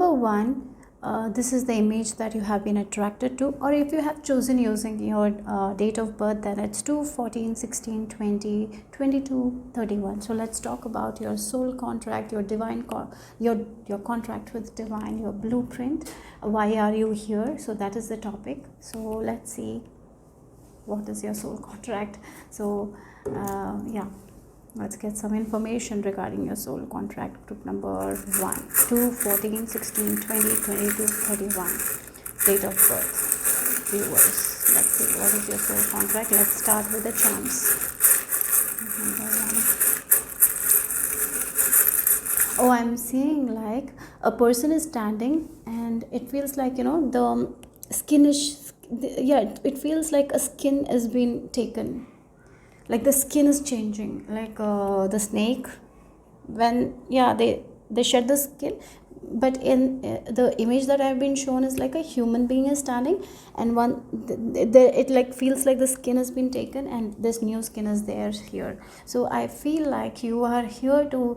number one, this is the image that you have been attracted to, or if you have chosen using your date of birth, then it's 2, 14, 16, 20, 22, 31. So let's talk about your soul contract, your divine your contract with divine, your blueprint. Why are you here? So that is the topic. So let's see what is your soul contract. So yeah, let's get some information regarding your soul contract. Group number 1, 2, 14, 16, 20, 22, 31. Date of birth. Viewers, let's see what is your soul contract. Let's start with the charms. Number 1. Oh, I'm seeing like a person is standing, and it feels like, the skin is, yeah, it feels like a skin has been taken, like the skin is changing, like the snake, when they shed the skin. But in the image that I've been shown is like a human being is standing, and it like feels like the skin has been taken and this new skin is there here. So I feel like you are here to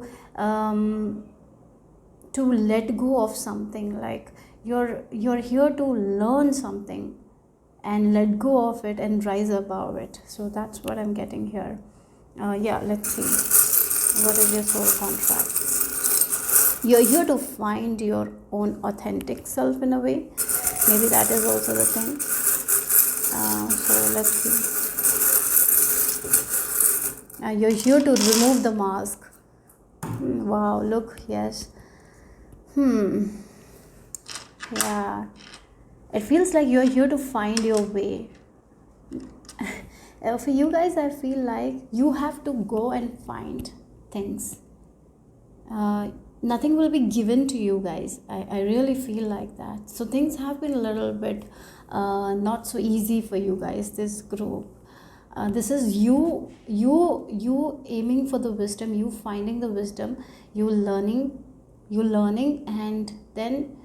let go of something, like you're here to learn something and let go of it and rise above it. So that's what I'm getting here. Yeah, let's see what is your soul contract. You're here to find your own authentic self in a way. Maybe that is also the thing. So let's see. You're here to remove the mask. Wow, look, yes. Yeah, it feels like you're here to find your way. For you guys, I feel like you have to go and find things. Nothing will be given to you guys. I really feel like that. So things have been a little bit not so easy for you guys, this group. This is you aiming for the wisdom, you finding the wisdom, you learning, and then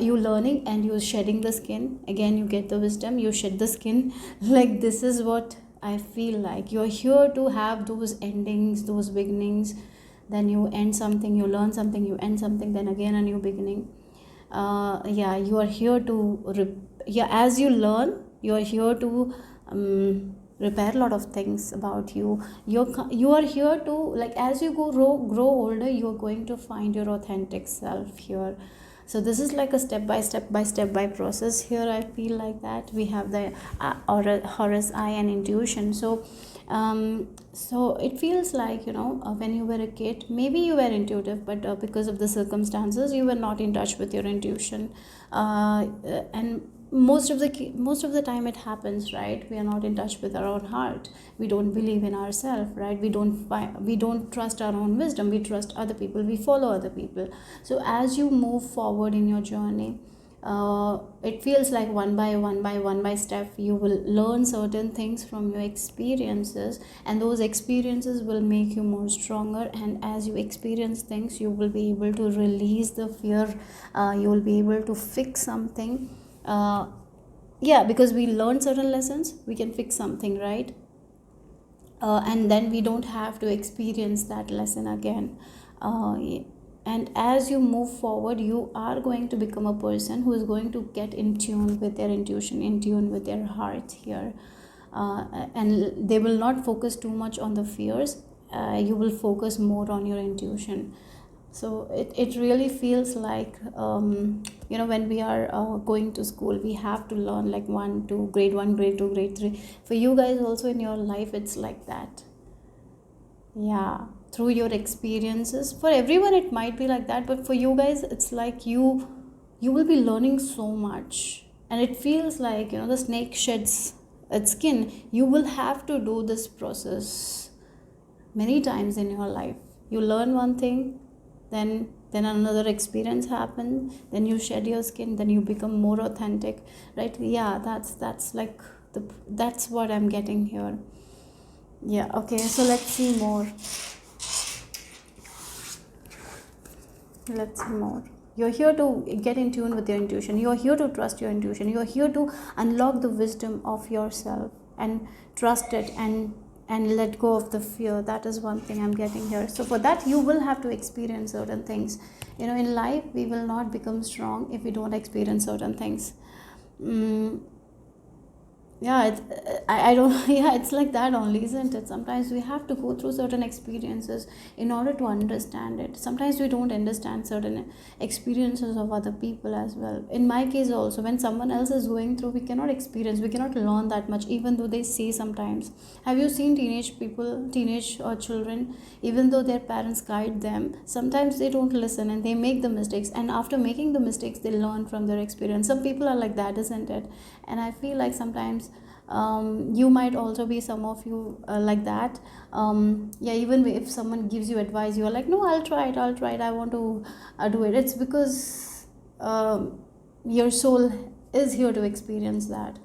you learning and you shedding the skin. Again, you get the wisdom, you shed the skin. Like, this is what I feel like. You're here to have those endings, those beginnings. Then you end something, you learn something, you end something, then again a new beginning. You are here to as you learn, you are here to repair a lot of things about you. You are here to, like, as you grow older, you are going to find your authentic self here. So this is like a step by step process here. I feel like that we have the Horus eye and intuition. So it feels like, when you were a kid, maybe you were intuitive, but because of the circumstances, you were not in touch with your intuition. And most of the time it happens, right? We are not in touch with our own heart. We don't believe in ourselves, right? We don't trust our own wisdom. We trust other people, we follow other people. So as you move forward in your journey, it feels like one by step, you will learn certain things from your experiences, and those experiences will make you more stronger. And as you experience things, you will be able to release the fear. You will be able to fix something. Because we learn certain lessons, we can fix something, right? And then we don't have to experience that lesson again. And as you move forward, you are going to become a person who is going to get in tune with their intuition, in tune with their heart here. And they will not focus too much on the fears. You will focus more on your intuition. So it really feels like, when we are going to school, we have to learn like grade 1, grade 2, grade 3. For you guys also in your life, it's like that. Yeah, through your experiences. For everyone, it might be like that. But for you guys, it's like you will be learning so much. And it feels like, the snake sheds its skin. You will have to do this process many times in your life. You learn one thing, then another experience happens, then you shed your skin, then you become more authentic, right? Yeah, that's like that's what I'm getting here. Yeah, okay, so let's see more. You're here to get in tune with your intuition. You're here to trust your intuition. You're here to unlock the wisdom of yourself and trust it, and and let go of the fear. That is one thing I'm getting here. So for that, you will have to experience certain things. In life we will not become strong if we don't experience certain things. mm, yeah, I don't yeah, it's like that only, isn't it? Sometimes we have to go through certain experiences in order to understand it. Sometimes we don't understand certain experiences of other people as well. In my case also, when someone else is going through, we cannot learn that much, even though they say sometimes. Have you seen teenage or children? Even though their parents guide them, sometimes they don't listen and they make the mistakes, and after making the mistakes they learn from their experience. Some people are like that, isn't it? And I feel like sometimes you might also be, some of you like that. Yeah, even if someone gives you advice, you're like, no, I'll try it, I want to do it. It's because your soul is here to experience that.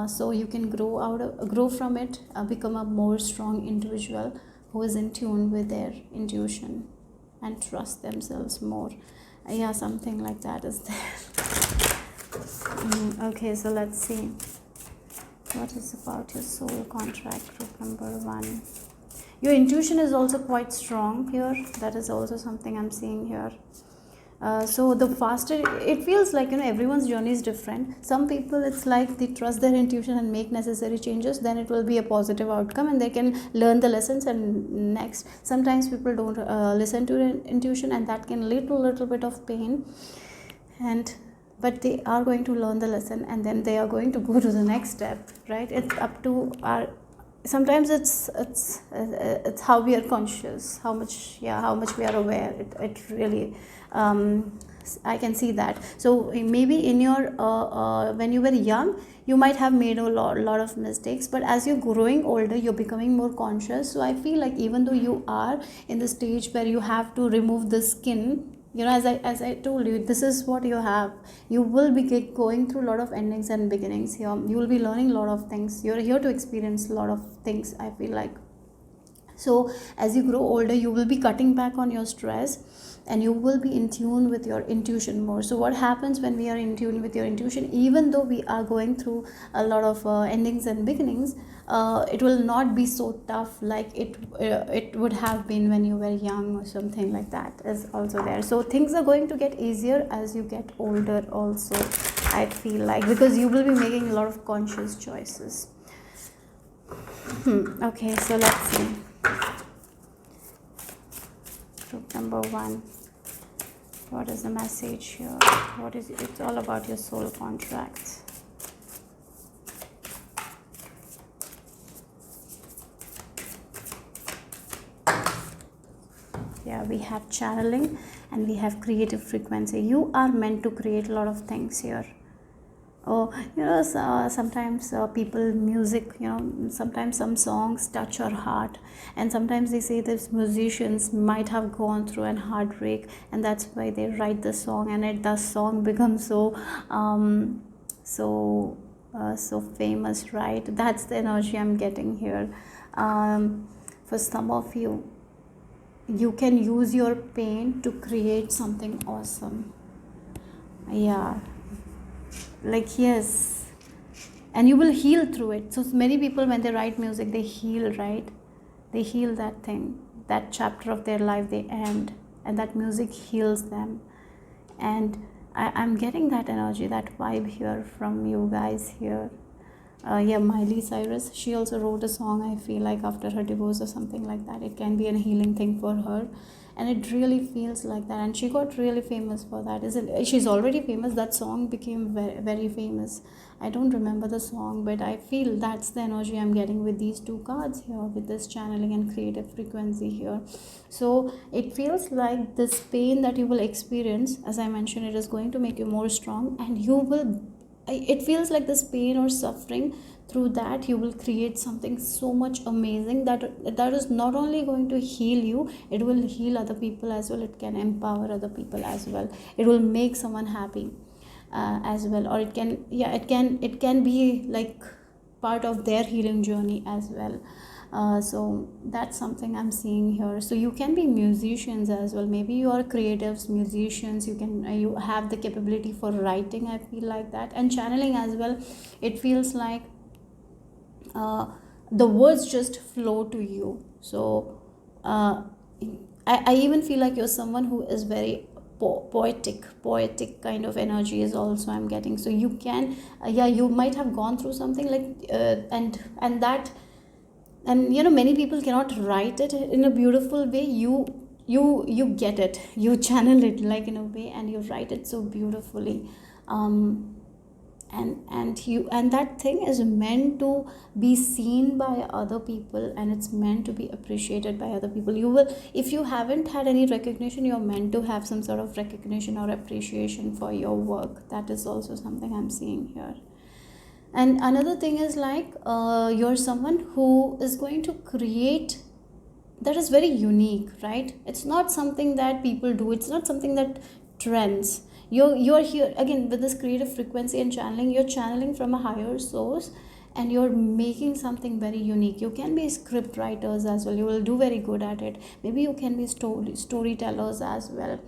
So you can grow from it, become a more strong individual who is in tune with their intuition and trust themselves more. Yeah, something like that is there. Okay, so let's see what is about your soul contract, group number 1. Your intuition is also quite strong here. That is also something I'm seeing here. So the faster it feels like, everyone's journey is different. Some people, it's like they trust their intuition and make necessary changes, then it will be a positive outcome and they can learn the lessons. And next, sometimes people don't listen to their intuition, and that can lead to a little bit of pain. But they are going to learn the lesson, and then they are going to go to the next step, right? It's up to our, sometimes it's how we are conscious, how much we are aware. It really, I can see that. So maybe in your when you were young, you might have made a lot of mistakes, but as you're growing older, you're becoming more conscious. So I feel like even though you are in the stage where you have to remove the skin, as I told you, this is what you have. You will be going through a lot of endings and beginnings here. You will be learning a lot of things. You're here to experience a lot of things, I feel like. So as you grow older, you will be cutting back on your stress, and you will be in tune with your intuition more. So what happens when we are in tune with your intuition, even though we are going through a lot of endings and beginnings, it will not be so tough like it would have been when you were young, or something like that is also there. So things are going to get easier as you get older also, I feel like, because you will be making a lot of conscious choices. Okay, so let's see. Group number 1. What is the message here? What is it? It's all about your soul contracts. Yeah, we have channeling and we have creative frequency. You are meant to create a lot of things here. Oh, sometimes people, music, sometimes some songs touch our heart, and sometimes they say that musicians might have gone through an heartbreak, and that's why they write the song, and the song becomes so famous, right? That's the energy I'm getting here. For some of you, you can use your pain to create something awesome. Yeah, like, yes, and you will heal through it. So many people, when they write music, they heal, right? They heal that thing, that chapter of their life they end, and that music heals them. And I'm getting that energy, that vibe here from you guys here. Yeah, Miley Cyrus, she also wrote a song, I feel like, after her divorce or something like that. It can be a healing thing for her, and it really feels like that, and she got really famous for that. She's already famous. That song became very, very famous. I don't remember the song, but I feel that's the energy I'm getting with these 2 cards here, with this channeling and creative frequency here. So it feels like this pain that you will experience, as I mentioned, it is going to make you more strong, and it feels like this pain or suffering, through that you will create something so much amazing that is not only going to heal you, it will heal other people as well. It can empower other people as well. It will make someone happy as well, or it can be like part of their healing journey as well. So that's something I'm seeing here. So you can be musicians as well. Maybe you are creatives, musicians. You have the capability for writing, I feel like that, and channeling as well. It feels like the words just flow to you. So uh, I even feel like you're someone who is very poetic kind of energy is also I'm getting. So you can yeah, you might have gone through something like and that, and many people cannot write it in a beautiful way. You get it, you channel it like in a way, and you write it so beautifully. um and that thing is meant to be seen by other people, and it's meant to be appreciated by other people. You will, if you haven't had any recognition, you're meant to have some sort of recognition or appreciation for your work. That is also something I'm seeing here. And another thing is like you're someone who is going to create that is very unique, right? It's not something that people do, it's not something that trends. You're here again with this creative frequency and channeling. You're channeling from a higher source, and you're making something very unique. You can be script writers as well, you will do very good at it. Maybe you can be storytellers as well.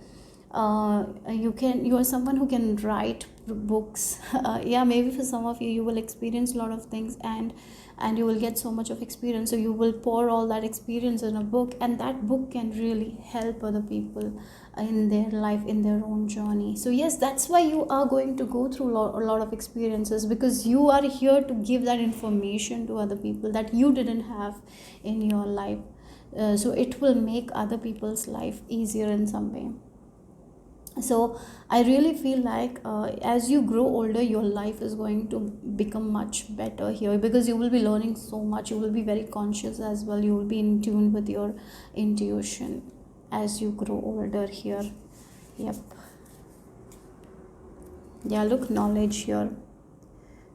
You are someone who can write books. Yeah, maybe for some of you, you will experience a lot of things, and you will get so much of experience, so you will pour all that experience in a book, and that book can really help other people in their life, in their own journey. So yes, that's why you are going to go through a lot of experiences, because you are here to give that information to other people that you didn't have in your life. So it will make other people's life easier in some way. So I really feel like as you grow older, your life is going to become much better here, because you will be learning so much. You will be very conscious as well. You will be in tune with your intuition as you grow older here. Yep. Yeah, look, knowledge here.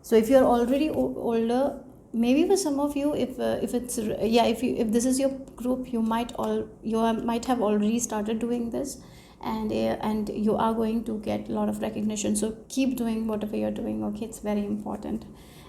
So if you're already older, maybe for some of you, if it's yeah, if this is your group, you might have already started doing this, and you are going to get a lot of recognition. So keep doing whatever you're doing, okay? It's very important.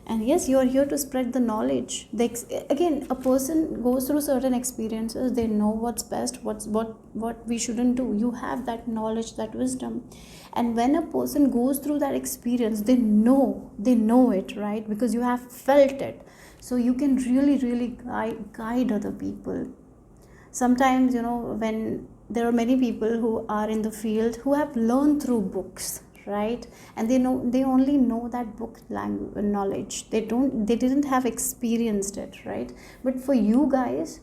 And yes, you're here to spread the knowledge. Again, a person goes through certain experiences, they know what's best, what we shouldn't do. You have that knowledge, that wisdom. And when a person goes through that experience, they know it, right? Because you have felt it. So you can really guide other people. Sometimes, when there are many people who are in the field who have learned through books, right? And they only know that book language knowledge. They didn't have experienced it, right? But for you guys,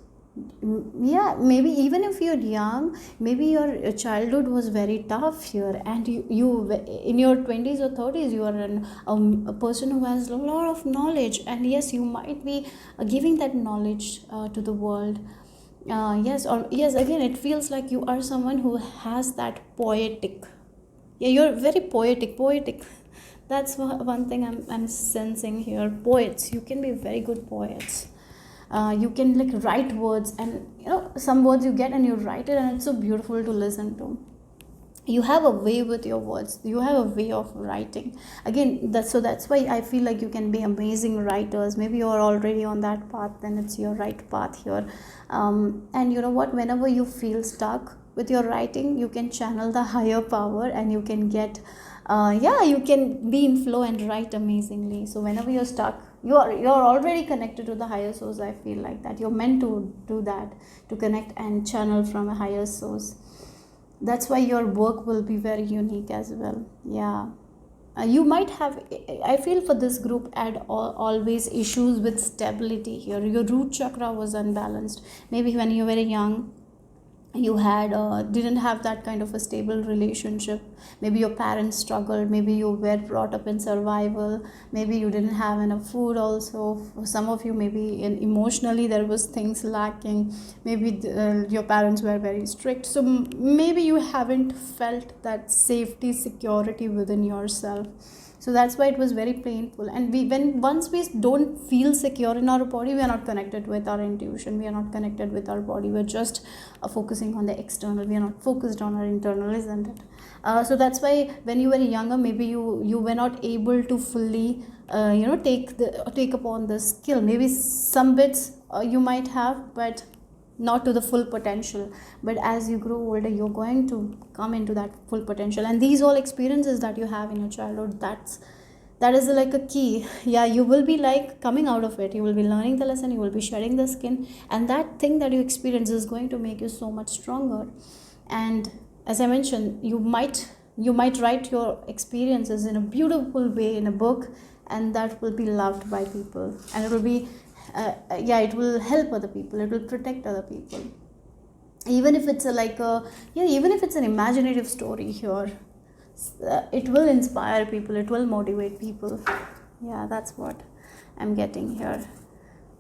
yeah, maybe even if you're young, maybe your childhood was very tough here, and you in your 20s or 30s, you are a person who has a lot of knowledge, and yes, you might be giving that knowledge to the world. Yes, again, it feels like you are someone who has that poetic. Yeah, you're very poetic. That's one thing I'm sensing here. Poets, you can be very good poets. You can like write words, and some words you get and you write it, and it's so beautiful to listen to. You have a way with your words, you have a way of writing. Again, that's why I feel like you can be amazing writers. Maybe you're already on that path, then it's your right path here. And you know what, whenever you feel stuck with your writing, you can channel the higher power, and you can get you can be in flow and write amazingly. So whenever you're stuck, you're already connected to the higher source. I feel like that you're meant to do that, to connect and channel from a higher source. That's why your work will be very unique as well. Yeah. You might have, I feel for this group, always issues with stability here. Your root chakra was unbalanced. Maybe when you were young, you had didn't have that kind of a stable relationship. Maybe your parents struggled, maybe you were brought up in survival, maybe you didn't have enough food also. For some of you, maybe emotionally there was things lacking. Maybe your parents were very strict, so maybe you haven't felt that safety, security within yourself. So that's why it was very painful. And once we don't feel secure in our body, we are not connected with our intuition, we are not connected with our body, we're just focusing on the external, we are not focused on our internal, isn't it? So that's why when you were younger, maybe you were not able to fully take upon the skill. Maybe some bits you might have, but not to the full potential. But as you grow older, you're going to come into that full potential, and these all experiences that you have in your childhood, that's that is like a key. Yeah, you will be like coming out of it, you will be learning the lesson, you will be shedding the skin, and that thing that you experience is going to make you so much stronger. And as I mentioned, you might write your experiences in a beautiful way in a book, and that will be loved by people, and it will be it will help other people, it will protect other people, even if it's even if it's an imaginative story here. It will inspire people, it will motivate people. Yeah, that's what I'm getting here.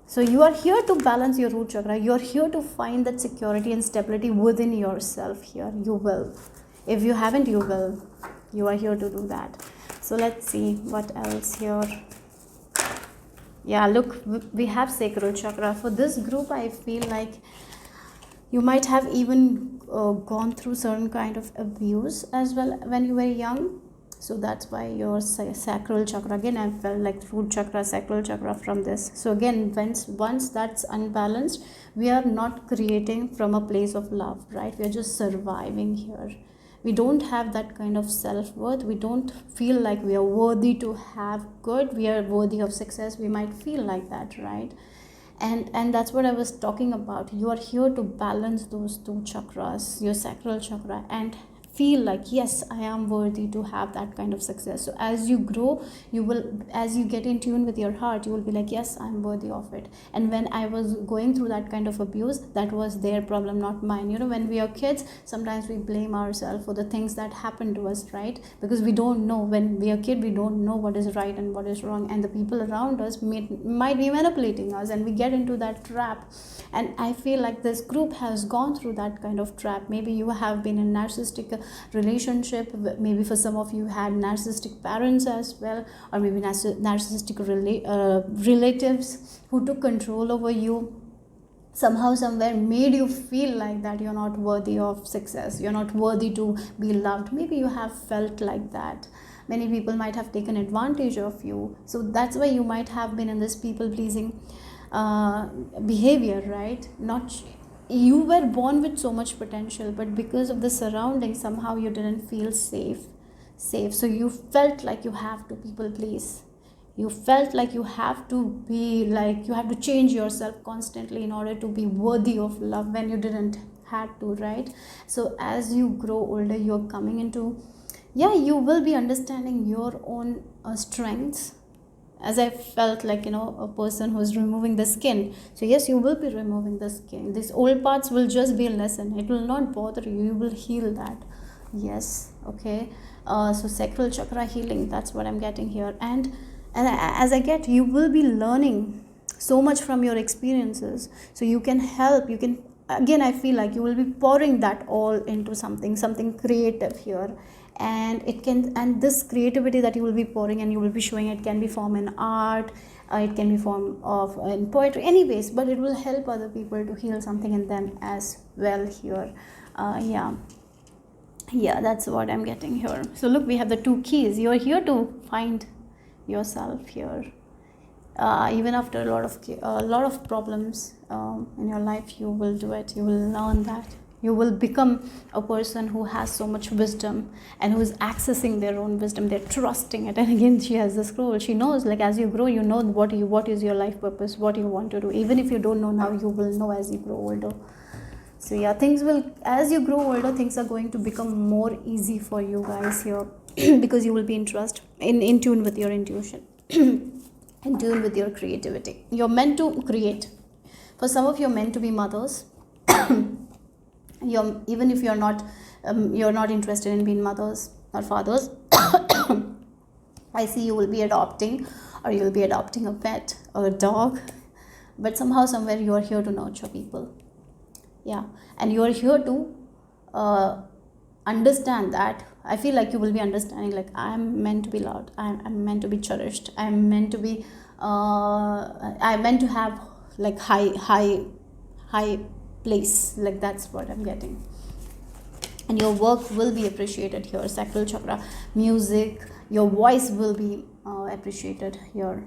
So you are here to balance your root chakra, you are here to find that security and stability within yourself here. You will, if you haven't, you will, you are here to do that. So let's see what else here. Yeah, look, we have sacral chakra. For this group, I feel like you might have even gone through certain kind of abuse as well when you were young. So that's why your sacral chakra, again I felt like root chakra, sacral chakra from this. So again, once that's unbalanced, we are not creating from a place of love, right? We are just surviving here. We don't have that kind of self-worth, we don't feel like we are worthy to have good, we are worthy of success, we might feel like that, right? And that's what I was talking about. You are here to balance those two chakras, your sacral chakra, and feel like, yes, I am worthy to have that kind of success. So as you grow, you will, as you get in tune with your heart, you will be like, yes, I'm worthy of it. And when I was going through that kind of abuse, that was their problem, not mine. You know, when we are kids, sometimes we blame ourselves for the things that happen to us, right? Because we don't know, when we are kid, we don't know what is right and what is wrong, and the people around us might be manipulating us, and we get into that trap. And I feel like this group has gone through that kind of trap. Maybe you have been in narcissistic relationship, maybe for some of you had narcissistic parents as well, or maybe narcissistic relatives who took control over you, somehow somewhere made you feel like that you're not worthy of success, you're not worthy to be loved. Maybe you have felt like that. Many people might have taken advantage of you, so that's why you might have been in this people pleasing behavior, right? Not, you were born with so much potential, but because of the surroundings, somehow you didn't feel safe. So you felt like you have to people please, you felt like you have to be like, you have to change yourself constantly in order to be worthy of love, when you didn't had to, right? So as you grow older, you're coming into, you will be understanding your own strengths. As I felt like, a person who's removing the skin. So yes, you will be removing the skin. These old parts will just be a lesson. It will not bother you. You will heal that. Yes. Okay. So sacral chakra healing. That's what I'm getting here. And as I get, you will be learning so much from your experiences. So you can help. You can, again, I feel like you will be pouring that all into something creative here. And it can, and this creativity that you will be pouring and you will be showing, it can be form in art, it can be form of in poetry, anyways, but it will help other people to heal something in them as well here. That's what I'm getting here. So look, we have the two keys. You're here to find yourself here. Even after a lot of problems in your life, you will do it. You will learn that. You will become a person who has so much wisdom and who is accessing their own wisdom. They're trusting it. And again, she has the scroll. She knows, like, as you grow, you know what is your life purpose, what you want to do. Even if you don't know now, you will know as you grow older. So yeah, things will, as you grow older, things are going to become more easy for you guys here because you will be in tune with your intuition, in tune with your creativity. You're meant to create. For some of you, are meant to be mothers. Even if you're not interested in being mothers or fathers, I see you will be adopting, or you will be adopting a pet or a dog, but somehow somewhere you are here to nurture people. Yeah, and you are here to understand that. I feel like you will be understanding, like, I'm meant to be loved, I'm meant to be cherished, I'm meant to be I'm meant to have like high place, like, that's what I'm getting. And your work will be appreciated here. Sacral chakra, music, your voice will be appreciated here.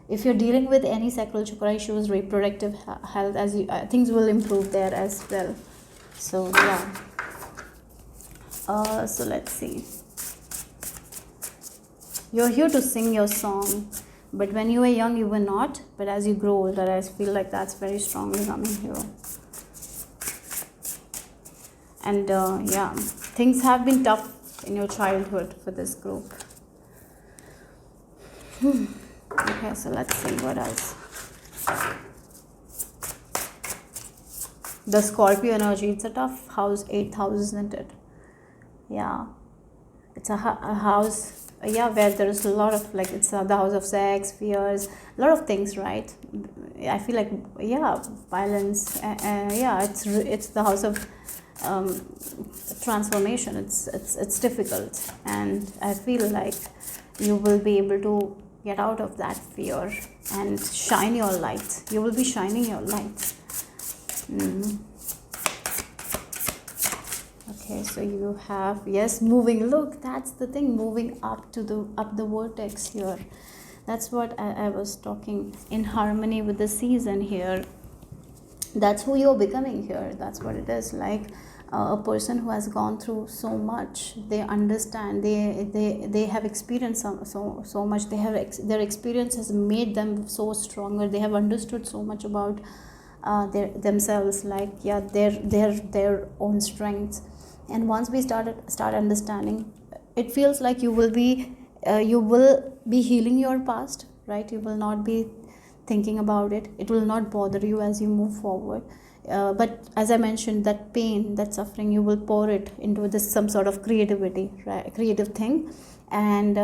If you're dealing with any sacral chakra issues, reproductive health, as you, things will improve there as well. So yeah. So let's see. You're here to sing your song, but when you were young you were not, but as you grow older I feel like that's very strongly coming here. And yeah, things have been tough in your childhood for this group. Okay, so let's see what else. The Scorpio energy, it's a tough house, 8th house, isn't it? Yeah, it's a house, yeah, where there is a lot of, like, it's the house of sex, fears, a lot of things, right? I feel like, yeah, violence, yeah, it's the house of transformation. It's difficult, and I feel like you will be able to get out of that fear and shine your light. You will be shining your light. Okay, so you have, yes, moving, look, that's the thing, moving up to the vortex here. That's what I was talking, in harmony with the season here. That's who you're becoming here. That's what it is, like a person who has gone through so much. They understand, they have experienced so much. Their experience has made them so stronger. They have understood so much about themselves, like, yeah, their own strengths. And once we start understanding, it feels like you will be healing your past, right? You will not be thinking about it. It will not bother you as you move forward. But as I mentioned, that pain, that suffering, you will pour it into this some sort of creativity, right? Creative thing, and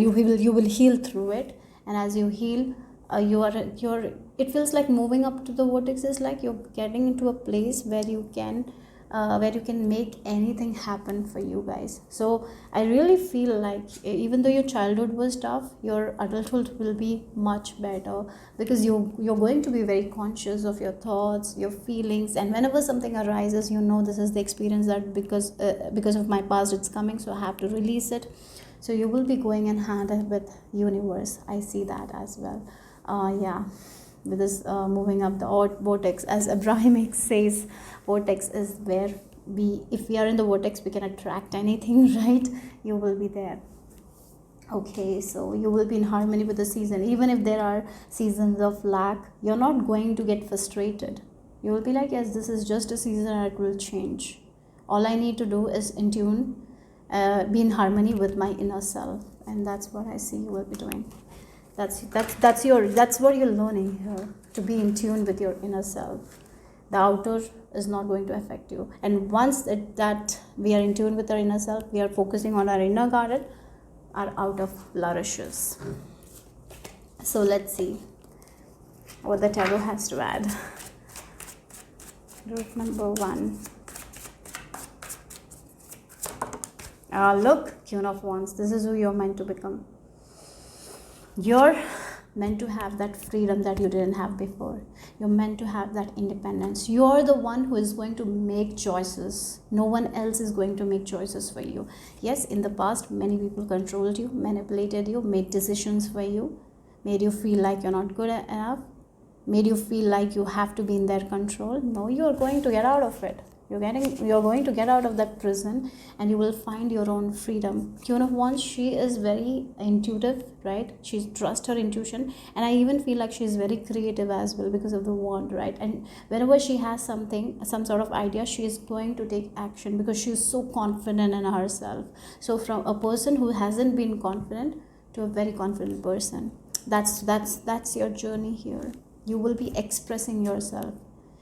you will heal through it. And as you heal, you're it feels like moving up to the vortex is like you're getting into a place where you can make anything happen for you guys. So I really feel like even though your childhood was tough, your adulthood will be much better, because you're going to be very conscious of your thoughts, your feelings, and whenever something arises, you know, this is the experience that because of my past it's coming, so I have to release it. So you will be going in hand with universe. I see that as well. Yeah, with this moving up the vortex, as Abrahamic says, vortex is where if we are in the vortex, we can attract anything, right? You will be there. Okay, so you will be in harmony with the season. Even if there are seasons of lack, you're not going to get frustrated. You will be like, yes, this is just a season and it will change. All I need to do is in tune, be in harmony with my inner self, and that's what I see you will be doing. That's what you're learning here, to be in tune with your inner self. The outer is not going to affect you, and once that we are in tune with our inner self, we are focusing on our inner garden, our outer flourishes. So let's see what the tarot has to add. Group number 1. Look, Queen of Wands. This is who you're meant to become. You're meant to have that freedom that you didn't have before. You're meant to have that independence. You're the one who is going to make choices. No one else is going to make choices for you. Yes, in the past, many people controlled you, manipulated you, made decisions for you, made you feel like you're not good enough, made you feel like you have to be in their control. No, you're going to get out of it. You're going to get out of that prison, and you will find your own freedom. Queen of Wands, she is very intuitive, right? She trusts her intuition, and I even feel like she's very creative as well because of the wand, right? And whenever she has some sort of idea, she is going to take action because she is so confident in herself. So from a person who hasn't been confident to a very confident person, that's your journey here. You will be expressing yourself.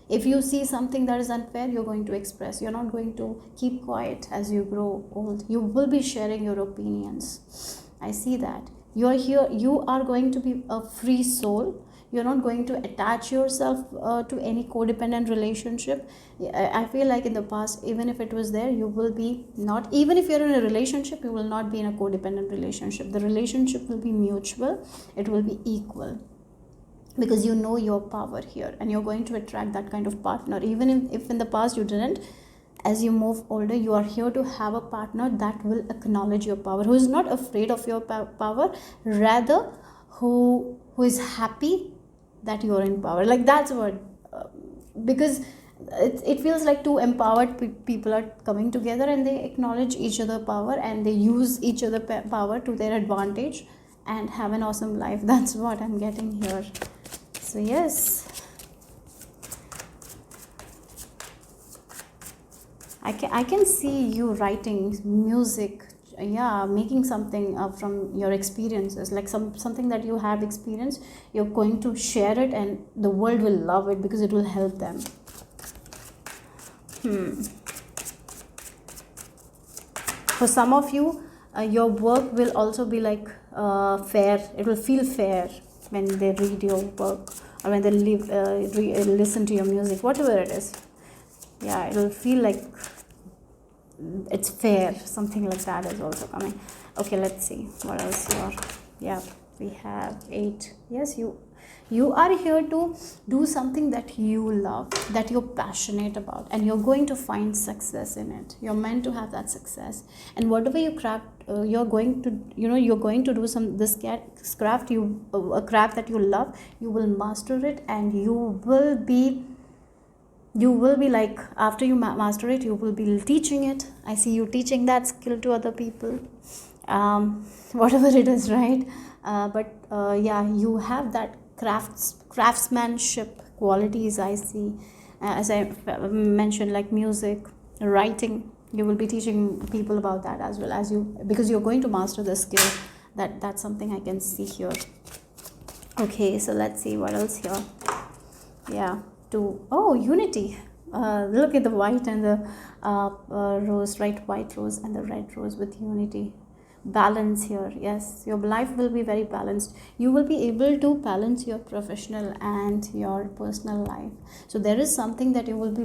If you see something that is unfair, you're going to express. You're not going to keep quiet as you grow old. You will be sharing your opinions. I see that. You're here. You are going to be a free soul. You're not going to attach yourself to any codependent relationship. I feel like in the past, even if it was there, you will be not. Even if you're in a relationship, you will not be in a codependent relationship. The relationship will be mutual. It will be equal. Because you know your power here, and you're going to attract that kind of partner. Even if in the past you didn't, as you move older, you are here to have a partner that will acknowledge your power, who is not afraid of your power, rather who is happy that you are in power. Like, that's what because it feels like two empowered people are coming together, and they acknowledge each other power, and they use each other power to their advantage and have an awesome life. That's what I'm getting here. So yes, I can see you writing music, yeah, making something from your experiences, like something that you have experienced. You're going to share it, and the world will love it because it will help them. For some of you, your work will also be like fair. It will feel fair when they read your work, or when they listen to your music, whatever it is. Yeah, it will feel like it's fair. Something like that is also coming. Okay, let's see what else here. Yeah, we have 8. Yes, you are here to do something that you love, that you're passionate about, and you're going to find success in it. You're meant to have that success, and whatever you craft, you're going to, you're going to do this craft, a craft that you love. You will master it, and you will be like, after you master it, you will be teaching it. I see you teaching that skill to other people, whatever it is, right? But yeah, you have that craftsmanship qualities, I see. As I mentioned, like music, writing, you will be teaching people about that as well, as you, because you're going to master the skill. That's something I can see here. Okay, so let's see what else here. Yeah, unity. Look at the white and the rose, right? White rose and the red rose with unity. Balance here. Yes, your life will be very balanced. You will be able to balance your professional and your personal life. So there is something that you will be,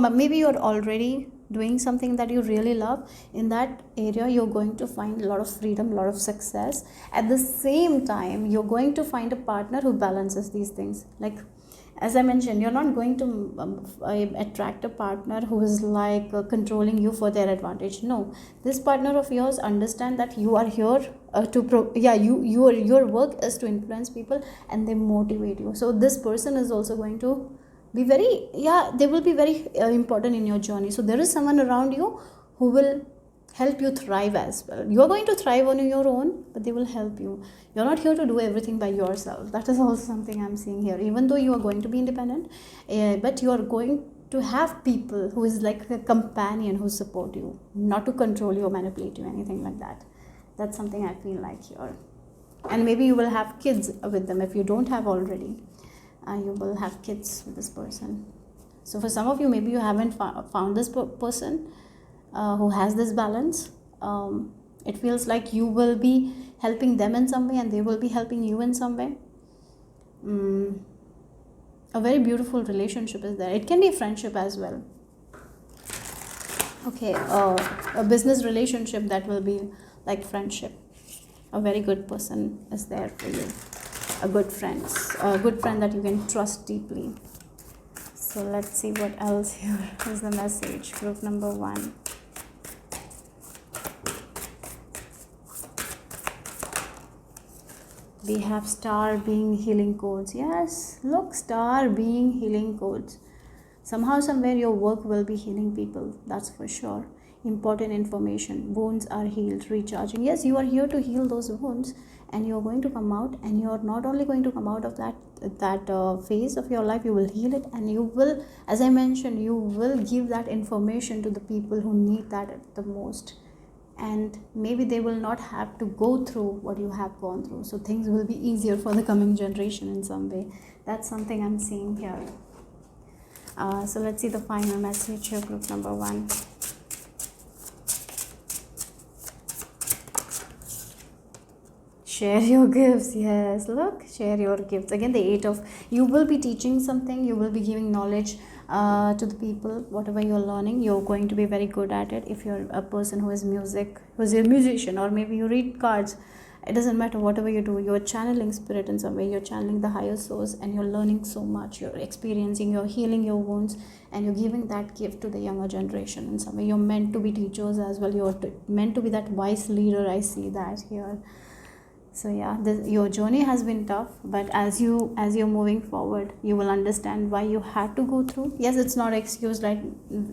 maybe you're already doing something that you really love. In that area, you're going to find a lot of freedom, a lot of success. At the same time, you're going to find a partner who balances these things. Like, as I mentioned, you're not going to attract a partner who is like controlling you for their advantage. No, this partner of yours understand that you are here your work is to influence people, and they motivate you. So this person is also going to be very, they will be very important in your journey. So there is someone around you who will help you thrive as well. You're going to thrive on your own, but they will help you. You're not here to do everything by yourself. That is also something I'm seeing here. Even though you are going to be independent, but you are going to have people who is like a companion who support you, not to control you or manipulate you, anything like that. That's something I feel like here. And maybe you will have kids with them if you don't have already. You will have kids with this person. So for some of you, maybe you haven't found this person who has this balance. It feels like you will be helping them in some way, and they will be helping you in some way. A very beautiful relationship is there. It can be a friendship as well. Okay, a business relationship that will be like friendship. A very good person is there for you. A good friend that you can trust deeply. So let's see what else here is the message. Group number 1. We have star being healing codes. Yes, look, star being healing codes. Somehow, somewhere, your work will be healing people. That's for sure. Important information. Wounds are healed, recharging. Yes, you are here to heal those wounds, and you're going to come out, and you're not only going to come out of that phase of your life, you will heal it, and you will, as I mentioned, you will give that information to the people who need that the most. And maybe they will not have to go through what you have gone through. So things will be easier for the coming generation in some way. That's something I'm seeing here. So let's see the final message here, group number 1. Share your gifts. Yes, look, share your gifts. Again, the 8 of, you will be teaching something, you will be giving knowledge to the people. Whatever you're learning, you're going to be very good at it. If you're a person who is who's a musician, or maybe you read cards, it doesn't matter. Whatever you do, you're channeling spirit in some way, you're channeling the higher source, and you're learning so much. You're experiencing, you're healing your wounds, and you're giving that gift to the younger generation in some way. You're meant to be teachers as well. You're meant to be that wise leader. I see that here. So yeah, your journey has been tough, but as you're moving forward, you will understand why you had to go through. Yes, it's not excuse, like,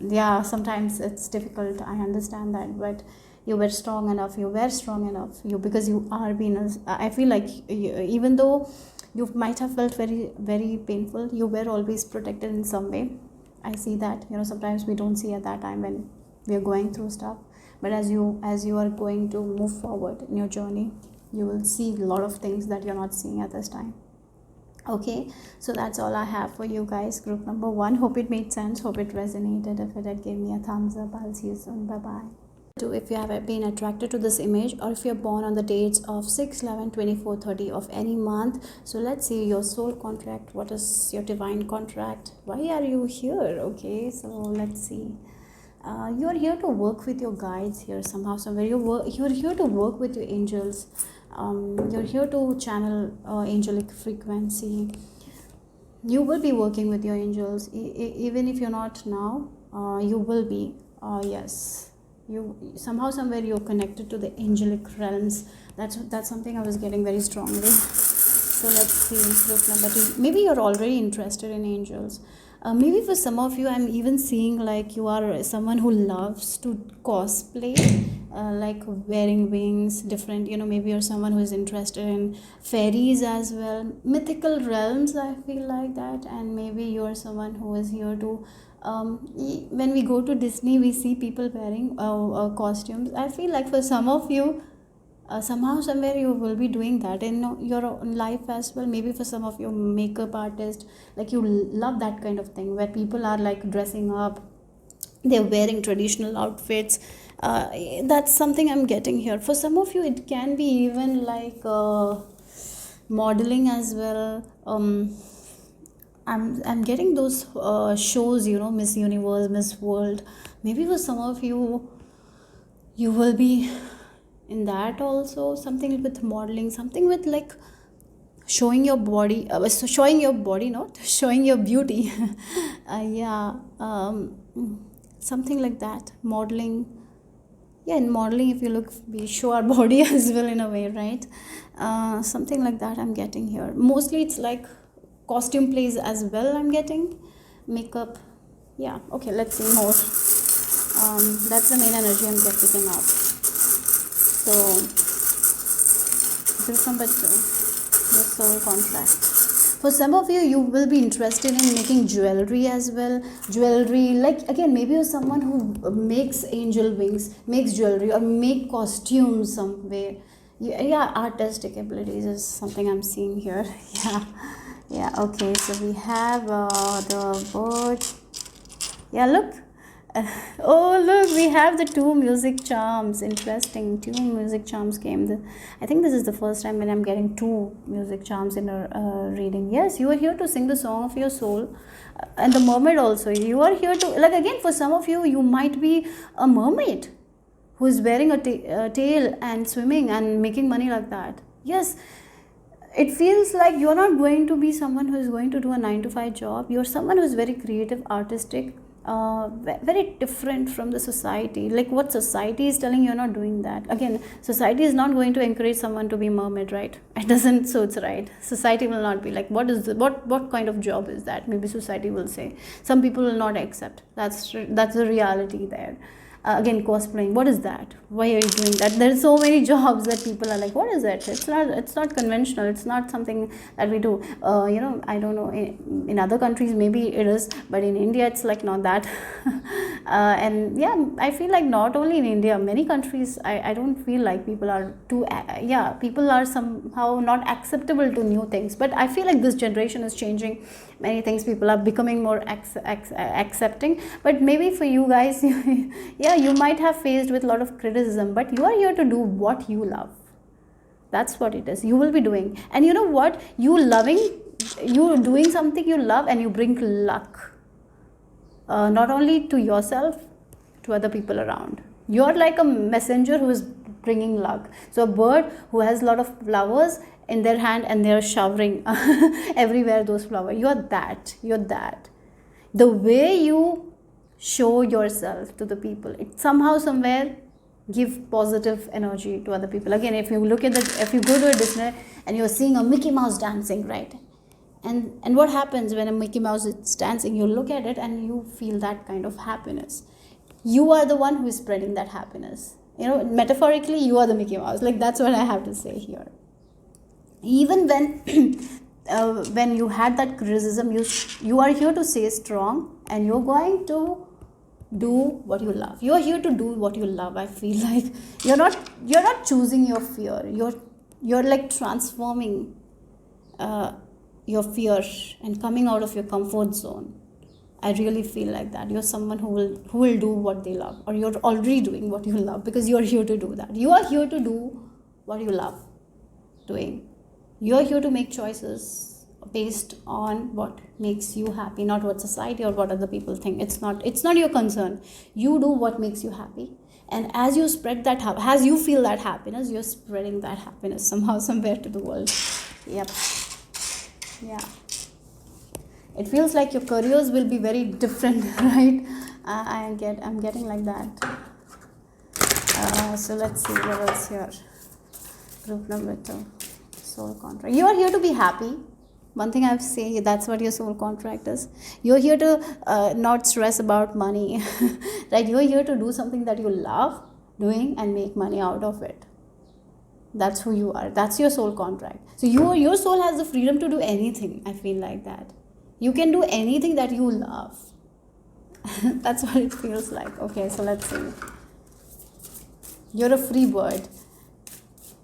yeah, sometimes it's difficult, I understand that, but you were strong enough, because you are being I feel like even though you might have felt very very painful, you were always protected in some way. I see that, sometimes we don't see at that time when we are going through stuff, but as you are going to move forward in your journey, you will see a lot of things that you're not seeing at this time. Okay, so that's all I have for you guys, group number 1. Hope it made sense, hope it resonated. If it did, give me a thumbs up. I'll see you soon. Bye bye. If you have been attracted to this image, or if you're born on the dates of 6, 11, 24, 30 of any month, so let's see your soul contract. What is your divine contract? Why are you here? Okay, so let's see. You are here to work with your guides here somehow, somewhere. You're here to work with your angels. You're here to channel angelic frequency. You will be working with your angels, even if you're not now. You will be. Yes. You somehow, somewhere, you're connected to the angelic realms. That's something I was getting very strongly. So let's see, group number 2. Maybe you're already interested in angels. Maybe for some of you, I'm even seeing like you are someone who loves to cosplay, like wearing wings, different, maybe you're someone who is interested in fairies as well, mythical realms, I feel like that. And maybe you're someone who is here to when we go to Disney, we see people wearing costumes. I feel like for some of you, somehow, somewhere, you will be doing that in your own life as well. Maybe for some of your makeup artists, like you love that kind of thing where people are like dressing up, they're wearing traditional outfits. That's something I'm getting here. For some of you, it can be even like modeling as well. I'm getting those shows, Miss Universe, Miss World. Maybe for some of you, you will be in that also. Something with modeling, something with like showing your body, not showing your beauty. Yeah, something like that. Modeling. Yeah, in modeling, if you look, we show our body as well in a way, right? Something like that I'm getting here. Mostly it's like costume plays as well, I'm getting. Makeup. Yeah, okay, let's see more. That's the main energy I'm picking up. So, group number 2, the soul contract. For some of you, you will be interested in making jewelry as well. Jewelry, like, again, maybe you're someone who makes angel wings, makes jewelry, or make costumes somewhere. Yeah, artistic abilities is something I'm seeing here. Yeah, okay, so we have the bird. Yeah, look. Oh, look, we have the 2 music charms. Interesting. 2 music charms came. I think this is the first time when I'm getting 2 music charms in a reading. Yes, you are here to sing the song of your soul. And the mermaid also. You are here to, like, again, for some of you, you might be a mermaid who is wearing a tail and swimming and making money like that. Yes, it feels like you're not going to be someone who is going to do a 9 to 5 job. You're someone who is very creative, artistic, very different from the society. Like what society is telling, you're not doing that. Again, society is not going to encourage someone to be mermaid, right? It doesn't, so it's right. Society will not be like, what kind of job is that? Maybe society will say. Some people will not accept. That's the reality there. Again, cosplaying, what is that? Why are you doing that? There's so many jobs that people are like, what is it? It's not conventional. It's not something that we do. I don't know, in other countries maybe it is, but in India it's like not that. And yeah, I feel like not only in India, many countries, I don't feel like people are people are somehow not acceptable to new things. But I feel like this generation is changing many things. People are becoming more accepting. But maybe for you guys, yeah, you might have faced with a lot of criticism, but you are here to do what you love. That's what it is. You will be doing. And you know what? You doing something you love, and you bring luck. Not only to yourself, to other people around. You're like a messenger who is bringing luck. So a bird who has a lot of flowers in their hand and they're showering everywhere those flowers. You're that. The way you show yourself to the people, it somehow, somewhere, give positive energy to other people. Again, if you go to a dinner and you're seeing a Mickey Mouse dancing, right? And what happens when a Mickey Mouse is dancing? You look at it and you feel that kind of happiness. You are the one who is spreading that happiness. Metaphorically, you are the Mickey Mouse. Like, that's what I have to say here. Even when you had that criticism, you are here to stay strong, and you're going to do what you love. You're here to do what you love. I feel like you're not choosing your fear. You're like transforming your fear and coming out of your comfort zone. I really feel like that. You're someone who will do what they love, or you're already doing what you love, because you're here to do that. You are here to do what you love doing. You're here to make choices based on what makes you happy, not what society or what other people think. It's not your concern. You do what makes you happy, and as you spread that, as you feel that happiness, you're spreading that happiness somehow, somewhere to the world. Yep. Yeah. It feels like your careers will be very different, right? I'm getting like that. So let's see what else here. Group number 2, soul contract. You are here to be happy. One thing I've said, that's what your soul contract is. You're here to not stress about money, right? You're here to do something that you love doing and make money out of it. That's who you are. That's your soul contract. So your soul has the freedom to do anything. I feel like that. You can do anything that you love. That's what it feels like. Okay, so let's see. You're a free bird.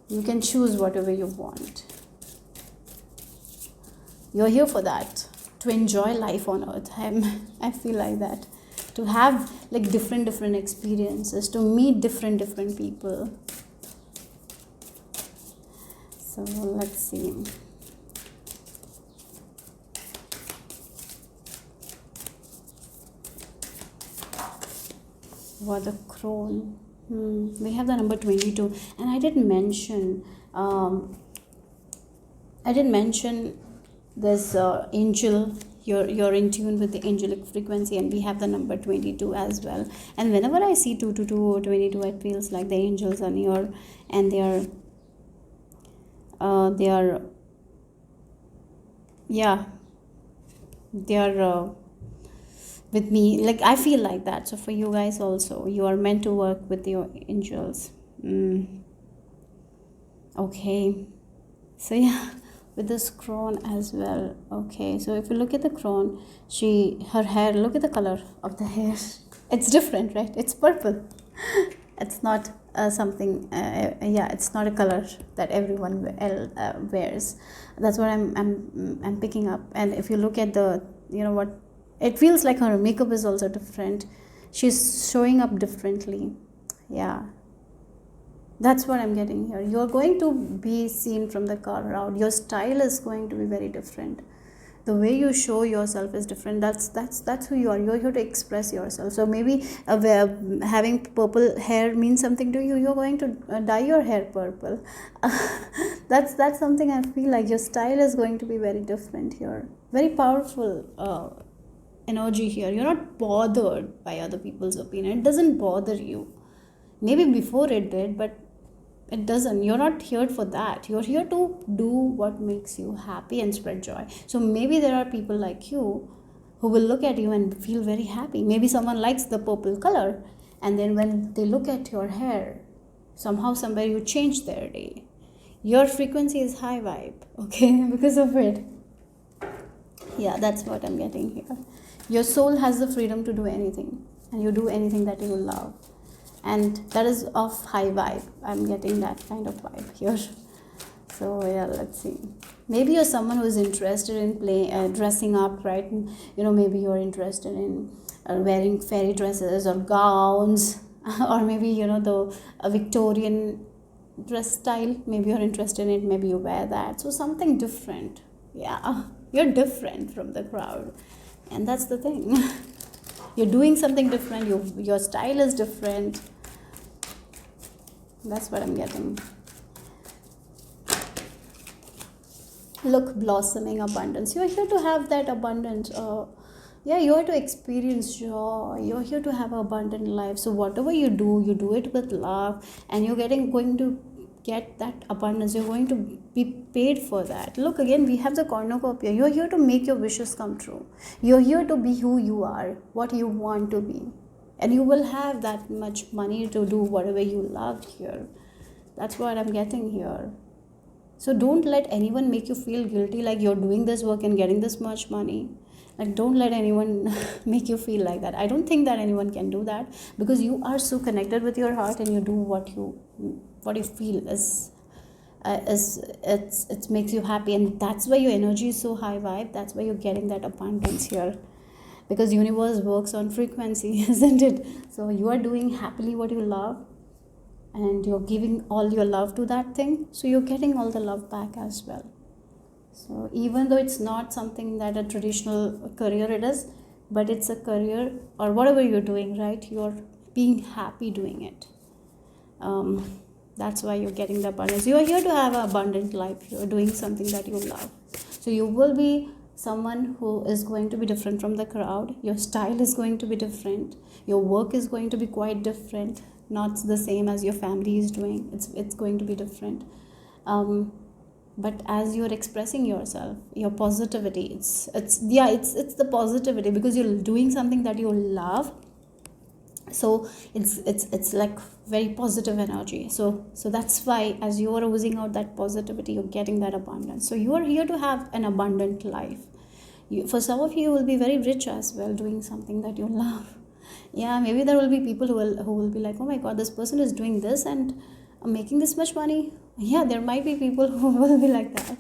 You can choose whatever you want. You're here for that, to enjoy life on earth. I feel like that. To have like different experiences, to meet different people. So let's see. What the crone. We have the number 22, and I didn't mention this angel. You're in tune with the angelic frequency, and we have the number 22 as well. And whenever I see 222 or 22, it feels like the angels are near, and they are with me. Like, I feel like that. So for you guys also, you are meant to work with your angels. Okay, so yeah, with this crone as well. Okay, so if you look at the crone, her hair, look at the color of the hair. It's different, right? It's purple. It's not something it's not a color that everyone wears. That's what I'm picking up. And if you look at the, what, it feels like her makeup is also different. She's showing up differently. Yeah, that's what I'm getting here. You're going to be seen from the crowd. Your style is going to be very different. The way you show yourself is different. That's who you are. You're here to express yourself. So maybe having purple hair means something to you. You're going to dye your hair purple. That's something I feel like. Your style is going to be very different here. Very powerful energy here. You're not bothered by other people's opinion. It doesn't bother you. Maybe before it did, but it doesn't. You're not here for that. You're here to do what makes you happy and spread joy. So maybe there are people like you who will look at you and feel very happy. Maybe someone likes the purple color, and then when they look at your hair, somehow somewhere you change their day. Your frequency is high vibe, okay, because of it. Yeah, that's what I'm getting here. Your soul has the freedom to do anything, and you do anything that you love. And that is of high vibe. I'm getting that kind of vibe here. So yeah, let's see. Maybe you're someone who is interested in dressing up, right? Maybe you're interested in wearing fairy dresses or gowns, or maybe the Victorian dress style. Maybe you're interested in it. Maybe you wear that. So something different. Yeah, you're different from the crowd, and that's the thing. You're doing something different. Your style is different. That's what I'm getting. Look, blossoming abundance. You're here to have that abundance. Yeah, you're here to experience joy, you're here to have an abundant life. So whatever you do it with love, and you're going to get that abundance. You're going to be paid for that. Look, again, we have the cornucopia. You're here to make your wishes come true. You're here to be who you are, what you want to be, and you will have that much money to do whatever you love here. That's what I'm getting here. So don't let anyone make you feel guilty like you're doing this work and getting this much money. Like, don't let anyone make you feel like that. I don't think that anyone can do that, because you are so connected with your heart, and you do what you feel is it makes you happy, and that's why your energy is so high vibe. That's why you're getting that abundance here, because universe works on frequency, isn't it? So you are doing happily what you love, and you're giving all your love to that thing, so you're getting all the love back as well. So even though it's not something that a traditional career it is, but it's a career, or whatever you're doing, right? You're being happy doing it. That's why you're getting the abundance. You are here to have an abundant life. You're doing something that you love. So you will be someone who is going to be different from the crowd. Your style is going to be different. Your work is going to be quite different. Not the same as your family is doing. It's going to be different. But as you're expressing yourself, your positivity, it's the positivity, because you're doing something that you love. So it's like very positive energy. So that's why, as you are oozing out that positivity, you're getting that abundance. So you are here to have an abundant life. For some of you will be very rich as well, doing something that you love. Yeah, maybe there will be people who will be like, oh my god, this person is doing this and making this much money. Yeah, there might be people who will be like that.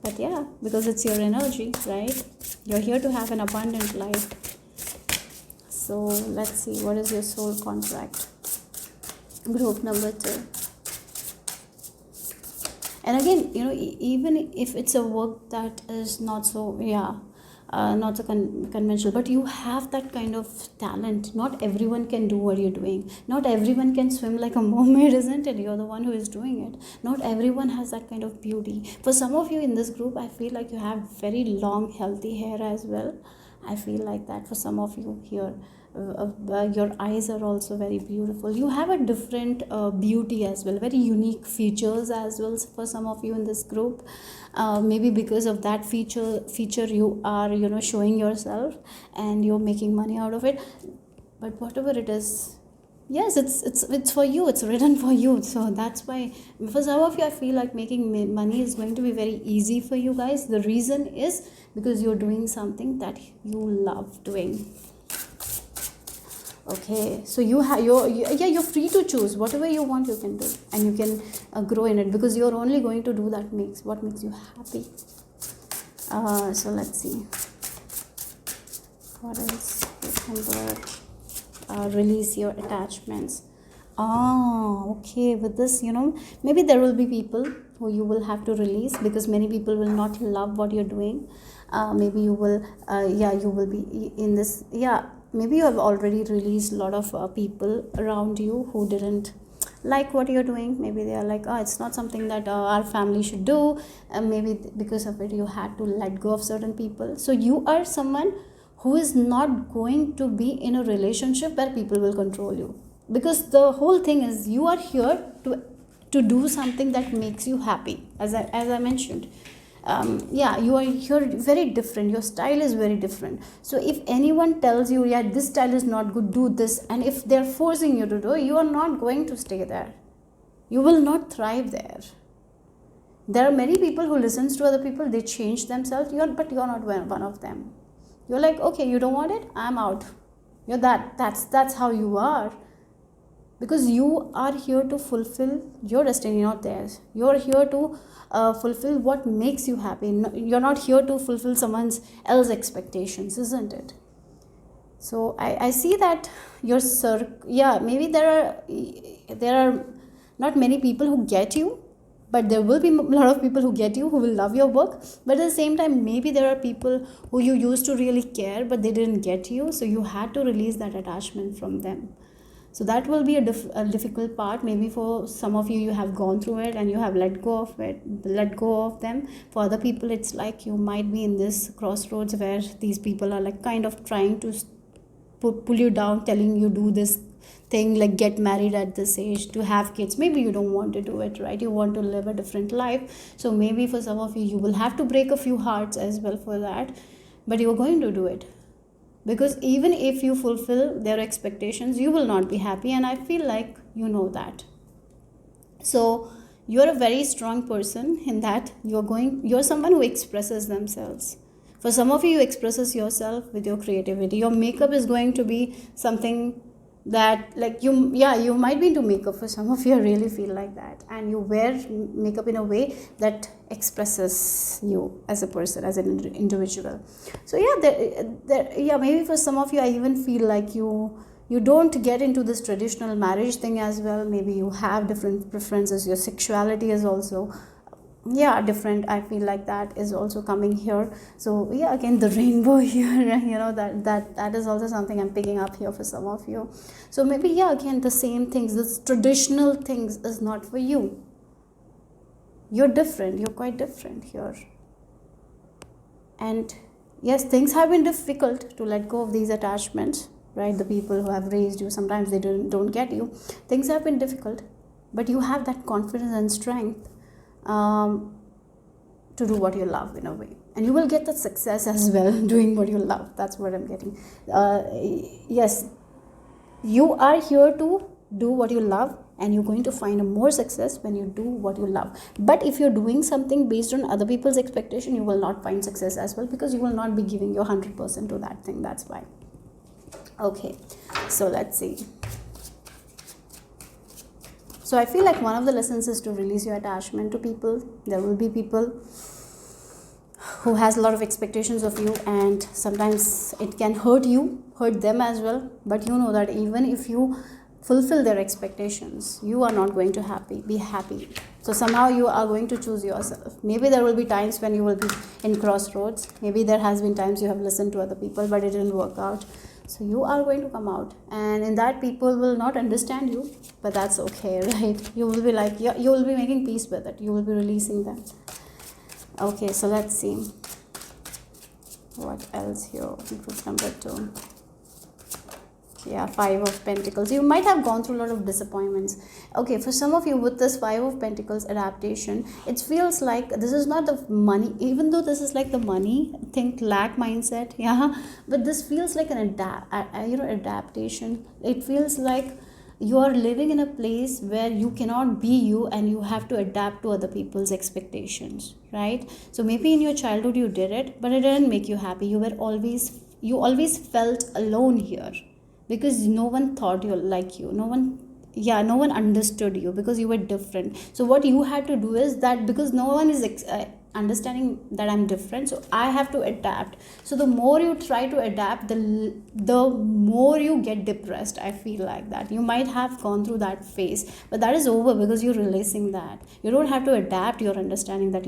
But yeah, because it's your energy, right? You're here to have an abundant life. So let's see, what is your soul contract? Group number 2. And again, even if it's a work that is not so, not so conventional, but you have that kind of talent. Not everyone can do what you're doing. Not everyone can swim like a mermaid, isn't it? You're the one who is doing it. Not everyone has that kind of beauty. For some of you in this group, I feel like you have very long, healthy hair as well. I feel like that for some of you here. Your eyes are also very beautiful. You have a different beauty as well, very unique features as well for some of you in this group. Maybe because of that feature you are showing yourself, and you're making money out of it. But whatever it is, yes, it's for you. It's written for you. So that's why for some of you, I feel like making money is going to be very easy for you guys. The reason is because you're doing something that you love doing. Okay, so you're free to choose whatever you want. You can do, and you can grow in it, because you're only going to do what makes you happy. So let's see, what else? Remember, release your attachments. Okay, with this, maybe there will be people who you will have to release, because many people will not love what you're doing. Maybe you will you will be in this. Maybe you have already released a lot of people around you who didn't like what you're doing. Maybe they are like, it's not something that our family should do. Maybe because of it, you had to let go of certain people. So you are someone who is not going to be in a relationship where people will control you. Because the whole thing is, you are here to do something that makes you happy. As I mentioned. You are here very different. Your style is very different. So if anyone tells you, this style is not good, do this, and if they're forcing you to do, you are not going to stay there. You will not thrive there. There are many people who listens to other people. They change themselves. But you're not one of them. You're like, okay, you don't want it, I'm out. You're that's how you are. Because you are here to fulfill your destiny, not theirs. You're here to fulfill what makes you happy. You're not here to fulfill someone else's expectations, isn't it? So I see that your maybe there are not many people who get you, but there will be a lot of people who get you, who will love your work. But at the same time, maybe there are people who you used to really care, but they didn't get you, so you had to release that attachment from them. So that will be a difficult part. Maybe for some of you, you have gone through it and you have let go of it, let go of them. For other people, it's like you might be in this crossroads where these people are like kind of trying to pull you down, telling you do this thing, like get married at this age, to have kids. Maybe you don't want to do it, right? You want to live a different life. So maybe for some of you, you will have to break a few hearts as well for that, but you're going to do it. Because even if you fulfill their expectations, you will not be happy, and I feel like you know that. So you're a very strong person in that you're someone who expresses themselves. For some of you expresses yourself with your creativity. Your makeup is going to be something that, like, you might be into makeup. For some of you, I really feel like that, and you wear makeup in a way that expresses you as a person, as an individual. So maybe for some of you, I even feel like you don't get into this traditional marriage thing as well. Maybe you have different preferences. Your sexuality is also different. I feel like that is also coming here. So again, the rainbow here, that is also something I'm picking up here for some of you. So maybe again, the same things, this traditional things is not for you. You're different. You're quite different here. And yes, things have been difficult to let go of these attachments, right? The people who have raised you, sometimes they don't get you. Things have been difficult, but you have that confidence and strength to do what you love in a way, and you will get that success as well doing what you love. That's what I'm getting. Yes, you are here to do what you love, and you're going to find a more success when you do what you love. But if you're doing something based on other people's expectation, you will not find success as well, because you will not be giving your 100% to that thing. That's why. Okay, so let's see. So I feel like one of the lessons is to release your attachment to people. There will be people who has a lot of expectations of you, and sometimes it can hurt them as well. But you know that even if you fulfill their expectations, you are not going to be happy. So somehow you are going to choose yourself. Maybe there will be times when you will be in crossroads. Maybe there has been times you have listened to other people, but it didn't work out. So you are going to come out, and in that, people will not understand you, but that's okay, right? You will be like, you will be making peace with it. You will be releasing them. Okay, so let's see what else here. Group number 2. 5 of Pentacles. You might have gone through a lot of disappointments. Okay, for some of you, with this 5 of Pentacles adaptation, it feels like this is not the money, even though this is like the money think lack mindset, but this feels like an adaptation. It feels like you are living in a place where you cannot be you, and you have to adapt to other people's expectations, right? So maybe in your childhood you did it, but it didn't make you happy. You always felt alone here, because no one thought you like you. No one understood you, because you were different. So what you had to do is that, because no one is understanding that I'm different, so I have to adapt. So the more you try to adapt, the more you get depressed. I feel like that you might have gone through that phase, but that is over, because you're releasing that. You don't have to adapt. You're understanding that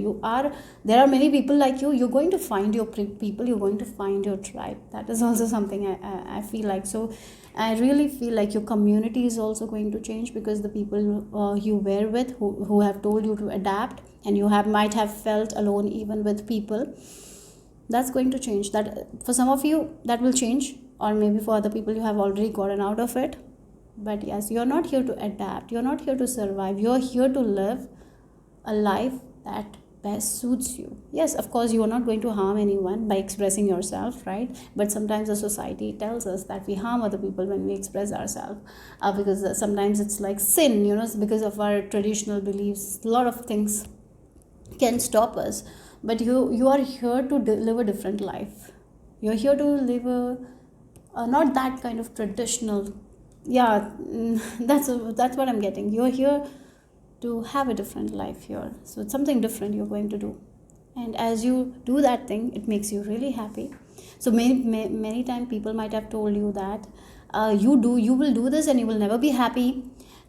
there are many people like you. You're going to find your people. You're going to find your tribe. That is also something I feel like. So I really feel like your community is also going to change, because the people you were with, who have told you to adapt, and you might have felt alone even with people, that's going to change. That for some of you that will change, or maybe for other people you have already gotten out of it. But yes, you're not here to adapt. You're not here to survive. You're here to live a life that best suits you. Yes, of course, you are not going to harm anyone by expressing yourself, right? But sometimes the society tells us that we harm other people when we express ourselves, because sometimes it's like sin, because of our traditional beliefs. A lot of things can stop us, but you are here to live a different life. You're here to live not that kind of traditional. That's what I'm getting. You're here to have a different life here. So it's something different you're going to do, and as you do that thing, it makes you really happy. So many times people might have told you that you will do this and you will never be happy,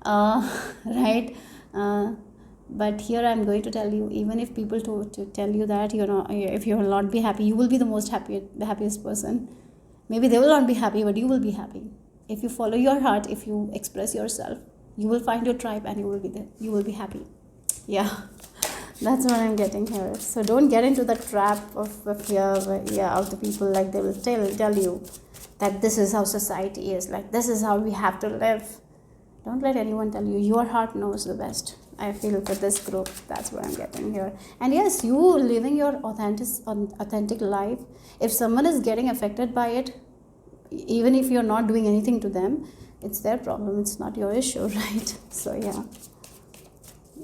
right? But here I'm going to tell you, even if people to tell you that, if you will not be happy, you will be the happiest person. Maybe they will not be happy, but you will be happy. If you follow your heart, if you express yourself, you will find your tribe and you will be there. You will be happy. Yeah. That's what I'm getting here. So don't get into the trap of fear, of the people, like they will tell you that this is how society is, like this is how we have to live. Don't let anyone tell you. Your heart knows the best. I feel for this group, that's what I'm getting here. And yes, you living your authentic life. If someone is getting affected by it, even if you're not doing anything to them, it's their problem. It's not your issue, right? So yeah,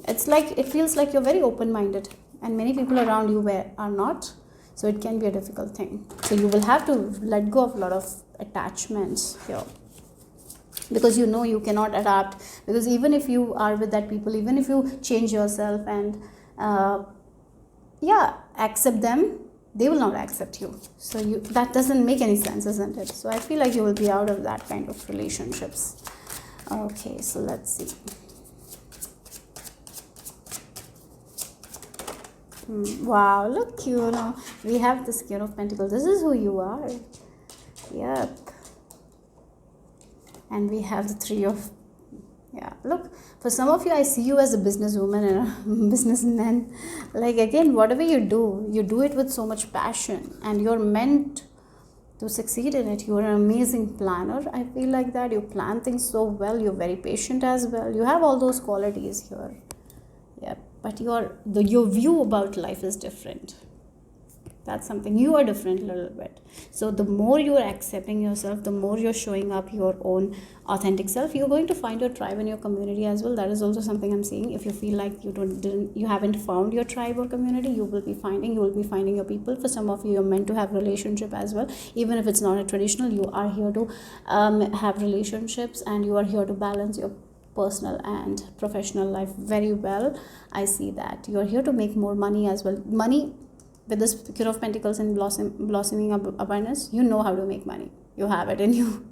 it's like, it feels like you're very open-minded, and many people around you are not. So it can be a difficult thing. So you will have to let go of a lot of attachments here, because you know you cannot adapt. Because even if you are with that people, even if you change yourself and accept them, they will not accept you. So that doesn't make any sense, isn't it? So I feel like you will be out of that kind of relationships. Okay, so let's see. Wow, look, we have this King of Pentacles. This is who you are. Yep. And we have the Three of, look, for some of you, I see you as a businesswoman and a businessman. Like, again, whatever you do it with so much passion, and you're meant to succeed in it. You're an amazing planner. I feel like that. You plan things so well. You're very patient as well. You have all those qualities here. Yeah, but your view about life is different. That's something. You are different a little bit. So the more you are accepting yourself, the more you're showing up your own authentic self, you're going to find your tribe in your community as well. That is also something I'm seeing. If you feel like you haven't found your tribe or community, you will be finding your people. For some of you, you're meant to have relationship as well. Even if it's not a traditional, you are here to have relationships, and you are here to balance your personal and professional life very well. I see that you're here to make more money as well. Money, with this King of Pentacles and blossoming abundance, you know how to make money. You have it in you.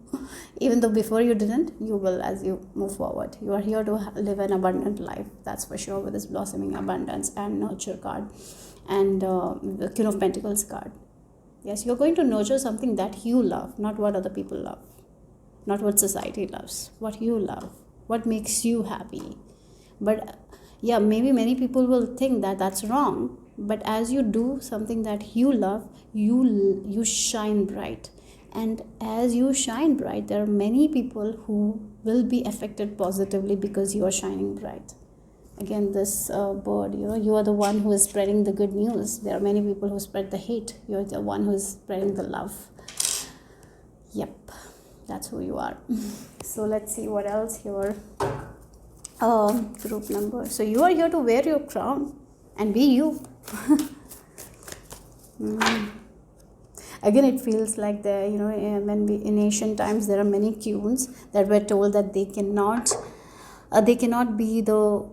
Even though before you didn't, you will as you move forward. You are here to live an abundant life. That's for sure, with this blossoming abundance and nurture card and the King of Pentacles card. Yes, you're going to nurture something that you love, not what other people love, not what society loves, what you love, what makes you happy. But yeah, maybe many people will think that that's wrong. But as you do something that you love, you shine bright. And as you shine bright, there are many people who will be affected positively because you are shining bright. Again, this bird, you are the one who is spreading the good news. There are many people who spread the hate. You're the one who is spreading the love. Yep, that's who you are. So let's see what else here. Group number. So you are here to wear your crown and be you. Again, it feels like when in ancient times, there are many queens that were told that they cannot be the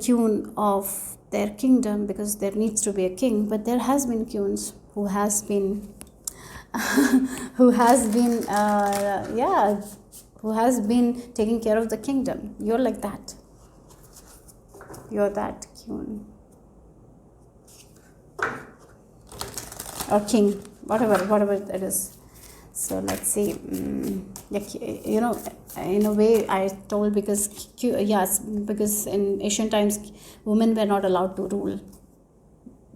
queen of their kingdom because there needs to be a king. But there has been queens who has been taking care of the kingdom. You're like that. You're that queen or king, whatever it is. So let's see. In a way, I told because in ancient times, women were not allowed to rule.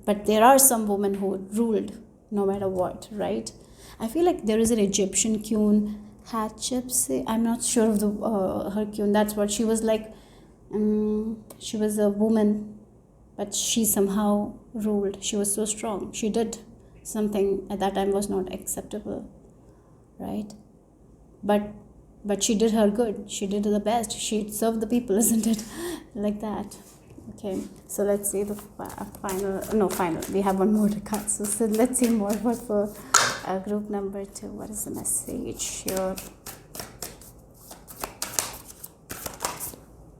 But there are some women who ruled no matter what, right? I feel like there is an Egyptian queen, Hatshepsut. I'm not sure of her queen. That's what she was like. She was a woman, but she somehow ruled. She was so strong. She did something at that time was not acceptable, right? But she did her good. She did the best. She served the people, isn't it? Like that. Okay, so let's see the final. We have one more to cut. So let's see more. What for group number 2? What is the message here?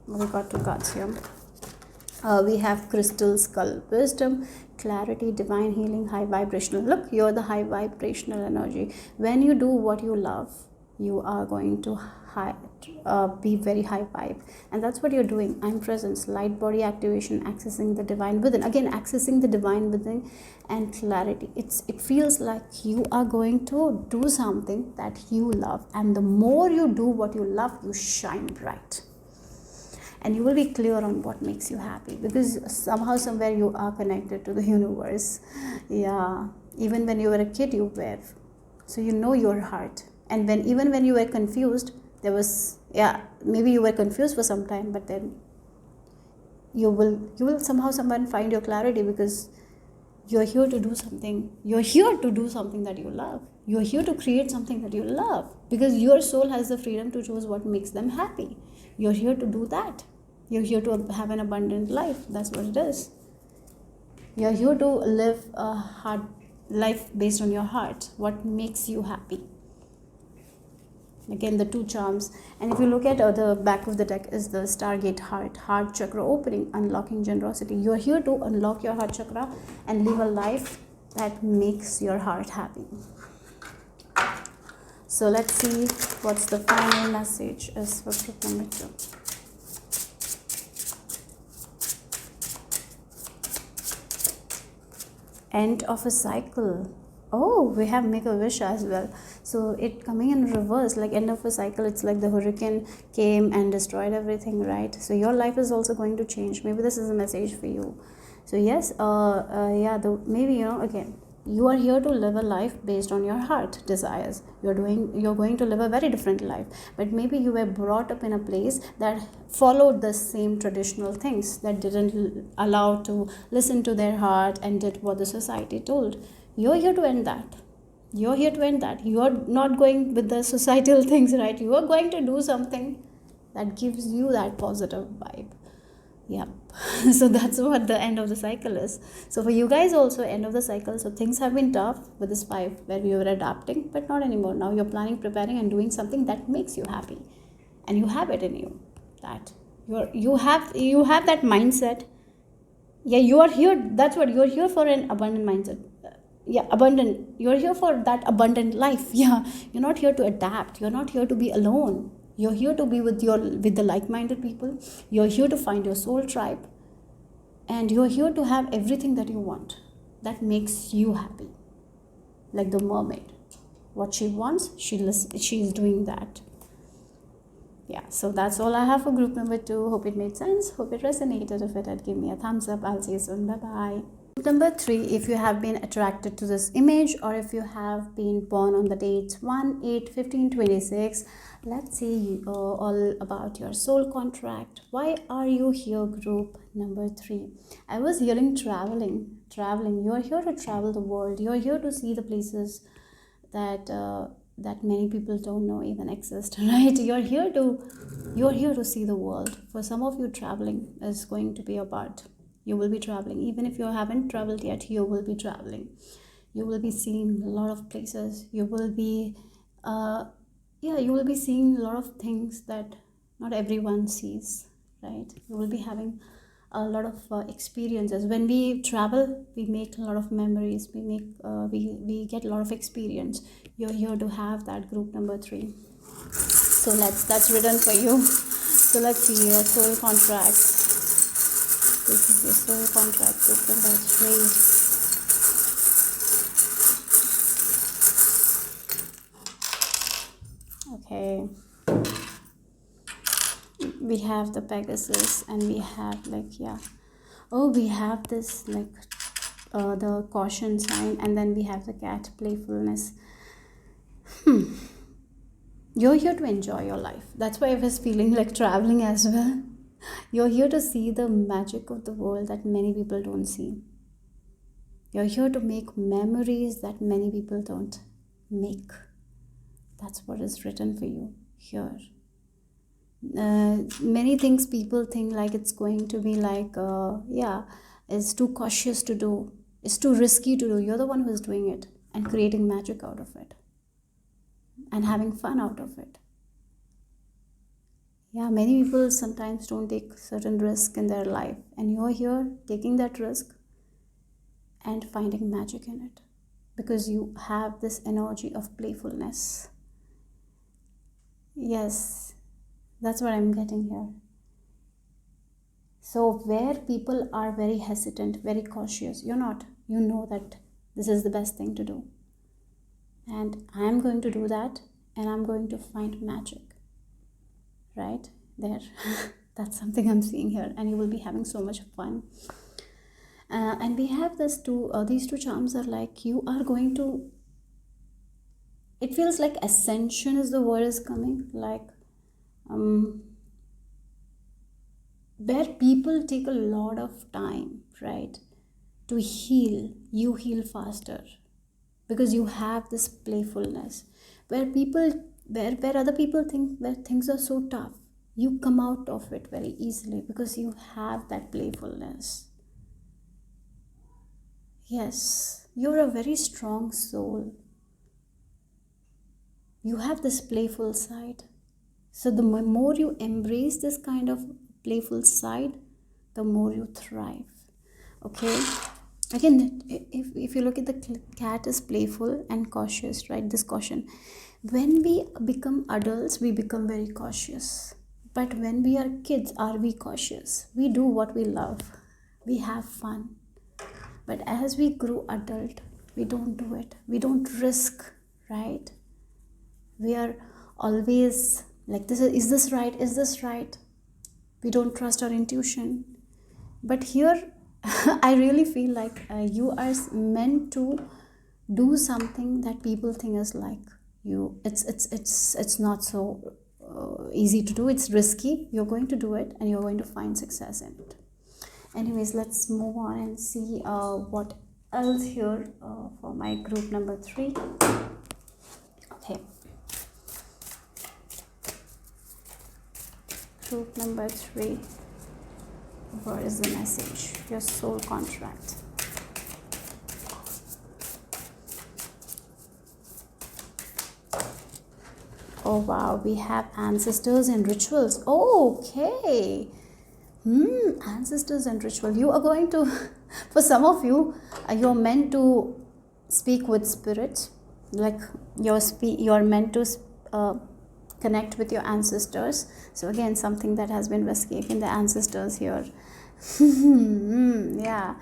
We got 2 cards here. We have Crystal Skull, Wisdom, Clarity, Divine Healing, High Vibrational. Look, you're the high vibrational energy. When you do what you love, you are going to high, be very high vibe. And that's what you're doing. I'm presence, light body activation, accessing the divine within. Again, accessing the divine within and clarity. It feels like you are going to do something that you love, and the more you do what you love, you shine bright, and you will be clear on what makes you happy, because somehow somewhere you are connected to the universe. Yeah, even when you were a kid you were, so you know your heart. And even when you were confused, there was, yeah, maybe you were confused for some time, but then you will somehow someone find your clarity, because you're here to do something. You're here to do something that you love. You're here to create something that you love, because your soul has the freedom to choose what makes them happy. You're here to do that. You're here to have an abundant life. That's what it is. You're here to live a hard life based on your heart. What makes you happy? Again, the two charms. And if you look at the back of the deck is the Stargate heart chakra opening, unlocking generosity. You're here to unlock your heart chakra and live a life that makes your heart happy. So let's see what's the final message is for group number 2. End of a cycle. Oh, we have make a wish as well. So it coming in reverse, like end of a cycle. It's like the hurricane came and destroyed everything, right? So your life is also going to change. Maybe this is a message for you. So yes, yeah, maybe, again, you are here to live a life based on your heart desires. You're going to live a very different life, but maybe you were brought up in a place that followed the same traditional things, that didn't allow to listen to their heart and did what the society told. You're here to end that. You're here to end that. You are not going with the societal things, right? You are going to do something that gives you that positive vibe. Yep. So that's what the end of the cycle is. So for you guys also, end of the cycle. So things have been tough with this 5 where we were adapting, but not anymore. Now you're planning, preparing, and doing something that makes you happy, and you have it in you. That you have that mindset. Yeah, you are here. That's what you're here for, an abundant mindset. Yeah, abundant. You're here for that abundant life. Yeah, you're not here to adapt. You're not here to be alone. You're here to be with the like-minded people. You're here to find your soul tribe, and you're here to have everything that you want that makes you happy. Like the mermaid, what she wants, she is doing that. Yeah, so that's all I have for group number 2. Hope it made sense. Hope it resonated. If it did, give me a thumbs up. I'll see you soon. Bye bye. Number 3, if you have been attracted to this image, or if you have been born on the dates 1, 8, 15, 26, let's see all about your soul contract. Why are you here, group number 3? I was hearing traveling. You're here to travel the world. You're here to see the places that many people don't know even exist, right? You're here to see the world. For some of you, traveling is going to be a part. You will be traveling. Even if you haven't traveled yet, you will be traveling. You will be seeing a lot of places. You will be seeing a lot of things that not everyone sees, right? You will be having a lot of experiences. When we travel, we make a lot of memories. We get a lot of experience. You're here to have that, group number 3. So that's written for you. So let's see your soul contract. This is your soul contract, group number 3. Okay. We have the Pegasus, and we have we have this the caution sign, and then we have the cat, playfulness. You're here to enjoy your life. That's why I was feeling like traveling as well. You're here to see the magic of the world that many people don't see. You're here to make memories that many people don't make. That's what is written for you here. Many things people think like it's going to be it's too cautious to do, it's too risky to do. You're the one who's doing it and creating magic out of it and having fun out of it. Yeah, many people sometimes don't take certain risk in their life, and you're here taking that risk and finding magic in it, because you have this energy of playfulness. Yes, that's what I'm getting here. So where people are very hesitant, very cautious, you're not. You know that this is the best thing to do. And I'm going to do that, and I'm going to find magic. Right? There. That's something I'm seeing here. And you will be having so much fun. And we have these two charms are like you are going to, it feels like ascension is the word is coming. Like, where people take a lot of time, right, to heal. You heal faster because you have this playfulness. Where other people think that things are so tough, you come out of it very easily because you have that playfulness. Yes, you're a very strong soul. You have this playful side. So the more you embrace this kind of playful side, the more you thrive. Okay? Again, if you look at the cat is playful and cautious, right? This caution. When we become adults, we become very cautious. But when we are kids, are we cautious? We do what we love. We have fun. But as we grow adult, we don't do it. We don't risk, right? We are always like, is this right? Is this right? We don't trust our intuition. But here, I really feel like you are meant to do something that people think is like you. It's not so easy to do. It's risky. You're going to do it, and you're going to find success in it. Anyways, let's move on and see what else here for my group number 3. Okay. Group number 3. What is the message? Your soul contract. Oh wow, we have ancestors and rituals. Okay. Ancestors and ritual. You are going to, for some of you, you're meant to speak with spirits. Like you're meant to connect with your ancestors. So again, something that has been escaping the ancestors here. Yeah.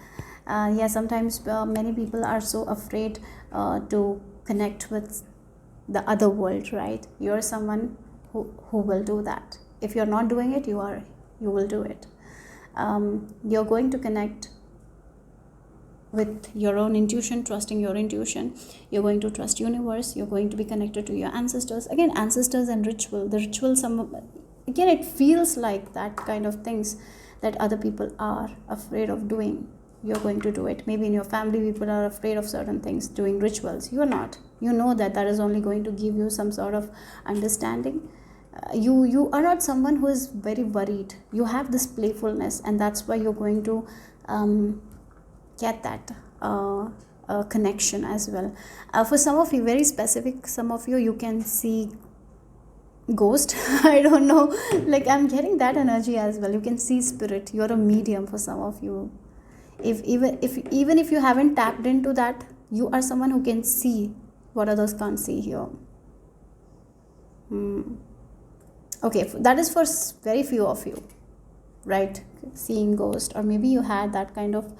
Yeah, sometimes many people are so afraid to connect with the other world, right? You're someone who will do that. If you're not doing it, you will do it. You're going to connect with your own intuition, trusting your intuition. You're going to trust universe. You're going to be connected to your ancestors. Again, ancestors and ritual. The ritual, again, it feels like that kind of things that other people are afraid of doing. You're going to do it. Maybe in your family, people are afraid of certain things, doing rituals. You're not. You know that is only going to give you some sort of understanding. You are not someone who is very worried. You have this playfulness, and that's why you're going to get that connection as well. For some of you, very specific, some of you can see ghost. I don't know, like I'm getting that energy as well. You can see spirit. You're a medium for some of you. Even if you haven't tapped into that, you are someone who can see what others can't see here. Okay, that is for very few of you, right? Seeing ghost, or maybe you had that kind of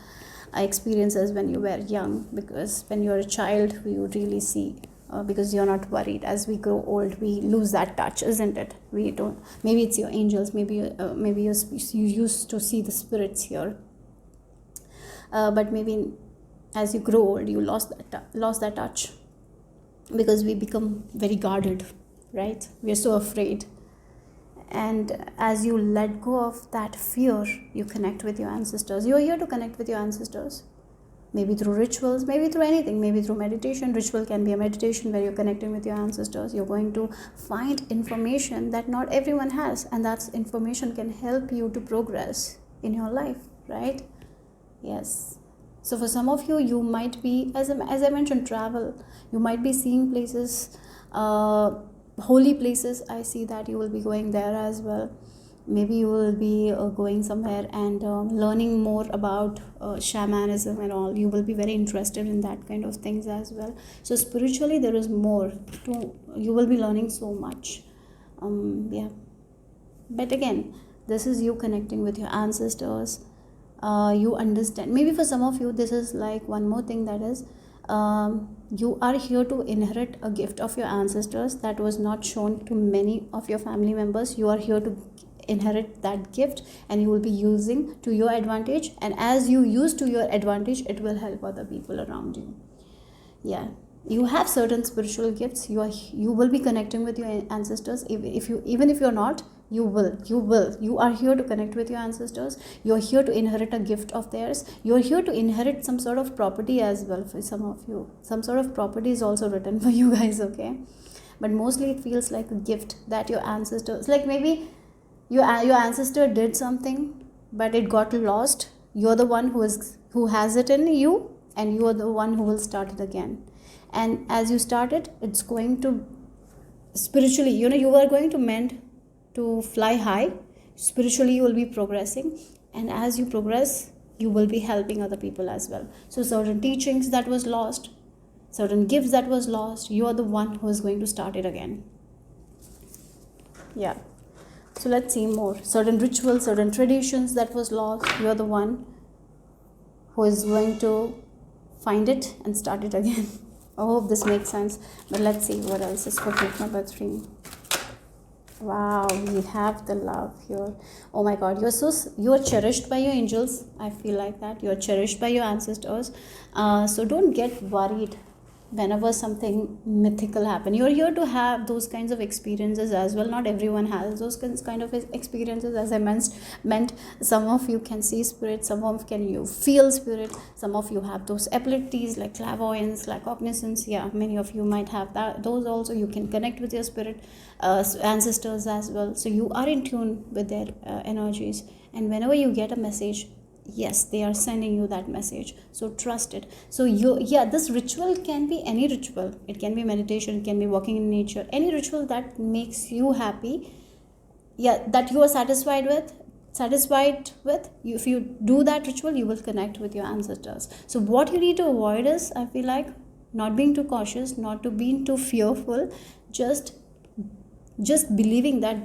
experiences when you were young, because when you're a child you really see, because you're not worried. As we grow old, we lose that touch, isn't it? We don't. Maybe it's your angels, maybe you used to see the spirits here, but maybe as you grow old, you lost that touch, because we become very guarded, right? We are so afraid. And as you let go of that fear, you connect with your ancestors. You're here to connect with your ancestors, maybe through rituals, maybe through anything, maybe through meditation. Ritual can be a meditation where you're connecting with your ancestors. You're going to find information that not everyone has, and that information can help you to progress in your life, right? Yes. So for some of you, you might be, as I mentioned, travel. You might be seeing places, holy places. I see that you will be going there as well. Maybe you will be going somewhere and learning more about shamanism and all. You will be very interested in that kind of things as well. So spiritually, there is more to, you will be learning so much. Yeah, but again, this is you connecting with your ancestors. You understand, maybe for some of you this is like one more thing, that is, you are here to inherit a gift of your ancestors that was not shown to many of your family members. You are here to inherit that gift, and you will be using to your advantage, and as you use to your advantage, it will help other people around you. Yeah, you have certain spiritual gifts. You will be connecting with your ancestors. If you, even if you're not, you are here to connect with your ancestors. You're here to inherit a gift of theirs. You're here to inherit some sort of property as well. For some of you, some sort of property is also written for you guys, okay? But mostly it feels like a gift that your ancestors, like maybe your ancestor did something but it got lost. You're the one who has it in you, and you are the one who will start it again. And as you start it, it's going to spiritually, you are going to meant to fly high. Spiritually you will be progressing, and as you progress, you will be helping other people as well. So certain teachings that was lost, certain gifts that was lost, you are the one who is going to start it again. Yeah, so let's see more. Certain rituals, certain traditions that was lost, you are the one who is going to find it and start it again. I hope this makes sense. But let's see what else is for group number 3. Wow, we have the love here. Oh my god, you're cherished by your angels. I feel like that you're cherished by your ancestors. So don't get worried whenever something mythical happen. You're here to have those kinds of experiences as well. Not everyone has those kind of experiences. As I meant, some of you can see spirit, some of you feel spirit, some of you have those abilities like clairvoyance, like cognizance. Yeah, many of you might have that. Those also, you can connect with your spirit ancestors as well. So you are in tune with their energies, and whenever you get a message, yes, they are sending you that message, so trust it. So this ritual can be any ritual. It can be meditation, it can be walking in nature, any ritual that makes you happy, that you are satisfied with you. If you do that ritual, you will connect with your ancestors. So what you need to avoid is, I feel like, not being too cautious, not to being too fearful, just believing that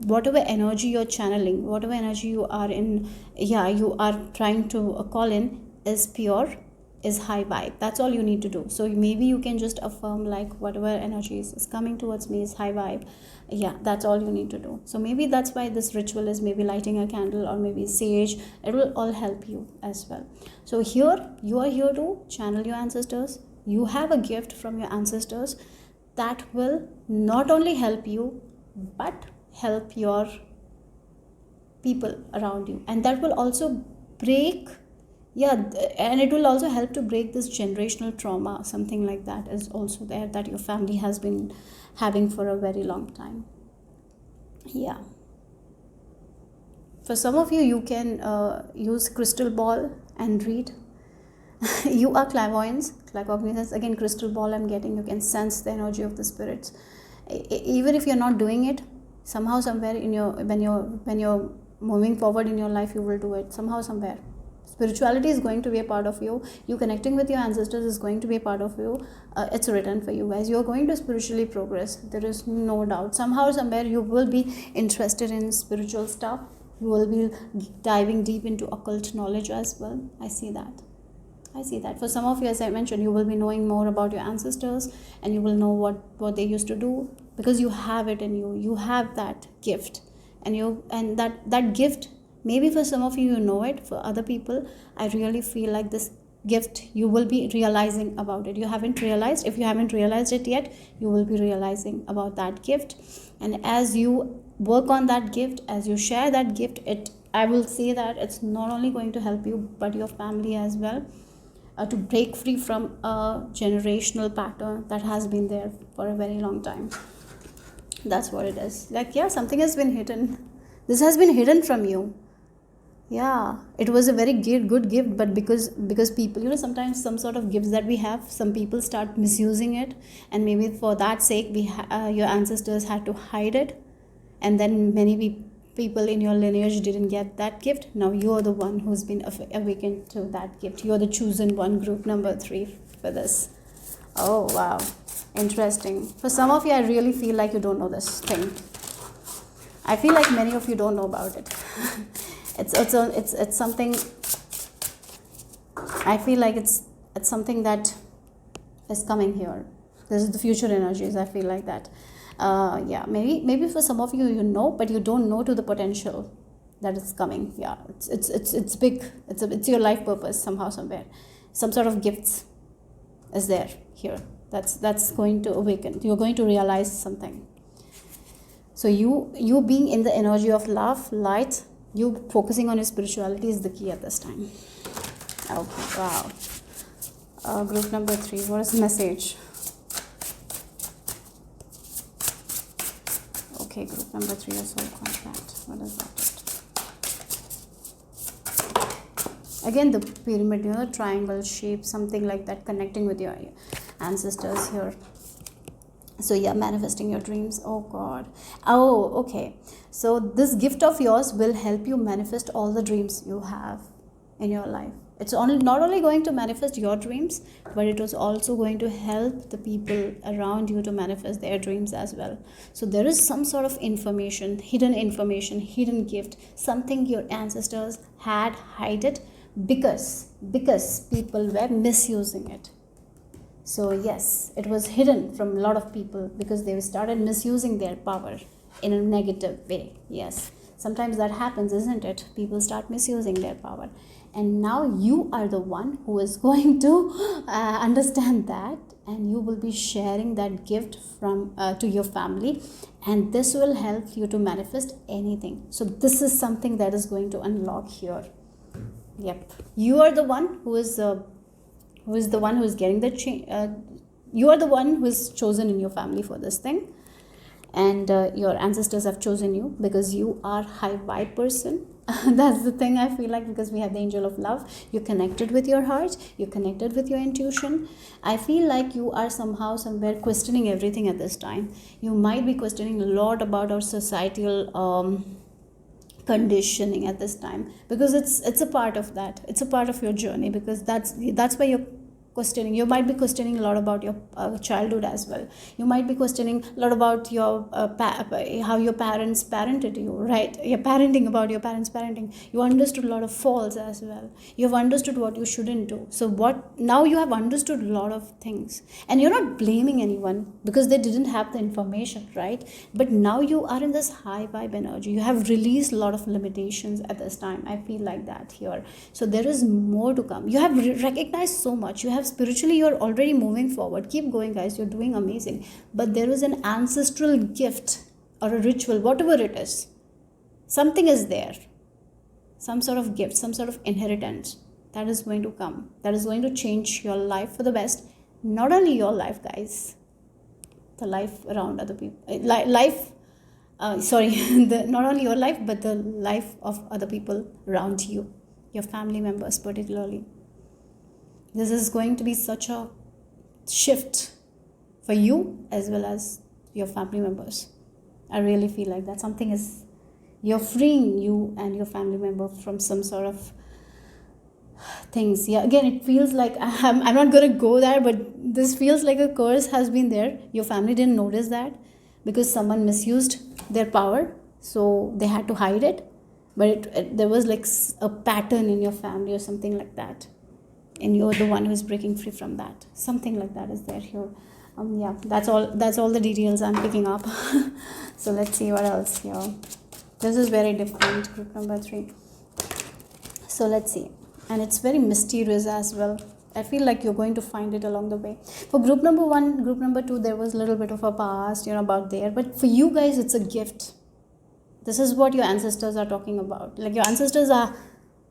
whatever energy you're channeling, whatever energy you are in, you are trying to call in, is pure, is high vibe. That's all you need to do. So maybe you can just affirm like, whatever energy is coming towards me is high vibe. That's all you need to do. So maybe that's why this ritual is maybe lighting a candle or maybe sage. It will all help you as well. So here you are here to channel your ancestors. You have a gift from your ancestors that will not only help you but help your people around you, and that will also break, and it will also help to break this generational trauma. Something like that is also there, that your family has been having for a very long time. For some of you, you can use crystal ball and read. You are clairvoyance, claircognizance. Again, crystal ball I'm getting, you can sense the energy of the spirits. Even if you're not doing it, somehow somewhere in your, when you're moving forward in your life, you will do it somehow somewhere. Spirituality is going to be a part of you. You connecting with your ancestors is going to be a part of you. It's written for you guys. You're going to spiritually progress. There is no doubt. Somehow somewhere you will be interested in spiritual stuff. You will be diving deep into occult knowledge as well. I see that. For some of you, as I mentioned, you will be knowing more about your ancestors, and you will know what they used to do, because you have it in you. You have that gift, and that gift, maybe for some of you know it. For other people, I really feel like this gift, you will be realizing about it. You haven't realized. If you haven't realized it yet, you will be realizing about that gift. And as you work on that gift, as you share that gift, I will say that it's not only going to help you but your family as well, to break free from a generational pattern that has been there for a very long time. That's what it is. Like, something has been hidden. This has been hidden from you. It was a very good gift, but because people, sometimes some sort of gifts that we have, some people start misusing it, and maybe for that sake, your ancestors had to hide it, and then many people in your lineage didn't get that gift. Now you're the one who's been awakened to that gift. You're the chosen one, group number 3 for this. Oh wow, interesting. For some of you, I really feel like you don't know this thing. I feel like many of you don't know about it. It's something. I feel like it's something that is coming here. This is the future energies. I feel like that. Yeah, maybe for some of you, you know, but you don't know to the potential that is coming. Yeah, it's big. It's your life purpose somehow, somewhere. Some sort of gifts is there here. That's going to awaken. You're going to realize something. So you being in the energy of love, light, you focusing on your spirituality is the key at this time. Okay, wow. Group number 3, what is the message? Okay, group number 3 is soul contract. What is that? Again, the pyramid, triangle shape, something like that, connecting with your ancestors here. So yeah, manifesting your dreams. Oh God. Oh, okay. So this gift of yours will help you manifest all the dreams you have in your life. It's not only going to manifest your dreams, but it was also going to help the people around you to manifest their dreams as well. So there is some sort of information, hidden gift, something your ancestors had hid because people were misusing it. So yes, it was hidden from a lot of people because they started misusing their power in a negative way. Yes, sometimes that happens, isn't it? People start misusing their power. And now you are the one who is going to understand that, and you will be sharing that gift from to your family, and this will help you to manifest anything. So this is something that is going to unlock here. Yep, you are the one who is the one who is getting the change. You are the one who is chosen in your family for this thing, and your ancestors have chosen you because you are high vibe person. That's the thing I feel like, because we have the angel of love. You're connected with your heart, you're connected with your intuition. I feel like you are somehow somewhere questioning everything at this time. You might be questioning a lot about our societal conditioning at this time, because it's a part of that. It's a part of your journey, because that's why you're questioning. You might be questioning a lot about your childhood as well. You might be questioning a lot about your how your parents parented you, right? You're parenting, about your parents parenting. You understood a lot of faults as well. You've understood what you shouldn't do. So what now you have understood a lot of things, and you're not blaming anyone because they didn't have the information, right? But now you are in this high vibe energy. You have released a lot of limitations at this time. I feel like that here. So there is more to come. You have recognized so much. You have spiritually, you're already moving forward. Keep going, guys. You're doing amazing. But there is an ancestral gift or a ritual, whatever it is. Something is there. Some sort of gift, some sort of inheritance that is going to come. That is going to change your life for the best. Not only your life, guys. The life around other people. Not only your life, but the life of other people around you. Your family members particularly. This is going to be such a shift for you as well as your family members. I really feel like that. You're freeing you and your family member from some sort of things. Yeah, again, it feels like I'm not going to go there, but this feels like a curse has been there. Your family didn't notice that because someone misused their power, so they had to hide it. But there was like a pattern in your family or something like that. And you're the one who's breaking free from that. Something like that is there here. Yeah, that's all the details I'm picking up. So let's see what else here. This is very different, group number 3. So let's see. And it's very mysterious as well. I feel like you're going to find it along the way. For group number 1, group number 2, there was a little bit of a past, about there. But for you guys, it's a gift. This is what your ancestors are talking about. Like, your ancestors are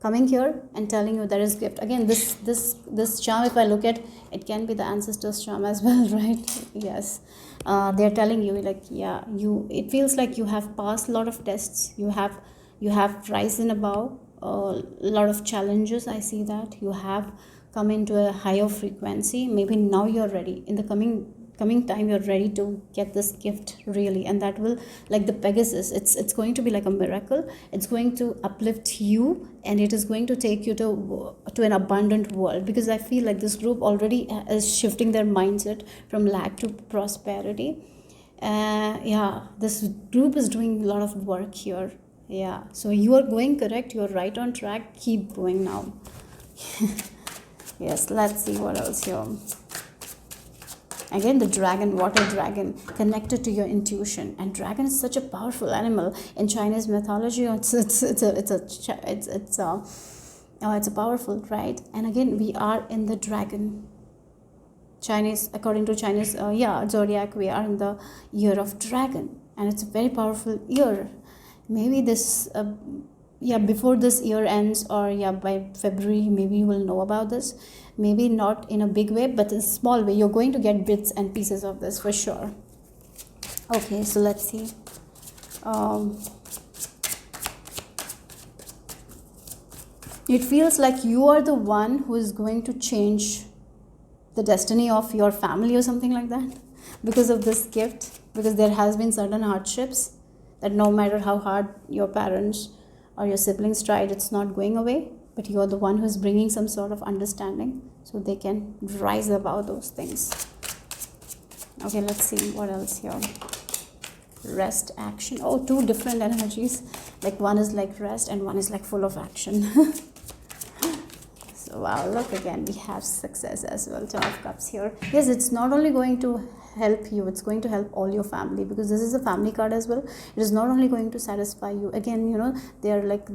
coming here and telling you there is gift. Again, this charm, if I look at, it can be the ancestors' charm as well, right? Yes. They're telling you, like, yeah, it feels like you have passed a lot of tests. You have risen above a lot of challenges. I see that you have come into a higher frequency. Maybe now you're ready. In the coming time, you're ready to get this gift, really. And that will, like the Pegasus, it's going to be like a miracle. It's going to uplift you, and it is going to take you to an abundant world, because I feel like this group already is shifting their mindset from lack to prosperity. Yeah, this group is doing a lot of work here. Yeah, so you are going correct, you're right on track, keep going now. Yes, let's see what else here. Again, the dragon, water dragon, connected to your intuition. And dragon is such a powerful animal in Chinese mythology. It's a powerful, right? And again, we are in the dragon. Chinese, according to Chinese, zodiac, we are in the year of dragon, and it's a very powerful year. Maybe this, before this year ends, or by February, maybe you will know about this. Maybe not in a big way, but in a small way. You're going to get bits and pieces of this for sure. Okay, so let's see. It feels like you are the one who is going to change the destiny of your family or something like that because of this gift, because there has been certain hardships that no matter how hard your parents or your siblings tried, it's not going away, but you're the one who's bringing some sort of understanding so they can rise above those things. Okay, let's see what else here. Rest, action. Oh, two different energies. Like one is like rest and one is like full of action. So wow, look, again we have success as well. Ten of Cups here. Yes, it's not only going to help you, it's going to help all your family, because this is a family card as well. It is not only going to satisfy you. Again, they are like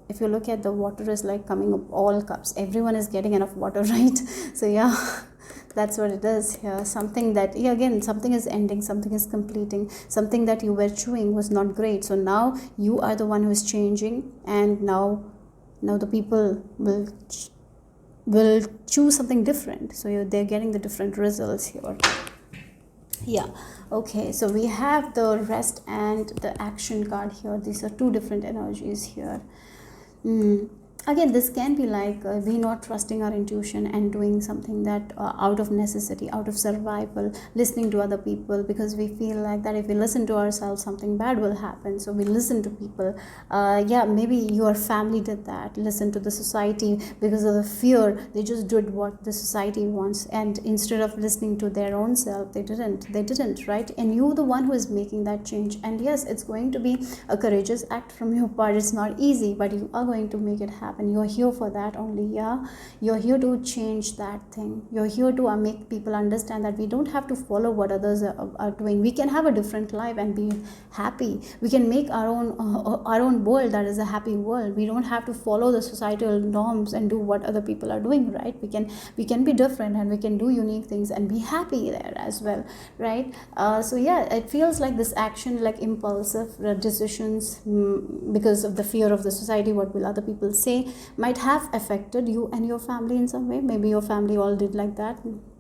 if you look at the water is like coming up all cups, everyone is getting enough water, right? So yeah, that's what it is here. Something that, again, something is ending, something is completing, something that you were chewing was not great, so now you are the one who is changing, and now the people will choose something different, so they're getting the different results here. Yeah, okay, so we have the rest and the action card here. These are two different energies here. Again, this can be like we not trusting our intuition and doing something that out of necessity, out of survival, listening to other people, because we feel like that if we listen to ourselves, something bad will happen, so we listen to people. Maybe your family did that, listen to the society because of the fear. They just did what the society wants, and instead of listening to their own self, they didn't, right? And you're the one who is making that change. And yes, it's going to be a courageous act from your part. It's not easy, but you are going to make it happen. You're here for that only. You're here to change that thing. You're here to make people understand that we don't have to follow what others are doing. We can have a different life and be happy. We can make our own world that is a happy world. We don't have to follow the societal norms and do what other people are doing, right? We can be different, and we can do unique things and be happy there as well, right? It feels like this action, like impulsive decisions, because of the fear of the society, what will other people say, might have affected you and your family in some way. Maybe your family all did like that.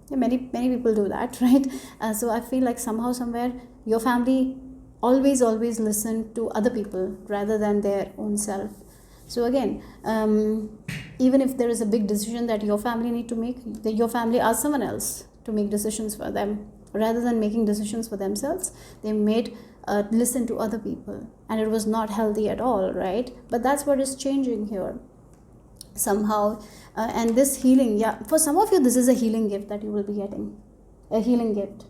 Many people do that, right? So I feel like somehow, somewhere, your family always listen to other people rather than their own self. So again, even if there is a big decision that your family need to make, your family asks someone else to make decisions for them. Rather than making decisions for themselves, they made listen to other people, and it was not healthy at all, right? But that's what is changing here somehow. And this healing, for some of you, this is a healing gift that you will be getting. A healing gift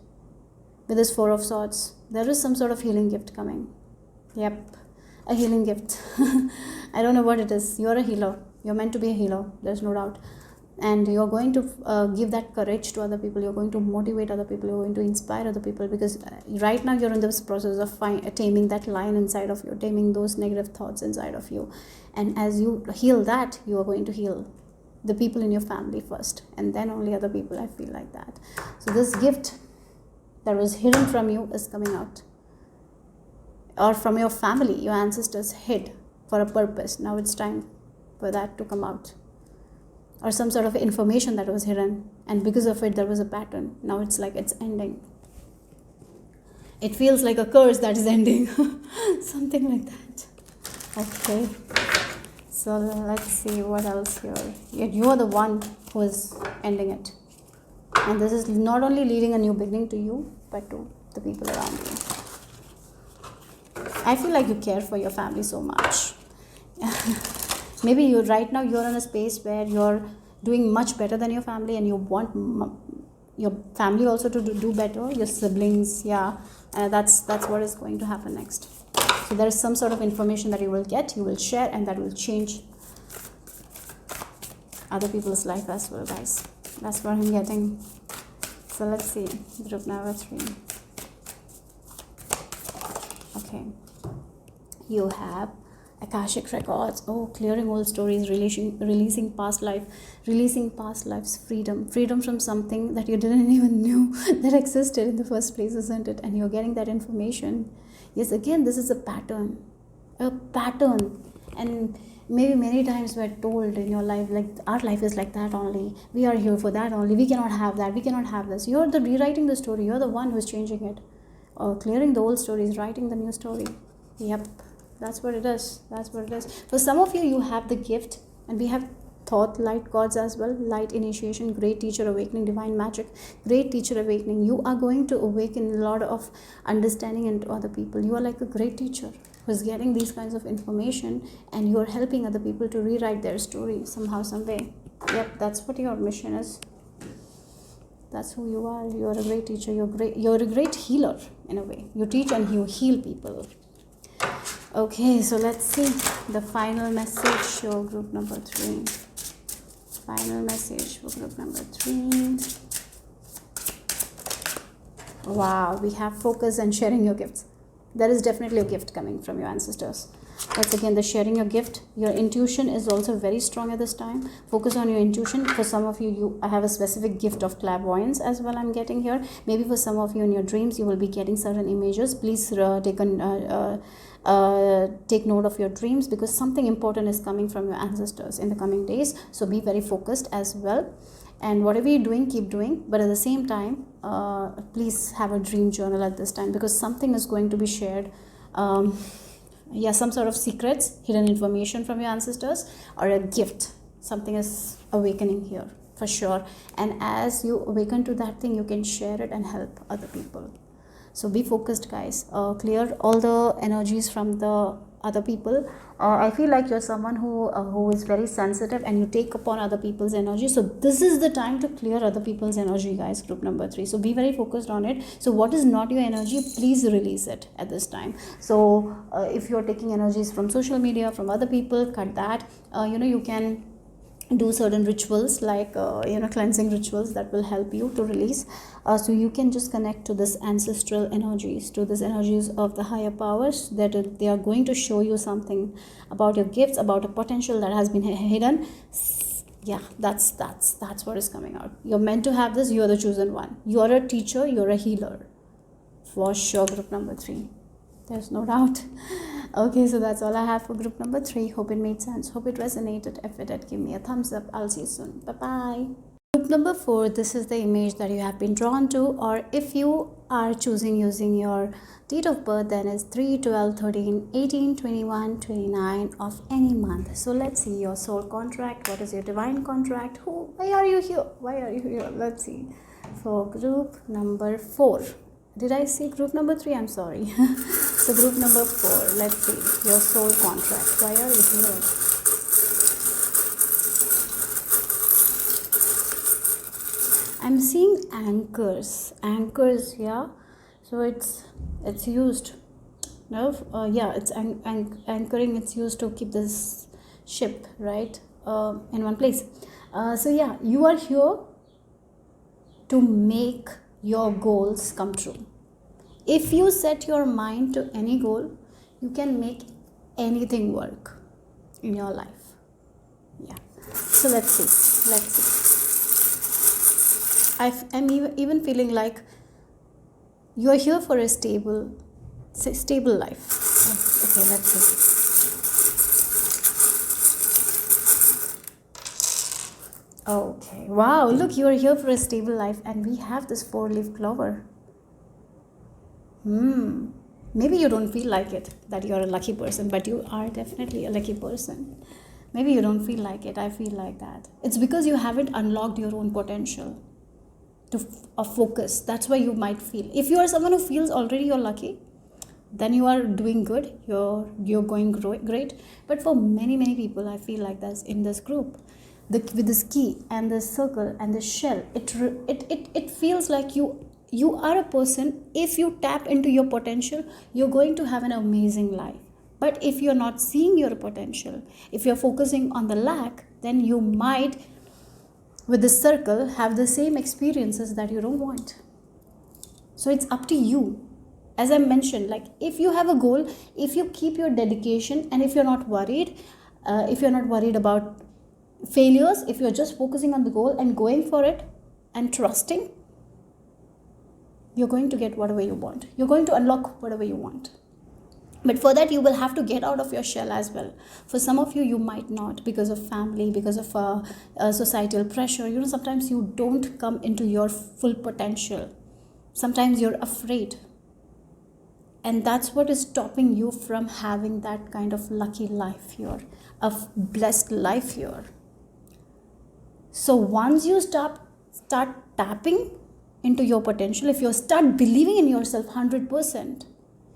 with this Four of Swords. There is some sort of healing gift coming. Yep, a healing gift. I don't know what it is. You're a healer. You're meant to be a healer, there's no doubt. And you're going to give that courage to other people. You're going to motivate other people. You're going to inspire other people, because right now you're in this process of taming that lion inside of you, taming those negative thoughts inside of you. And as you heal that, you are going to heal the people in your family first, and then only other people. I feel like that. So this gift that was hidden from you is coming out, or from your family, your ancestors hid for a purpose. Now it's time for that to come out. Or some sort of information that was hidden, and because of it there was a pattern. Now it's like it's ending. It feels like a curse that is ending. Something like that. Okay, so let's see what else here. You are the one who is ending it, and this is not only leading a new beginning to you, but to the people around you. I feel like you care for your family so much. Maybe you're in a space where you're doing much better than your family, and you want your family also to do better, your siblings. Yeah, that's what is going to happen next. So there is some sort of information that you will get, you will share, and that will change other people's life as well, guys. That's what I'm getting. So let's see, group number 3. Okay, you have Akashic records. Oh, clearing old stories, releasing past lives, freedom from something that you didn't even know that existed in the first place, isn't it? And you're getting that information. Yes, again, this is a pattern, and maybe many times we're told in your life, like, our life is like that only, we are here for that only, we cannot have that, we cannot have this. You're the rewriting the story, you're the one who's changing it, or clearing the old stories, writing the new story. Yep, that's what it is. For some of you, you have the gift, and we have thought light gods as well. Light initiation, great teacher awakening, divine magic, great teacher awakening. You are going to awaken a lot of understanding into other people. You are like a great teacher who's getting these kinds of information, and you are helping other people to rewrite their story somehow, some way. Yep, that's what your mission is. That's who you are. You are a great teacher. You're a great healer in a way. You teach and you heal people. Okay, so let's see the final message for group number 3. Final message for group number 3. Wow, we have focus and sharing your gifts. There is definitely a gift coming from your ancestors. That's again the sharing your gift. Your intuition is also very strong at this time. Focus on your intuition. For some of you, I have a specific gift of clairvoyance as well, I'm getting here. Maybe for some of you in your dreams, you will be getting certain images. Please take note of your dreams, because something important is coming from your ancestors in the coming days. So be very focused as well. And whatever you're doing, keep doing. But at the same time, please have a dream journal at this time, because something is going to be shared. Some sort of secrets, hidden information from your ancestors, or a gift. Something is awakening here for sure. And as you awaken to that thing, you can share it and help other people. So be focused, guys. Clear all the energies from the other people. I feel like you're someone who is very sensitive, and you take upon other people's energy. So this is the time to clear other people's energy, guys. Group number 3. So be very focused on it. So what is not your energy, please release it at this time. So if you're taking energies from social media, from other people, cut that. You can do certain rituals like cleansing rituals that will help you to release. So you can just connect to this ancestral energies, to these energies of the higher powers, that they are going to show you something about your gifts, about a potential that has been hidden. Yeah, that's what is coming out. You're meant to have this. You're the chosen one. You're a teacher, you're a healer for sure. Group number 3, there's no doubt. Okay, so that's all I have for group number 3. Hope it made sense. Hope it resonated. If it did, give me a thumbs up. I'll see you soon. Bye-bye. Group number 4, this is the image that you have been drawn to, or if you are choosing using your date of birth, then it's 3, 12, 13, 18, 21, 29 of any month. So let's see your soul contract. What is your divine contract? Why are you here? Let's see. For group number 4. Did I see group number 3? I'm sorry. So group number 4, let's see your soul contract. Why are you here? I'm seeing anchors, yeah. So it's used. It's anchoring. It's used to keep this ship right in one place. You are here to make your goals come true. If you set your mind to any goal, you can make anything work in your life. Yeah. So let's see. I'm even feeling like you're here for a stable life. Okay, let's see. Okay, wow, look, you're here for a stable life, and we have this 4-leaf clover. Maybe you don't feel like it, that you're a lucky person, but you are definitely a lucky person. Maybe you don't feel like it. I feel like that. It's because you haven't unlocked your own potential to focus. That's why you might feel. If you are someone who feels already you're lucky, then you are doing good. You're going great. But for many people, I feel like that's in this group. with this key and this circle and this shell, it feels like you are a person. If you tap into your potential, you're going to have an amazing life. But if you're not seeing your potential, if you're focusing on the lack, then you might, with this circle, have the same experiences that you don't want. So it's up to you. As I mentioned, like if you have a goal, if you keep your dedication, and if you're not worried about failures, if you're just focusing on the goal and going for it and trusting, you're going to get whatever you want. You're going to unlock whatever you want. But for that, you will have to get out of your shell as well. For some of you, you might not, because of family, because of societal pressure. Sometimes you don't come into your full potential. Sometimes you're afraid. And that's what is stopping you from having that kind of lucky life here, a blessed life here. So once you start tapping into your potential, if you start believing in yourself 100%,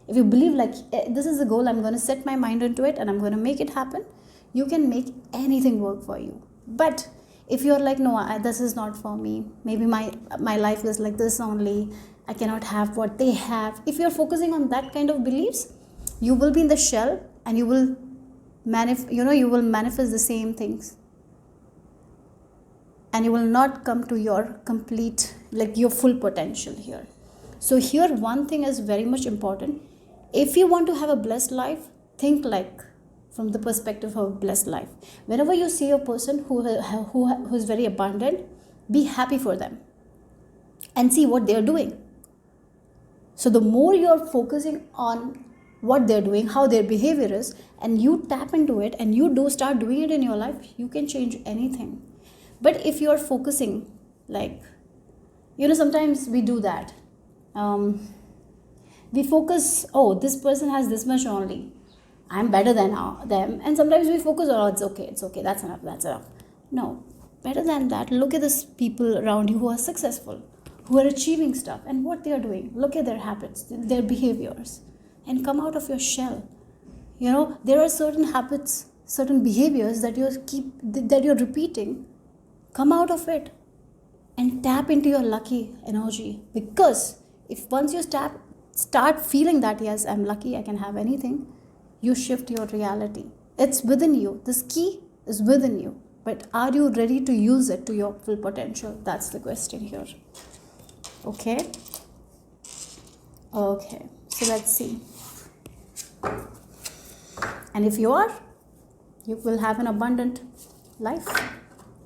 if you believe like this is a goal, I'm going to set my mind into it and I'm going to make it happen, you can make anything work for you. But if you're like, no, this is not for me, maybe my life is like this only, I cannot have what they have. If you're focusing on that kind of beliefs, you will be in the shell and you will manifest the same things. And you will not come to your complete, like your full potential here. So here one thing is very much important. If you want to have a blessed life, think like from the perspective of a blessed life. Whenever you see a person who is very abundant, be happy for them and see what they're doing. So the more you're focusing on what they're doing, how their behavior is, and you tap into it and you start doing it in your life, you can change anything. But if you're focusing, like, sometimes we do that. We focus, oh, this person has this much only, I'm better than them. And sometimes we focus, oh, it's okay, that's enough. No, better than that, look at the people around you who are successful, who are achieving stuff, and what they are doing. Look at their habits, their behaviors, and come out of your shell. There are certain habits, certain behaviors that you're repeating. Come out of it and tap into your lucky energy. Because if once you start feeling that, yes, I'm lucky, I can have anything, you shift your reality. It's within you. This key is within you. But are you ready to use it to your full potential? That's the question here. Okay. So let's see. And if you are, you will have an abundant life,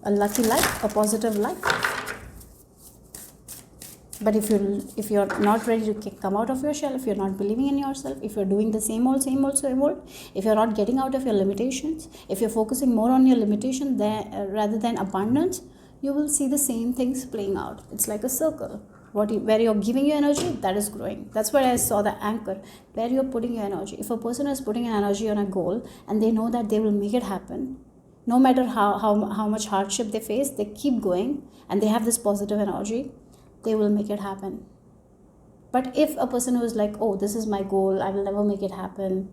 a lucky life, a positive life. But if you're not ready to come out of your shell, if you're not believing in yourself, if you're doing the same old, if you're not getting out of your limitations, if you're focusing more on your limitation rather than abundance, you will see the same things playing out. It's like a circle. Where you're giving your energy, that is growing. That's where I saw the anchor, where you're putting your energy. If a person is putting an energy on a goal and they know that they will make it happen, no matter how much hardship they face, they keep going and they have this positive energy, they will make it happen. But if a person who is like, oh, this is my goal, I will never make it happen,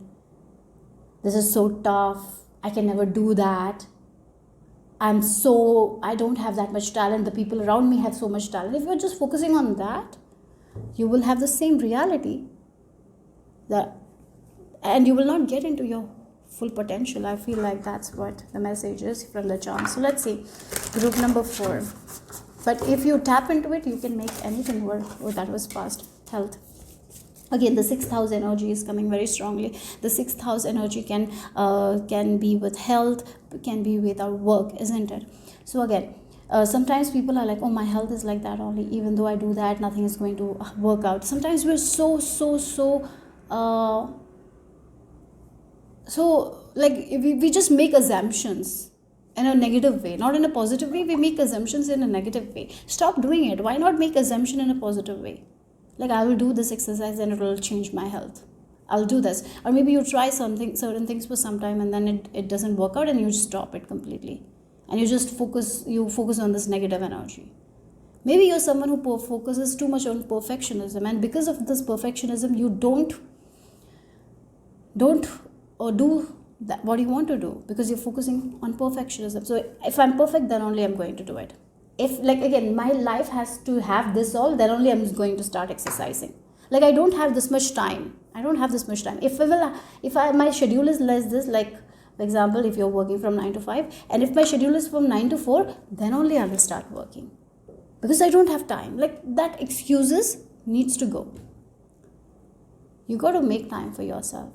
this is so tough, I can never do that, I don't have that much talent, the people around me have so much talent. If you're just focusing on that, you will have the same reality, and you will not get into your full potential. I feel like that's what the message is from the charm. So let's see, group number 4. But if you tap into it, you can make anything work. Oh, that was fast. Health. Again, the 6th house energy is coming very strongly. The 6th house energy can be with health, can be with our work, isn't it? So again, sometimes people are like, oh, my health is like that only. Even though I do that, nothing is going to work out. Sometimes we're so like we just make assumptions in a negative way, not in a positive way. We make assumptions in a negative way. Stop doing it. Why not make assumption in a positive way? Like, I will do this exercise and it will change my health. I'll do this. Or maybe you try certain things for some time and then it doesn't work out and you stop it completely. And you just focus on this negative energy. Maybe you're someone who focuses too much on perfectionism, and because of this perfectionism, you don't do that what you want to do, because you're focusing on perfectionism. So if I'm perfect, then only I'm going to do it. If, like, again, my life has to have this all, then only I'm going to start exercising. Like, I don't have this much time. If my schedule is less this, like, for example, if you're working from 9 to 5, and if my schedule is from 9 to 4, then only I will start working, because I don't have time. Like, that excuses needs to go. You got to make time for yourself.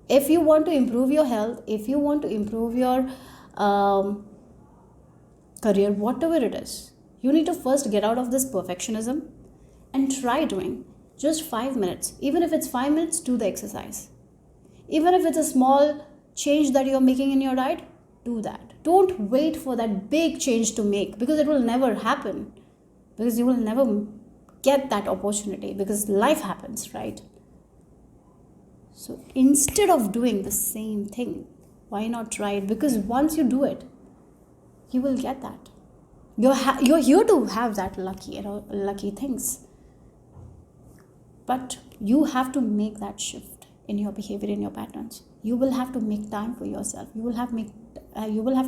If you want to improve your health, if you want to improve your career, whatever it is, you need to first get out of this perfectionism and try doing just 5 minutes. Even if it's 5 minutes, do the exercise. Even if it's a small change that you're making in your diet, do that. Don't wait for that big change to make, because it will never happen, because you will never get that opportunity, because life happens, right? So instead of doing the same thing, why not try it? Because once you do it, you will get that. You're here to have that lucky things. But you have to make that shift in your behavior, in your patterns. You will have to make time for yourself. You will have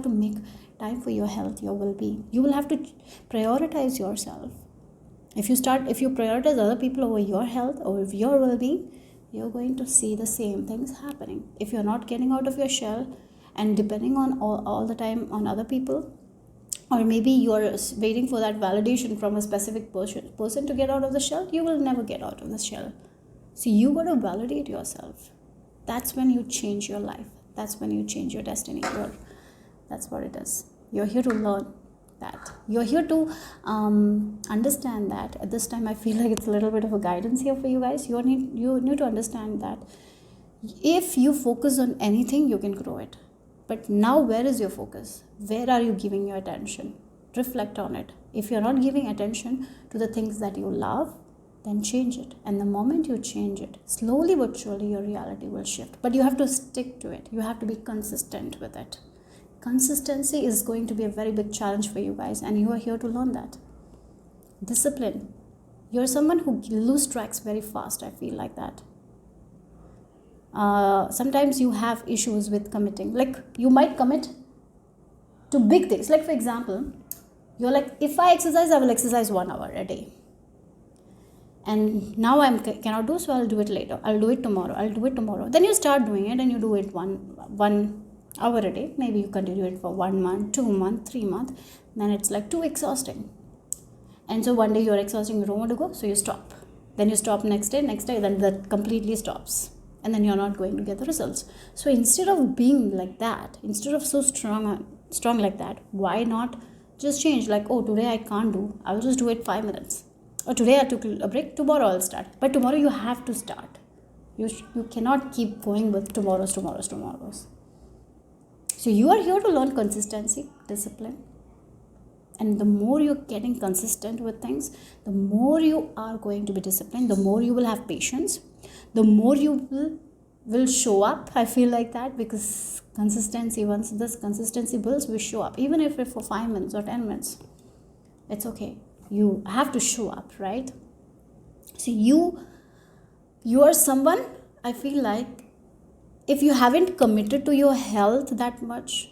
to make time for your health, your well-being. You will have to prioritize yourself. If you prioritize other people over your health, over your well-being, you're going to see the same things happening. If you're not getting out of your shell and depending on all the time on other people, or maybe you're waiting for that validation from a specific person to get out of the shell, you will never get out of the shell. So you got to validate yourself. That's when you change your life. That's when you change your destiny. That's what it is. You're here to learn that. You're here to understand that. At this time, I feel like it's a little bit of a guidance here for you guys. You need to understand that if you focus on anything, you can grow it. But now, where is your focus? Where are you giving your attention? Reflect on it. If you're not giving attention to the things that you love, then change it. And the moment you change it, slowly but surely your reality will shift. But you have to stick to it. You have to be consistent with it. Consistency is going to be a very big challenge for you guys, and you are here to learn that. Discipline. You're someone who loses tracks very fast. I feel like that. Sometimes you have issues with committing. Like, you might commit to big things. Like, for example, you're like, if I exercise, I will exercise 1 hour a day. And now I cannot do, so I'll do it later. I'll do it tomorrow. Then you start doing it and you do it one hour a day. Maybe you continue it for 1 month, 2 months, 3 months. Then it's like too exhausting. And so one day you're exhausting, you don't want to go, so you stop. Then you stop next day, then that completely stops. And then you're not going to get the results. So instead of being like that, instead of so strong like that, why not just change? Like, oh, today I can't do, I'll just do it 5 minutes. Or today I took a break, tomorrow I'll start. But tomorrow you have to start. You cannot keep going with tomorrows. So you are here to learn consistency, discipline. And the more you're getting consistent with things, the more you are going to be disciplined, the more you will have patience, the more you will show up. I feel like that, because consistency, once this consistency builds, we show up. Even if it's for 5 minutes or 10 minutes, it's okay. You have to show up, right? So you are someone, I feel like, if you haven't committed to your health that much,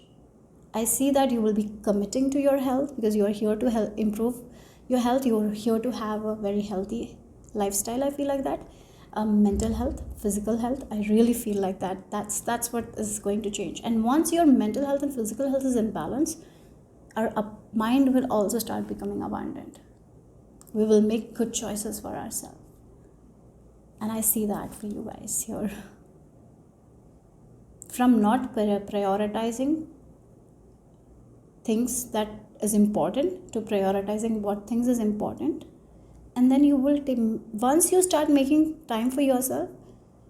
I see that you will be committing to your health, because you are here to improve your health. You are here to have a very healthy lifestyle. I feel like that. Mental health, physical health, I really feel like that. That's what is going to change. And once your mental health and physical health is in balance, our mind will also start becoming abundant. We will make good choices for ourselves. And I see that for you guys here. From not prioritizing things that is important to prioritizing what things is important. And then you will once you start making time for yourself,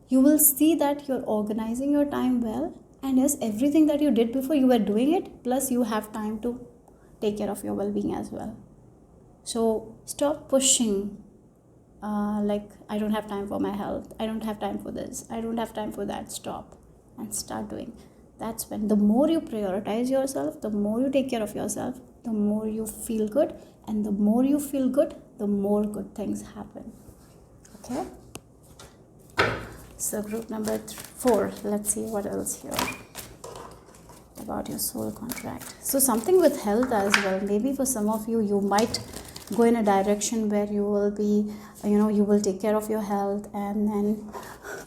you will see that you're organizing your time well. And yes, everything that you did before, you were doing it, plus you have time to take care of your well-being as well. So stop pushing like, I don't have time for my health, I don't have time for this, I don't have time for that. Stop and start doing. That's when, the more you prioritize yourself, the more you take care of yourself, the more you feel good. And the more you feel good, the more good things happen. Okay? So group number 4, let's see what else here. about your soul contract. So something with health as well. Maybe for some of you, you might go in a direction where you will be, you will take care of your health, and then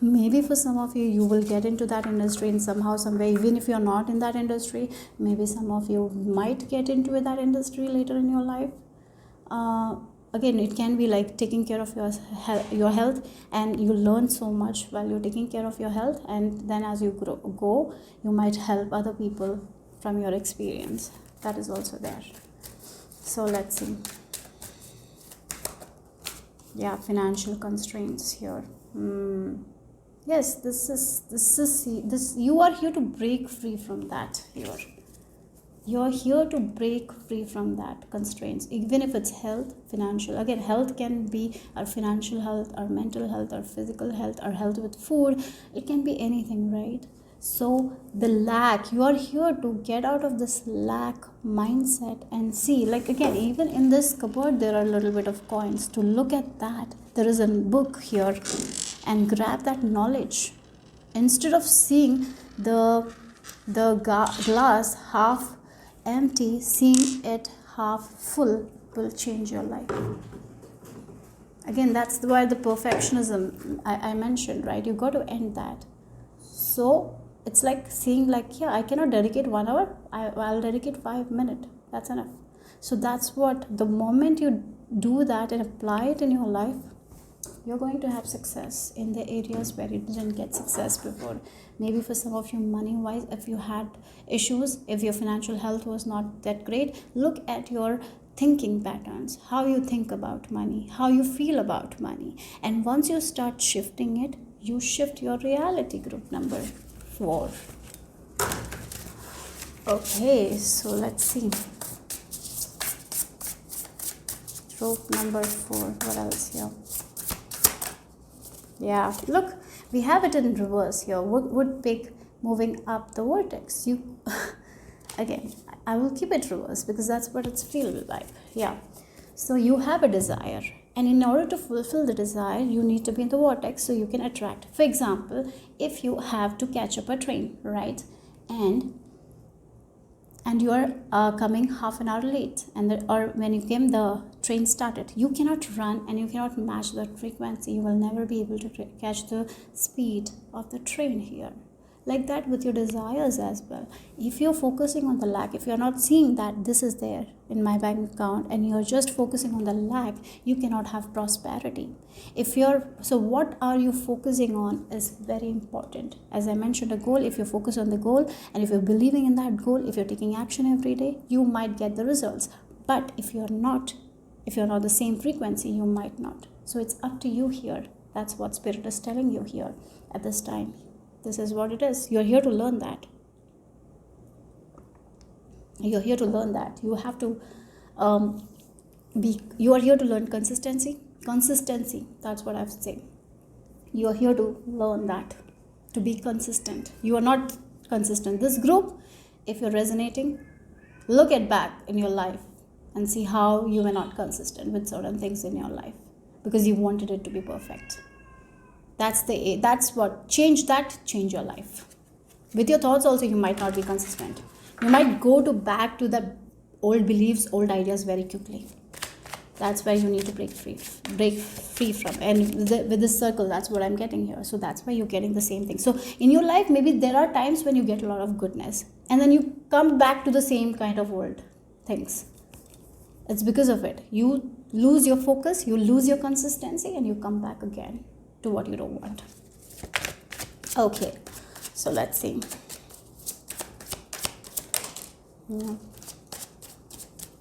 maybe for some of you, you will get into that industry in somehow, some way. Even if you're not in that industry, maybe some of you might get into that industry later in your life. Again, it can be like taking care of your health, and you learn so much while you're taking care of your health, and then as you go, you might help other people from your experience. That is also there. So let's see. Yeah, financial constraints here. Yes, this you are here to break free from that here. You're here to break free from that constraints, even if it's health, financial. Again, health can be our financial health, our mental health, our physical health, our health with food. It can be anything, right? So the lack, you are here to get out of this lack mindset and see, like, again, even in this cupboard, there are a little bit of coins. To look at that, there is a book here, and grab that knowledge. Instead of seeing the glass half empty, seeing it half full will change your life. Again, that's why the perfectionism I mentioned, right? You got to end that. So it's like seeing, like, yeah, I cannot dedicate 1 hour, I'll dedicate 5 minutes. That's enough. So that's what, the moment you do that and apply it in your life, you're going to have success in the areas where you didn't get success before. Maybe for some of you, money wise, if you had issues, if your financial health was not that great, look at your thinking patterns, how you think about money, how you feel about money. And once you start shifting it, you shift your reality. Group number 4. Okay, so let's see. Group number 4. What else here? Yeah, look, we have it in reverse here. Wood pick moving up the vortex. You again, I will keep it reverse because that's what it's feel like. Yeah. So you have a desire, and in order to fulfill the desire, you need to be in the vortex so you can attract. For example, if you have to catch up a train, right? And you are coming half an hour late, or when you came, the train started. You cannot run and you cannot match that frequency. You will never be able to catch the speed of the train here. Like that with your desires as well. If you're focusing on the lack, if you're not seeing that this is there in my bank account, and you're just focusing on the lack, you cannot have prosperity. So what are you focusing on is very important. As I mentioned, a goal, if you focus on the goal, and if you're believing in that goal, if you're taking action every day, you might get the results. But if you're not the same frequency, you might not. So it's up to you here. That's what Spirit is telling you here at this time. This is what it is. You're here to learn that. You're here to learn that. You have to you are here to learn consistency. That's what I've said. You are here to learn that, to be consistent. You are not consistent. This group, if you're resonating, look at back in your life and see how you were not consistent with certain things in your life because you wanted it to be perfect. That's what change your life. With your thoughts also, you might not be consistent. You might go back to the old beliefs, old ideas very quickly. That's where you need to break free from. And with this circle, that's what I'm getting here. So that's why you're getting the same thing. So in your life, maybe there are times when you get a lot of goodness, and then you come back to the same kind of old things. It's because of it. You lose your focus, you lose your consistency, and you come back again to what you don't want. Okay, so let's see.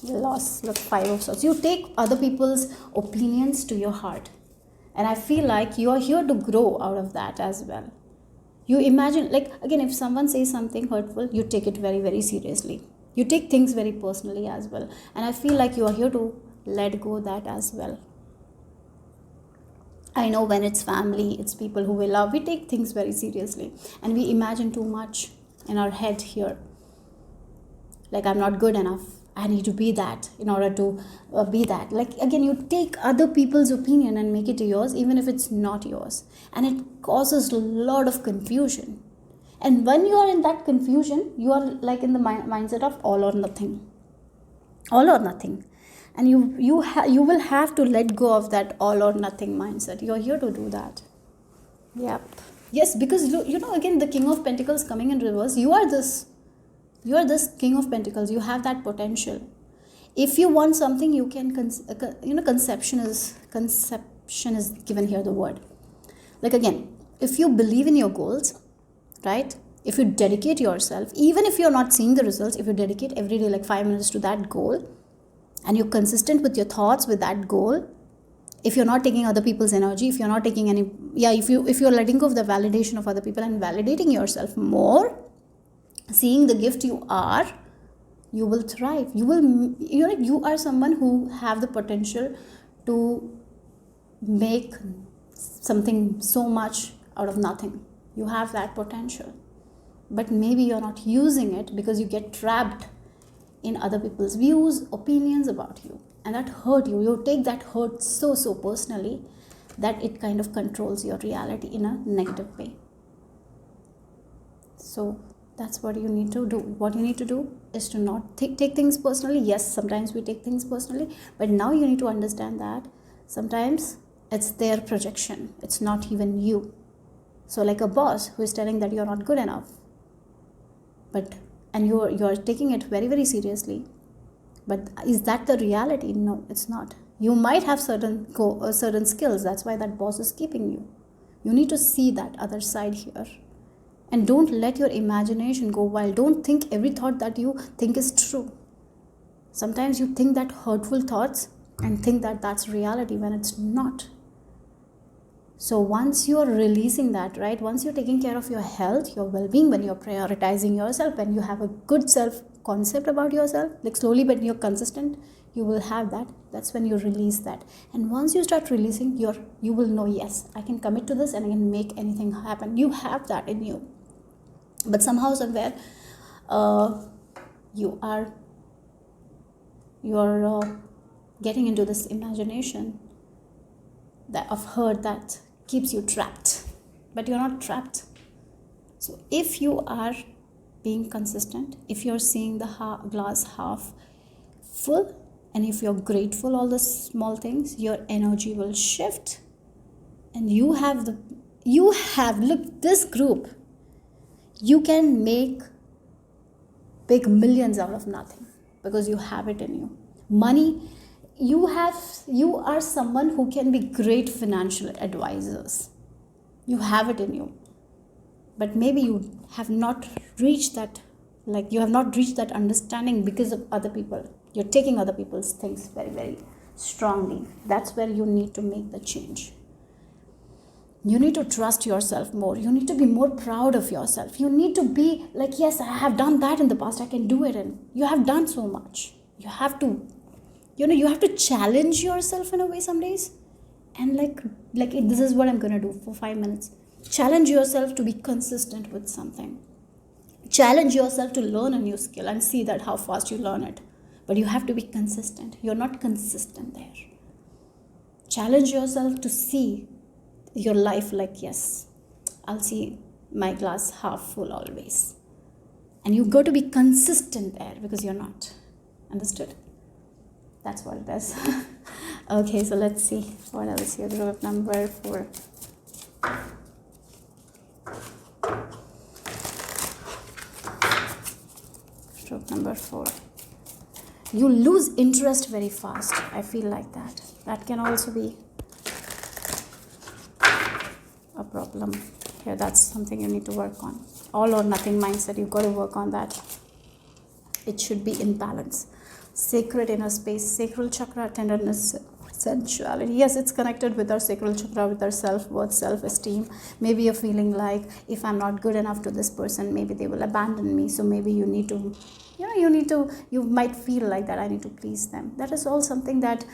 Loss, look, 5 of Swords. You take other people's opinions to your heart, and I feel like you are here to grow out of that as well. You imagine, like, again, if someone says something hurtful, you take it very, very seriously. You take things very personally as well, and I feel like you are here to let go that as well. I know when it's family, it's people who we love, we take things very seriously, and we imagine too much in our head here. Like, I'm not good enough, I need to be that in order to be that. Like, again, you take other people's opinion and make it yours, even if it's not yours, and it causes a lot of confusion. And when you are in that confusion, you are like in the mindset of all or nothing. All or nothing. And you will have to let go of that all or nothing mindset. You're here to do that. Yep. Yes, because again, the King of Pentacles coming in reverse, you are this King of Pentacles. You have that potential. If you want something, you can conception is given here, the word. Like, again, if you believe in your goals, right? If you dedicate yourself, even if you're not seeing the results, if you dedicate every day like 5 minutes to that goal, and you're consistent with your thoughts with that goal, if you're not taking other people's energy, if you're not taking any, if you're letting go of the validation of other people and validating yourself more, seeing the gift you are, you will thrive. You are someone who have the potential to make something so much out of nothing. You have that potential, but maybe you're not using it because you get trapped in other people's views, opinions about you, and that hurt you. You take that hurt so personally that it kind of controls your reality in a negative way. So that's what you need to do. What you need to do is to not take things personally. Yes, sometimes we take things personally, but now you need to understand that sometimes it's their projection. It's not even you. So like a boss who is telling that you're not good enough, and you're taking it very seriously, but is that the reality? No, it's not. You might have certain skills. That's why that boss is keeping you. You need to see that other side here, and don't let your imagination go wild. Don't think every thought that you think is true. Sometimes you think that hurtful thoughts and think that that's reality when it's not. So once you're releasing that, right, once you're taking care of your health, your well-being, when you're prioritizing yourself, when you have a good self-concept about yourself, like slowly but you're consistent, you will have that. That's when you release that. And once you start releasing, you will know, yes, I can commit to this and I can make anything happen. You have that in you. But somehow, somewhere, you're getting into this imagination of hurt that keeps you trapped, but you're not trapped. So if you are being consistent, if you're seeing the glass half full, and if you're grateful all the small things, your energy will shift, and look, this group, you can make big millions out of nothing because you have it in you. Money, you are someone who can be great financial advisors. You have it in you, but maybe you have not reached that, understanding because of other people. You're taking other people's things very strongly. That's where you need to make the change. You need to trust yourself more. You need to be more proud of yourself. You need to be like, yes, I have done that in the past, I can do it. And you have done so much. You have to challenge yourself in a way some days. And like this is what I'm going to do for 5 minutes. Challenge yourself to be consistent with something. Challenge yourself to learn a new skill and see that how fast you learn it. But you have to be consistent. You're not consistent there. Challenge yourself to see your life like, yes, I'll see my glass half full always. And you've got to be consistent there because you're not. Understood? That's what it is. Okay, so let's see what else here. Group number 4. Group number 4. You lose interest very fast. I feel like that. That can also be a problem here. That's something you need to work on. All or nothing mindset, you've got to work on that. It should be in balance. Sacred inner space, sacral chakra, tenderness, sensuality. Yes, it's connected with our sacral chakra, with our self-worth, self-esteem. Maybe you're feeling like, if I'm not good enough to this person, maybe they will abandon me. So maybe you need to, you might feel like that, I need to please them. That is all something that,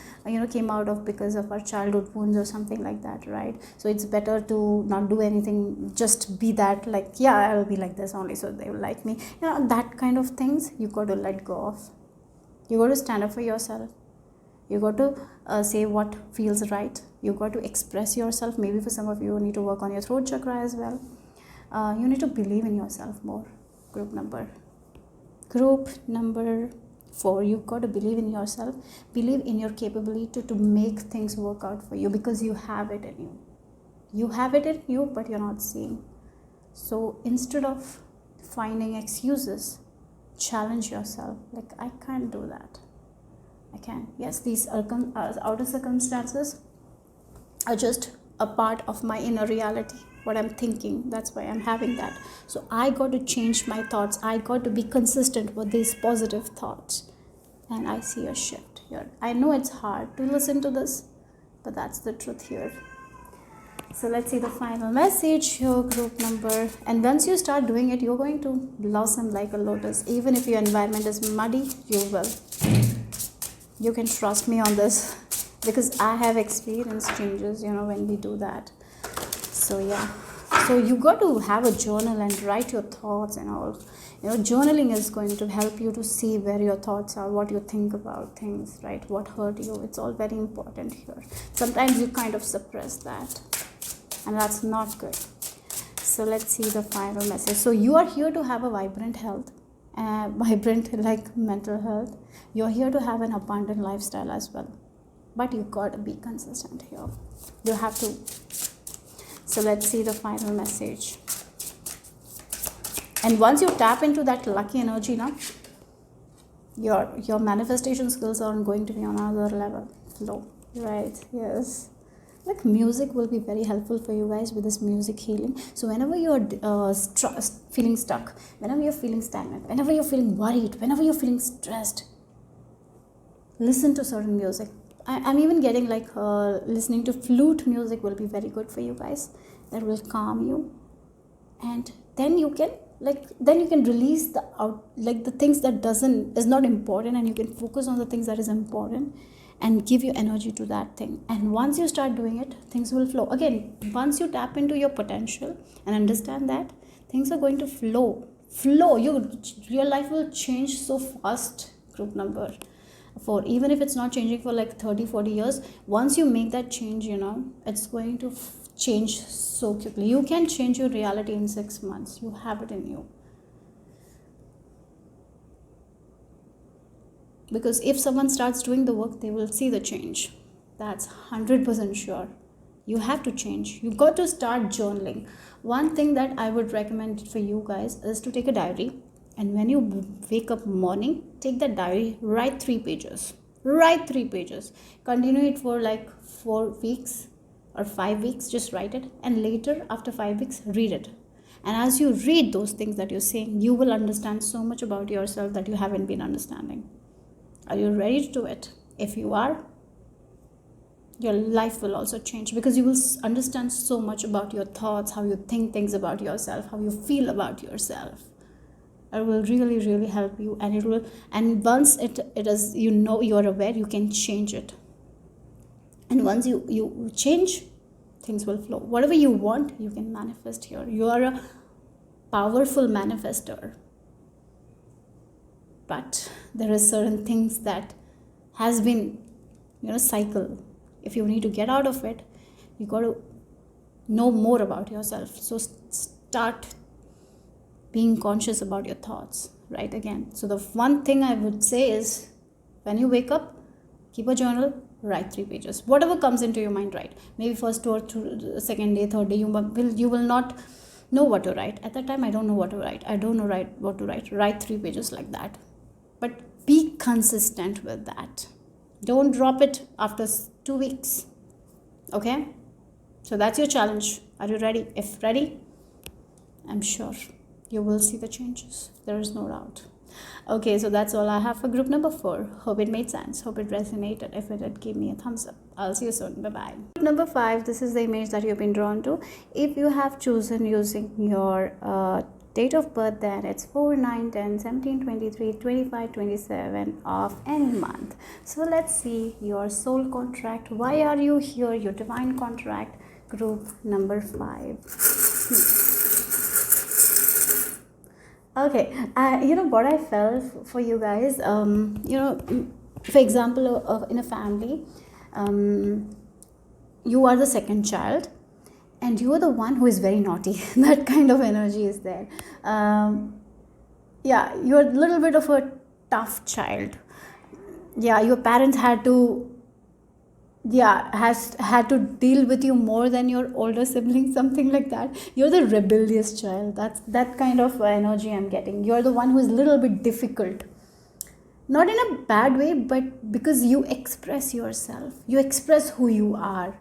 came out of because of our childhood wounds or something like that, right? So it's better to not do anything, just be that, like, yeah, I'll be like this only so they will like me. That kind of things you got to let go of. You got to stand up for yourself. You got to say what feels right. You got to express yourself. Maybe for some of you need to work on your throat chakra as well. You need to believe in yourself more. Group number 4, you got to believe in yourself, believe in your capability to make things work out for you, because you have it in you, but you're not seeing. So instead of finding excuses, challenge yourself, like, I can't do that, I can. Yes, these outer circumstances are just a part of my inner reality, what I'm thinking, that's why I'm having that. So I got to change my thoughts, I got to be consistent with these positive thoughts, and I see a shift here. I know it's hard to listen to this, but that's the truth here. So let's see the final message, your group number. And once you start doing it, you're going to blossom like a lotus. Even if your environment is muddy, you will. You can trust me on this, because I have experienced changes, when we do that. So yeah, so you got to have a journal and write your thoughts and all. Journaling is going to help you to see where your thoughts are, what you think about things, right? What hurt you. It's all very important here. Sometimes you kind of suppress that, and that's not good. So let's see the final message. So you are here to have a vibrant health, vibrant like mental health. You're here to have an abundant lifestyle as well, but you got to be consistent here. You have to. So let's see the final message. And once you tap into that lucky energy now, your manifestation skills are going to be on another level. Flow, right? Yes. Like, music will be very helpful for you guys with this music healing. So whenever you're feeling stuck, whenever you're feeling stagnant, whenever you're feeling worried, whenever you're feeling stressed, listen to certain music. I'm even getting like listening to flute music will be very good for you guys. That will calm you, and then you can release the things that is not important, and you can focus on the things that is important and give your energy to that thing. And once you start doing it, things will flow. Again, once you tap into your potential and understand that, things are going to flow. Your life will change so fast. Group number 4, even if it's not changing for like 30-40 years, once you make that change, it's going to change so quickly. You can change your reality in 6 months. You have it in you. Because if someone starts doing the work, they will see the change. That's 100% sure. You have to change. You got to start journaling. One thing that I would recommend for you guys is to take a diary, and when you wake up morning, take that diary, write 3 pages. Continue it for like 4 weeks or 5 weeks. Just write it, and later after 5 weeks, read it. And as you read those things that you're saying, you will understand so much about yourself that you haven't been understanding. Are you ready to do it? If you are, your life will also change, because you will understand so much about your thoughts, how you think things about yourself, how you feel about yourself. It will really, really help you, and once it is, you are aware, you can change it. And once you change, things will flow. Whatever you want, you can manifest here. You are a powerful manifester. But there are certain things that has been, cycle. If you need to get out of it, you got to know more about yourself. So start being conscious about your thoughts, right? Again, so the one thing I would say is, when you wake up, keep a journal, write 3 pages. Whatever comes into your mind, write. Maybe first or second day, third day, you will not know what to write. At that time, I don't know what to write. What to write. Write 3 pages like that. But be consistent with that. Don't drop it after 2 weeks. Okay? So that's your challenge. Are you ready? If ready, I'm sure you will see the changes. There is no doubt. Okay, so that's all I have for group number 4. Hope it made sense. Hope it resonated. If it did, give me a thumbs up. I'll see you soon. Bye-bye. Group number 5, this is the image that you've been drawn to. If you have chosen using your date of birth, then it's 4, 9, 10, 17, 23, 25, 27 of any month. So let's see your soul contract. Why are you here? Your divine contract, group number 5. Okay, what I felt for you guys, for example, in a family, you are the second child, and you are the one who is very naughty. That kind of energy is there. Yeah, you're a little bit of a tough child. Yeah, your parents had to, yeah, has had to deal with you more than your older siblings, something like that. You're the rebellious child. That's that kind of energy I'm getting. You're the one who is a little bit difficult, not in a bad way, but because you express yourself, you express who you are,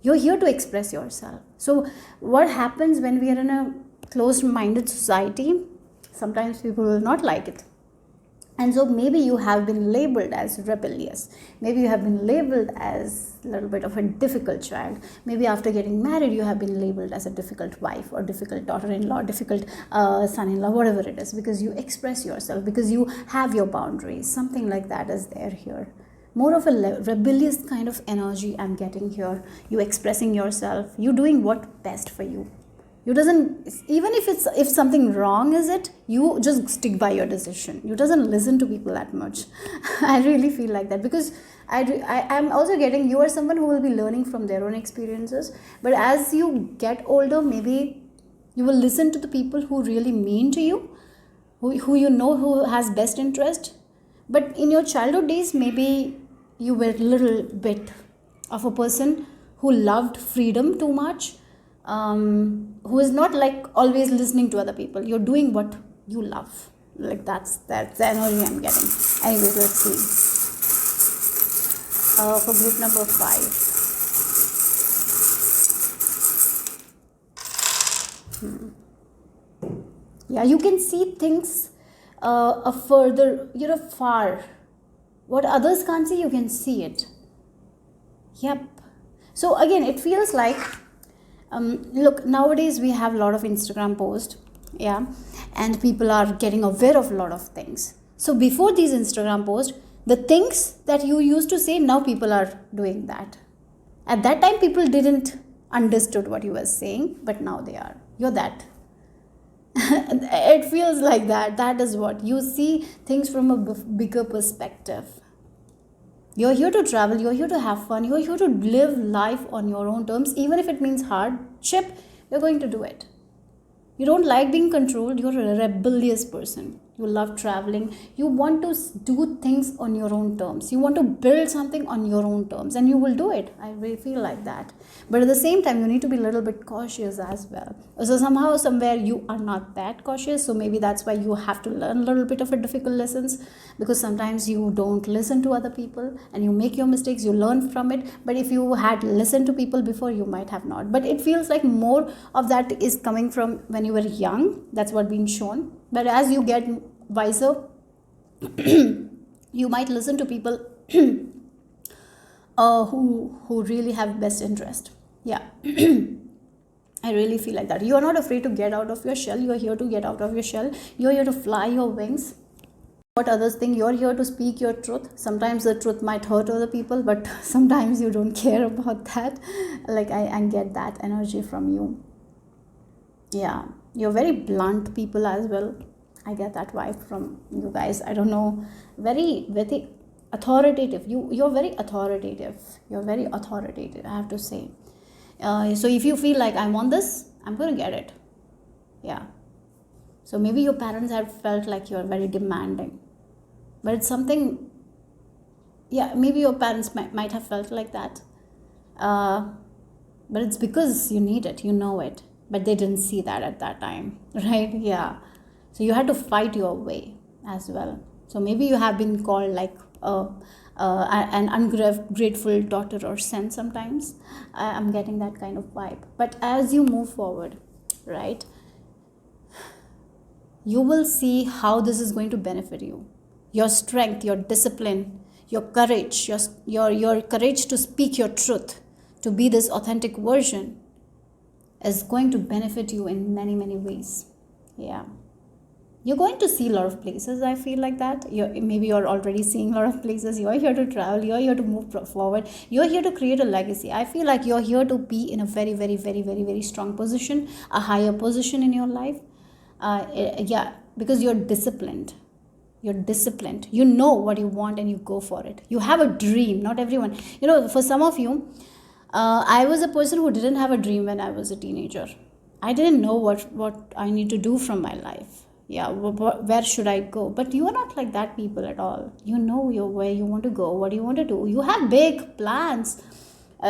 you're here to express yourself. So what happens when we are in a closed minded society, sometimes people will not like it. And so maybe you have been labeled as rebellious, maybe you have been labeled as a little bit of a difficult child, maybe after getting married you have been labeled as a difficult wife or difficult daughter-in-law, difficult son-in-law, whatever it is, because you express yourself, because you have your boundaries, something like that is there here. More of a rebellious kind of energy I'm getting here. You expressing yourself, you doing what best for you. You doesn't, even if something wrong is it, you just stick by your decision. You doesn't listen to people that much. I really feel like that, because I'm also getting, you are someone who will be learning from their own experiences, but as you get older, maybe you will listen to the people who really mean to you, who you know who has best interest. But in your childhood days, maybe you were a little bit of a person who loved freedom too much, who is not like always listening to other people. You're doing what you love. Like that's the energy I'm getting. Anyways, let's see. For group number 5. Yeah, you can see things a further, far. What others can't see, you can see it. Yep. So again, it feels like, look, nowadays we have a lot of Instagram posts, yeah, and people are getting aware of a lot of things. So before these Instagram posts, the things that you used to say, now people are doing that. At that time, people didn't understood what you were saying, but now they are. You're that. It feels like that. That is what you see things from a bigger perspective. You're here to travel, you're here to have fun, you're here to live life on your own terms. Even if it means hardship, you're going to do it. You don't like being controlled, you're a rebellious person. You love traveling, you want to do things on your own terms, you want to build something on your own terms, and you will do it. I really feel like that. But at the same time, you need to be a little bit cautious as well. So somehow, somewhere you are not that cautious, so maybe that's why you have to learn a little bit of a difficult lessons, because sometimes you don't listen to other people and you make your mistakes, you learn from it. But if you had listened to people before, you might have not. But it feels like more of that is coming from when you were young. That's what being shown. But as you get wiser, you might listen to people who really have best interest. Yeah. I really feel like that. You are not afraid to get out of your shell. You are here to get out of your shell. You are here to fly your wings. What others think, you're here to speak your truth. Sometimes the truth might hurt other people, but sometimes you don't care about that. Like I get that energy from you. Yeah, you're very blunt people as well. I get that vibe from you guys. I don't know, very authoritative. You're very authoritative. You're very authoritative, I have to say. So if you feel like I want this, I'm going to get it. Yeah. So maybe your parents have felt like you're very demanding, but it's something, yeah, maybe your parents might have felt like that. But it's because you need it, you know it, but they didn't see that at that time, right? Yeah. So you had to fight your way as well. So maybe you have been called like an ungrateful daughter or son sometimes. I'm getting that kind of vibe. But as you move forward, right, you will see how this is going to benefit you. Your strength, your discipline, your courage, your courage to speak your truth, to be this authentic version, is going to benefit you in many, many ways. Yeah. You're going to see a lot of places, I feel like that. Maybe you're already seeing a lot of places. You're here to travel. You're here to move forward. You're here to create a legacy. I feel like you're here to be in a very, very, very, very, very strong position, a higher position in your life. Yeah, because you're disciplined. You're disciplined. You know what you want and you go for it. You have a dream. Not everyone. For some of you, I was a person who didn't have a dream when I was a teenager. I didn't know what I need to do from my life. Yeah, where should I go? But you are not like that people at all. You know where you want to go, what you want to do. You have big plans.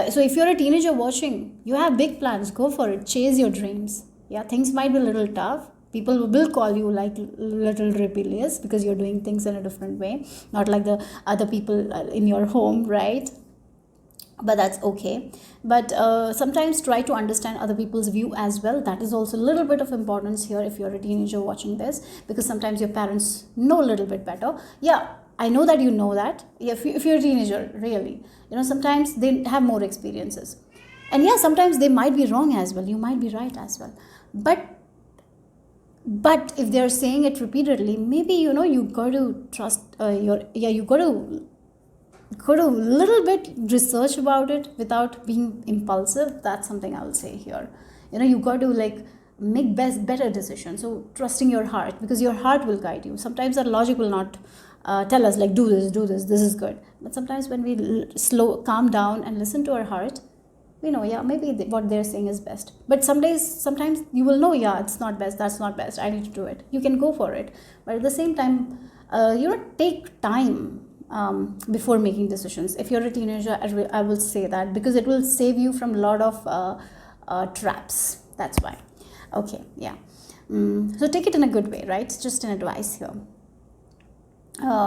So if you're a teenager watching, you have big plans. Go for it. Chase your dreams. Yeah, things might be a little tough. People will call you like little rebellious because you're doing things in a different way, not like the other people in your home, right? But that's okay. But sometimes try to understand other people's view as well. That is also a little bit of importance here if you're a teenager watching this, because sometimes your parents know a little bit better. Yeah, I know that you know that. If you're a teenager, really, sometimes they have more experiences, and yeah, sometimes they might be wrong as well, you might be right as well. But if they're saying it repeatedly, maybe you got to trust you got to little bit research about it without being impulsive. That's something I will say here. You got to like make better decisions. So trusting your heart, because your heart will guide you. Sometimes our logic will not tell us like do this, this is good. But sometimes when we calm down and listen to our heart, we know, yeah, maybe what they're saying is best. But sometimes you will know, yeah, it's not best, that's not best, I need to do it. You can go for it, but at the same time, take time before making decisions. If you're a teenager, I will say that, because it will save you from a lot of traps. That's why. Okay, yeah. So take it in a good way, right? Just an advice here.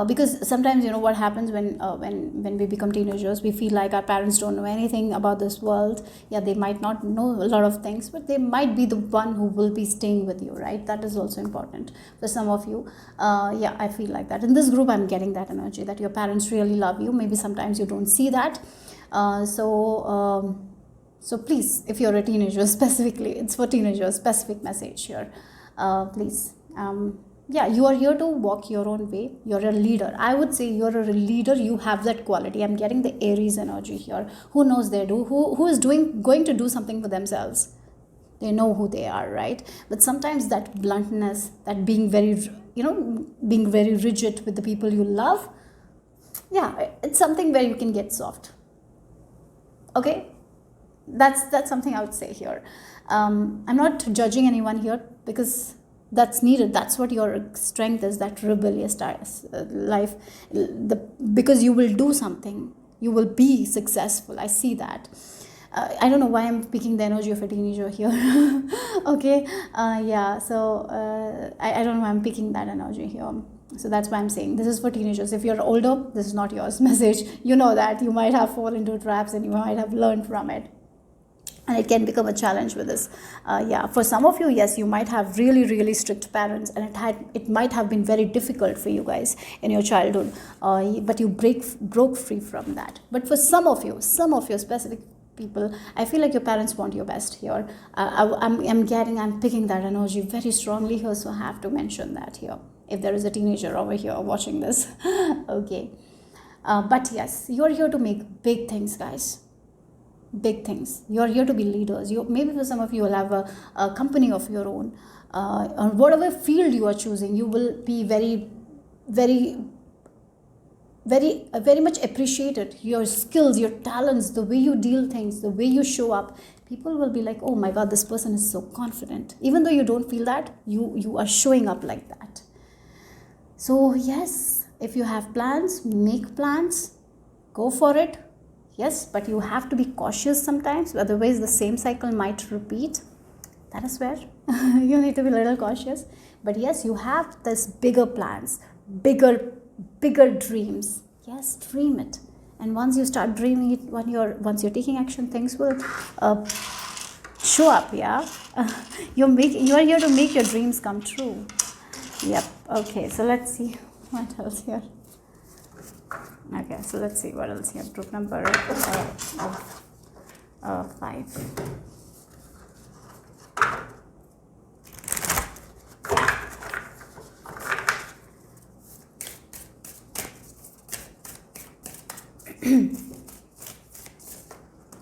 Because sometimes what happens when we become teenagers, we feel like our parents don't know anything about this world. Yeah, they might not know a lot of things, but they might be the one who will be staying with you, right? That is also important for some of you. Yeah, I feel like that in this group. I'm getting that energy that your parents really love you. Maybe sometimes you don't see that. So please, if you're a teenager, specifically, it's for teenagers, specific message here. Please, yeah, you are here to walk your own way. You're a leader. I would say you're a leader. You have that quality. I'm getting the Aries energy here. Who knows they do? Who is going to do something for themselves? They know who they are, right? But sometimes that bluntness, that being very rigid with the people you love, yeah, it's something where you can get soft. Okay, that's something I would say here. I'm not judging anyone here, because that's needed. That's what your strength is, that rebellious life. Because you will do something, you will be successful. I see that. I don't know why I'm picking the energy of a teenager here. Okay, yeah, so I don't know why I'm picking that energy here. So that's why I'm saying this is for teenagers. If you're older, this is not yours message. You know that you might have fallen into traps and you might have learned from it, and it can become a challenge with this. Yeah, for some of you, yes, you might have really strict parents, and it might have been very difficult for you guys in your childhood, but you broke free from that. But for some of you specific people, I feel like your parents want your best here. I'm picking that energy very strongly here, so I have to mention that here, if there is a teenager over here watching this. Okay, but yes, you're here to make big things, guys. Big things. You're here to be leaders. Maybe for some of you will have a company of your own, or whatever field you are choosing, you will be very much appreciated. Your skills, your talents, the way you deal things, the way you show up, people will be like, oh my god, this person is so confident. Even though you don't feel that, you are showing up like that. So yes, if you have plans, make plans, go for it. Yes, but you have to be cautious sometimes, otherwise the same cycle might repeat. That is where you need to be a little cautious. But yes, you have this bigger plans, bigger dreams. Yes, dream it. And once you start dreaming it, once you're taking action, things will show up. Yeah, you are here to make your dreams come true. Yep. Okay, so let's see what else here. Okay, so let's see what else here. Group number 5.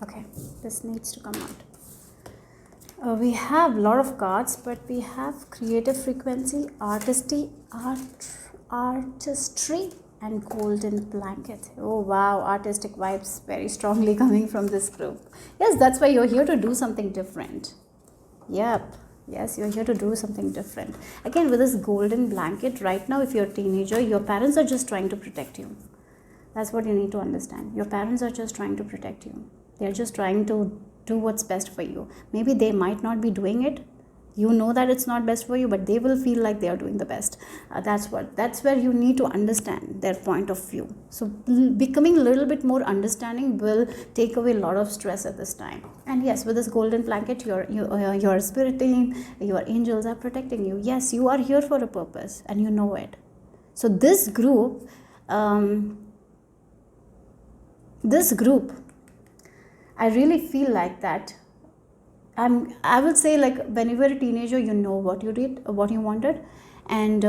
Okay, this needs to come out. We have a lot of cards, but we have creative frequency, artistry, and golden blanket. Oh wow, artistic vibes very strongly coming from this group. Yes, that's why you're here to do something different. Yep. Yes, you're here to do something different. Again, with this golden blanket, right now, if you're a teenager, your parents are just trying to protect you. That's what you need to understand. Your parents are just trying to protect you. They're just trying to do what's best for you. Maybe they might not be doing it. You know that it's not best for you, but they will feel like they are doing the best. That's where you need to understand their point of view. So becoming a little bit more understanding will take away a lot of stress at this time. And yes, with this golden blanket, your spirit team, your angels are protecting you. Yes, you are here for a purpose, and you know it. So this group, I really feel like that. I would say, like, when you were a teenager, you know what you did, what you wanted, and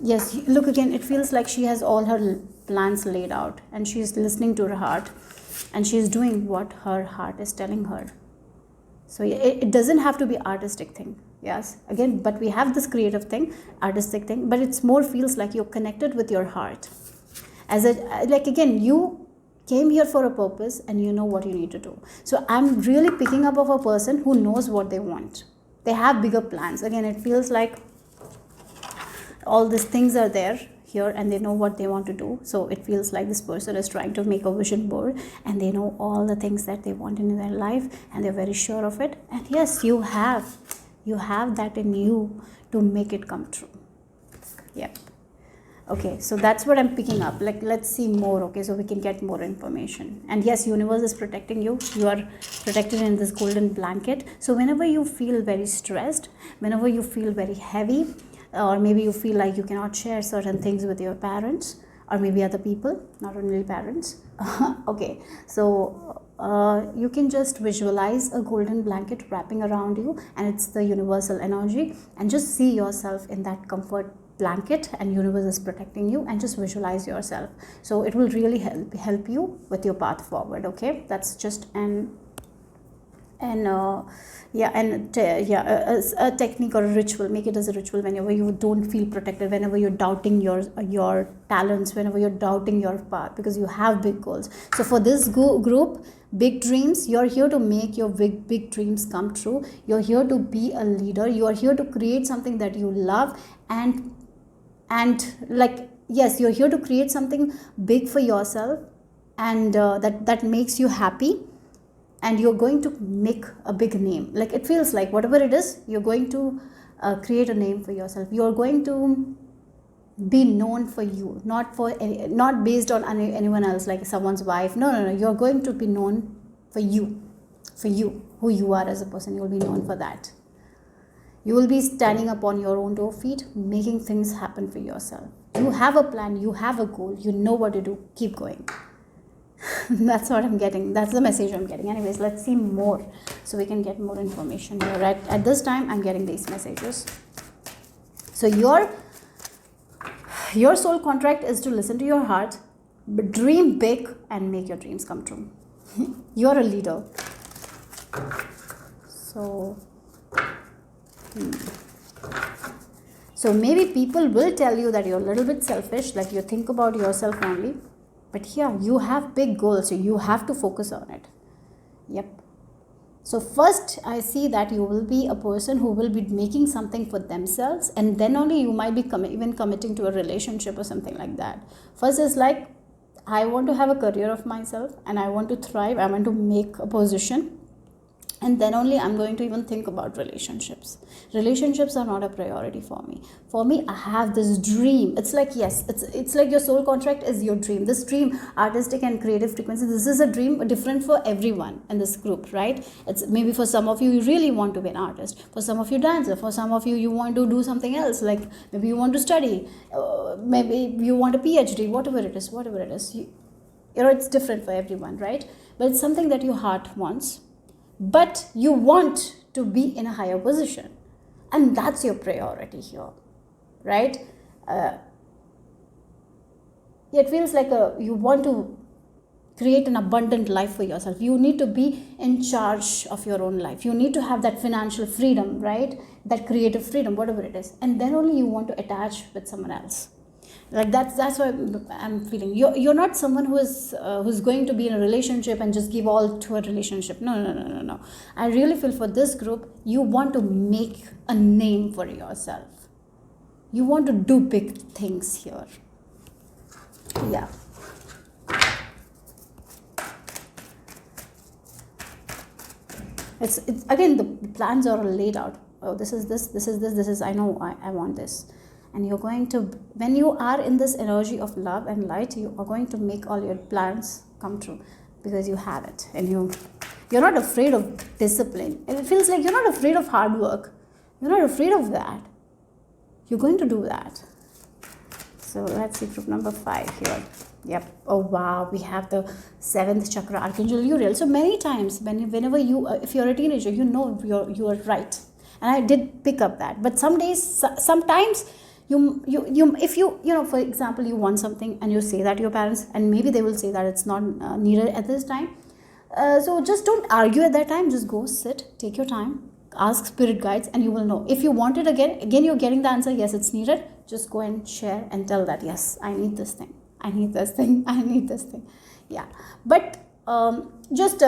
yes, look again. It feels like she has all her plans laid out, and she is listening to her heart, and she is doing what her heart is telling her. So it doesn't have to be artistic thing. Yes, again, but we have this creative thing, artistic thing, but it's more feels like you're connected with your heart. Like again, you came here for a purpose and you know what you need to do. So I'm really picking up of a person who knows what they want. They have bigger plans. Again, it feels like all these things are there here and they know what they want to do. So it feels like this person is trying to make a vision board and they know all the things that they want in their life and they're very sure of it. And yes, you have that in you to make it come true. Yep. Okay, so that's what I'm picking up. Like, let's see more. Okay, so we can get more information. And yes, universe is protecting you. You are protected in this golden blanket. So whenever you feel very stressed, whenever you feel very heavy, or maybe you feel like you cannot share certain things with your parents, or maybe other people, not only parents. Okay, so you can just visualize a golden blanket wrapping around you, and it's the universal energy, and just see yourself in that comfort blanket, and universe is protecting you, and just visualize yourself. So it will really help you with your path forward. Okay, that's just a technique or a ritual. Make it as a ritual whenever you don't feel protected, whenever you're doubting your talents, whenever you're doubting your path, because you have big goals. So for this group, big dreams, you're here to make your big dreams come true. You're here to be a leader. You are here to create something that you love, and like, yes, you're here to create something big for yourself, and that makes you happy, and you're going to make a big name. Like, it feels like whatever it is, you're going to create a name for yourself. You're going to be known for you, not based on anyone else, like someone's wife. No, you're going to be known for you, who you are as a person. You'll be known for that. You will be standing up on your own 2 feet, making things happen for yourself. You have a plan, you have a goal, you know what to do. Keep going. That's what I'm getting. That's the message I'm getting. Anyways, let's see more so we can get more information here. At this time, I'm getting these messages. So your soul contract is to listen to your heart, dream big, and make your dreams come true. You're a leader. So maybe people will tell you that you're a little bit selfish, like you think about yourself only. But yeah, you have big goals, so you have to focus on it. Yep. So first, I see that you will be a person who will be making something for themselves, and then only you might be even committing to a relationship or something like that. First is like, I want to have a career of myself, and I want to thrive. I want to make a position. And then only I'm going to even think about relationships. Relationships are not a priority for me. For me, I have this dream. It's like, yes, it's like your soul contract is your dream. This dream, artistic and creative frequency, this is a dream different for everyone in this group, right? It's maybe for some of you, you really want to be an artist. For some of you, dancer. For some of you, you want to do something else. Like maybe you want to study. Maybe you want a PhD, whatever it is. You know, it's different for everyone, right? But it's something that your heart wants. But you want to be in a higher position, and that's your priority here, right? It feels like you want to create an abundant life for yourself. You need to be in charge of your own life. You need to have that financial freedom, right? That creative freedom, whatever it is. And then only you want to attach with someone else. Like that's what I'm feeling. You're not someone who's going to be in a relationship and just give all to a relationship. No, no, no, no, no. I really feel for this group, you want to make a name for yourself. You want to do big things here. Yeah. It's again, the plans are laid out. Oh, this is this, this is this, this is, I know I want this. And you're going to, when you are in this energy of love and light, you are going to make all your plans come true, because you have it. And you're not afraid of discipline. And it feels like you're not afraid of hard work. You're not afraid of that. You're going to do that. So let's see group number 5 here. Yep. Oh wow, we have the 7th chakra, Archangel Uriel. So many times whenever you if you're a teenager, you know you are right. And I did pick up that. But sometimes you if you know, for example, you want something and you say that to your parents, and maybe they will say that it's not needed at this time. So just don't argue at that time. Just go sit, take your time, ask spirit guides, and you will know. If you want it again you're getting the answer, yes, it's needed. Just go and share and tell that, yes, I need this thing, I need this thing, I need this thing. Yeah. But just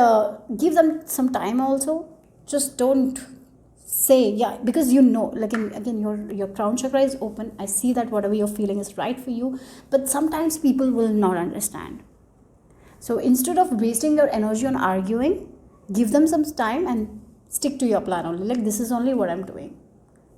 give them some time also. Just don't say, yeah, because you know, like again, your crown chakra is open. I see that whatever you're feeling is right for you, but sometimes people will not understand. So instead of wasting your energy on arguing, give them some time and stick to your plan only. Like, this is only what I'm doing,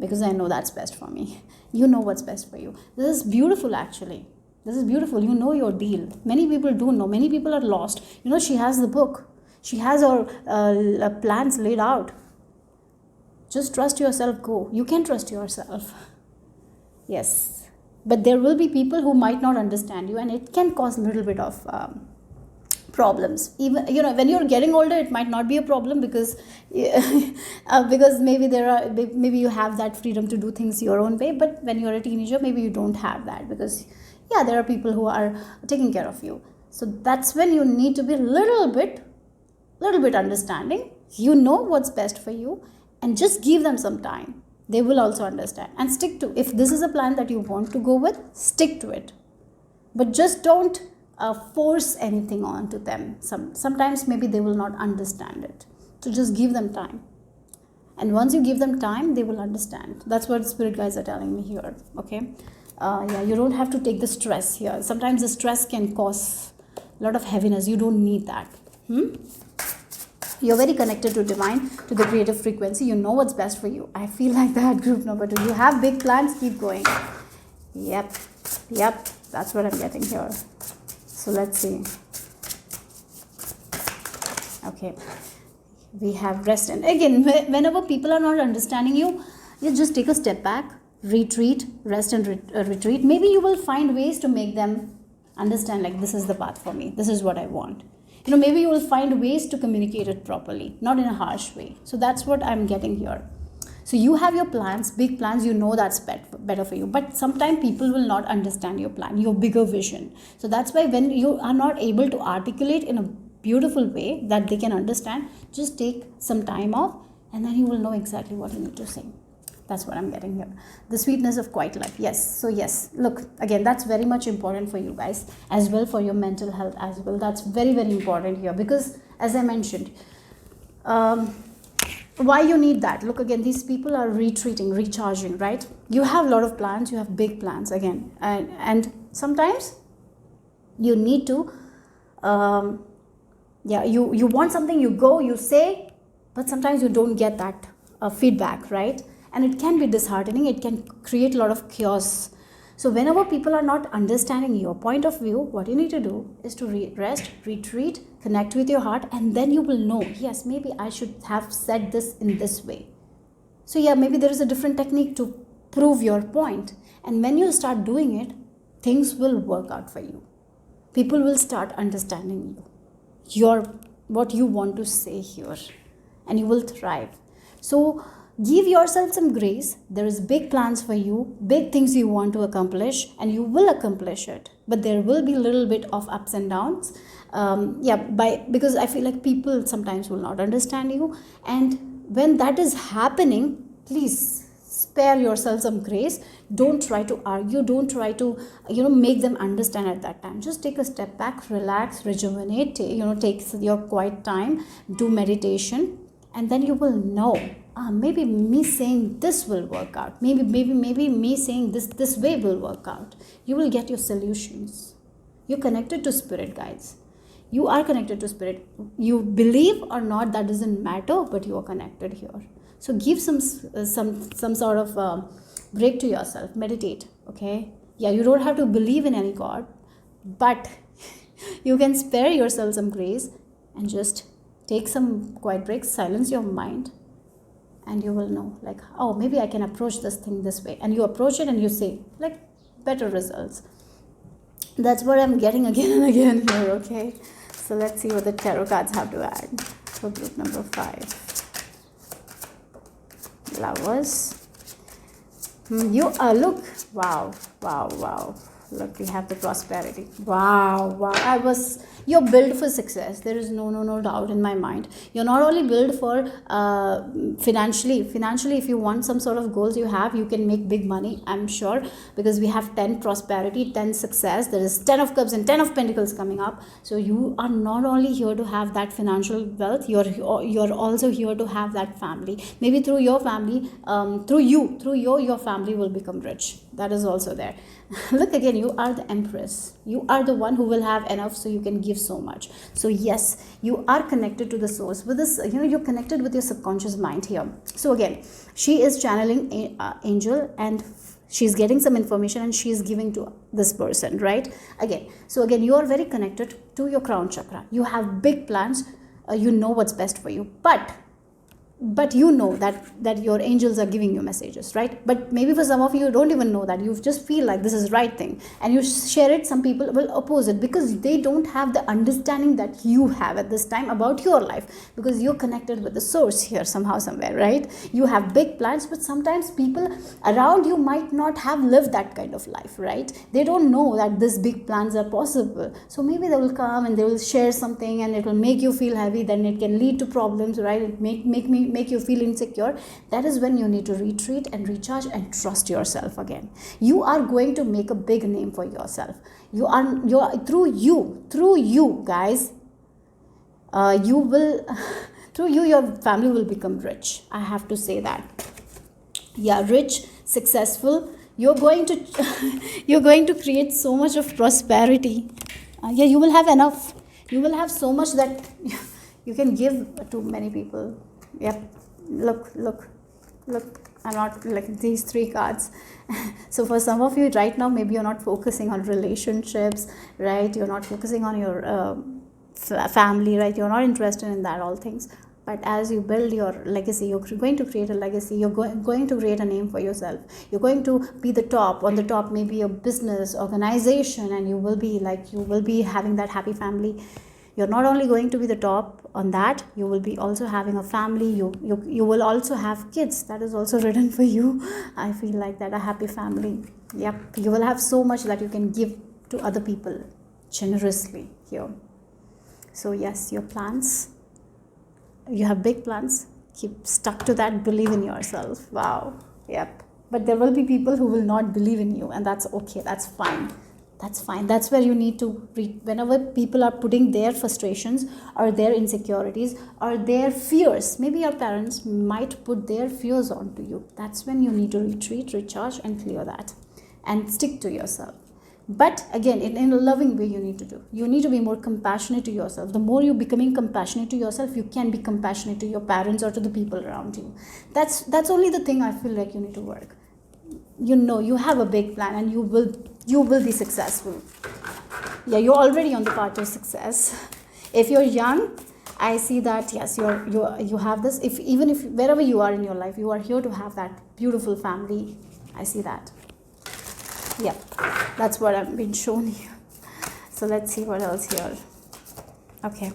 because I know that's best for me. You know what's best for you. This is beautiful, actually. This is beautiful. You know your deal. Many people do know. Many people are lost. You know, she has the book. She has her plans laid out. Just trust yourself. Go. You can trust yourself. Yes. But there will be people who might not understand you, and it can cause a little bit of problems. Even, you know, when you're getting older, it might not be a problem, because because maybe you have that freedom to do things your own way. But when you're a teenager, maybe you don't have that, because yeah, there are people who are taking care of you. So that's when you need to be little bit understanding. You know what's best for you, and just give them some time. They will also understand, and stick to, if this is a plan that you want to go with, stick to it. But just don't force anything on to them. Sometimes maybe they will not understand it. So just give them time. And once you give them time, they will understand. That's what spirit guides are telling me here. Okay. Yeah, you don't have to take the stress here. Sometimes the stress can cause a lot of heaviness. You don't need that. You're very connected to divine, to the creative frequency. You know what's best for you. I feel like that, group number 2. You have big plans, keep going. Yep. That's what I'm getting here. So let's see. Okay. We have rest. And again, whenever people are not understanding you, you just take a step back, retreat, rest and retreat. Maybe you will find ways to make them understand, like, this is the path for me. This is what I want. You know, maybe you will find ways to communicate it properly, not in a harsh way. So that's what I'm getting here. So you have your plans, big plans, you know that's better for you. But sometimes people will not understand your plan, your bigger vision. So that's why when you are not able to articulate in a beautiful way that they can understand, just take some time off, and then you will know exactly what you need to say. That's what I'm getting here. The sweetness of quiet life. Yes. So yes, look, again, that's very much important for you guys, as well for your mental health as well. That's very, very important here, because as I mentioned, why you need that? Look, again, these people are retreating, recharging, right? You have a lot of plans. You have big plans again. And sometimes you need to, you want something, you go, you say, but sometimes you don't get that feedback, right? And it can be disheartening. It can create a lot of chaos. So whenever people are not understanding your point of view, what you need to do is to rest, retreat, connect with your heart, and then you will know, yes, maybe I should have said this in this way. So yeah, maybe there is a different technique to prove your point. And when you start doing it, things will work out for you. People will start understanding you, what you want to say here, and you will thrive. So give yourself some grace. There is big plans for you, big things you want to accomplish, and you will accomplish it. But there will be a little bit of ups and downs. Because I feel like people sometimes will not understand you. And when that is happening, please spare yourself some grace. Don't try to argue, don't try to make them understand at that time. Just take a step back, relax, rejuvenate, take your quiet time, do meditation, and then you will know, maybe me saying this will work out, maybe me saying this way will work out. You will get your solutions. You're connected to spirit, guys. You are connected to spirit. You believe or not, that doesn't matter, but you are connected here. So give some sort of break to yourself. Meditate, okay? Yeah, you don't have to believe in any god, but you can spare yourself some grace and just take some quiet breaks, silence your mind, and you will know, like, oh, maybe I can approach this thing this way. And you approach it and you say, like, better results. That's what I'm getting again and again here, okay? So let's see what the tarot cards have to add for group number 5. Lovers. You look, wow. Look, we have the prosperity. Wow. You're built for success. There is no doubt in my mind. You're not only built for financially, if you want some sort of goals you can make big money, I'm sure, because we have 10 prosperity, 10 success. There is 10 of cups and 10 of pentacles coming up. So you are not only here to have that financial wealth, you're also here to have that family. Maybe through your family, through your family will become rich. That is also there. Look, again, you are the empress. You are the one who will have enough, so you can give so much. So yes, you are connected to the source. With this, you're connected with your subconscious mind here. So again, she is channeling angel, and she's getting some information and she's giving to this person, right? So again, you are very connected to your crown chakra. You have big plans. You know what's best for you, but you know that your angels are giving you messages, right? But maybe for some of you don't even know that. You just feel like this is right thing, and you share it. Some people will oppose it because they don't have the understanding that you have at this time about your life, because you're connected with the source here somehow, somewhere, right? You have big plans, but sometimes people around you might not have lived that kind of life, right? They don't know that these big plans are possible. So maybe they will come and they will share something, and it will make you feel heavy. Then it can lead to problems, right? It make you feel insecure. That is when you need to retreat and recharge and trust yourself again. You are going to make a big name for yourself. Through you guys, you will through you, your family will become rich. I have to say that. Yeah, rich, successful. You're going to create so much of prosperity. You will have enough. You will have so much that you can give to many people. Yep. Look. I'm not like these 3 cards. So for some of you right now, maybe you're not focusing on relationships, right? You're not focusing on your family, right? You're not interested in that all things. But as you build your legacy, you're going to create a legacy. You're going to create a name for yourself. You're going to be the top. On the top, maybe a business organization, and you will be having that happy family. You're not only going to be the top on that, you will be also having a family. You will also have kids. That is also written for you. I feel like that, a happy family. Yep. You will have so much that you can give to other people generously here. So yes, your plans. You have big plans. Keep stuck to that. Believe in yourself. Wow. Yep. But there will be people who will not believe in you, and that's okay. That's fine. That's where you need to whenever people are putting their frustrations or their insecurities or their fears, maybe your parents might put their fears onto you. That's when you need to retreat, recharge, and clear that, and stick to yourself. But again, in a loving way, you need to be more compassionate to yourself. The more you're becoming compassionate to yourself, you can be compassionate to your parents or to the people around you. That's only the thing I feel like you need to work. You have a big plan, and you will be successful. Yeah, you're already on the path to success. If you're young, I see that yes, you have this. Even if wherever you are in your life, you are here to have that beautiful family. I see that. Yeah, that's what I've been shown here. So let's see what else here. Okay.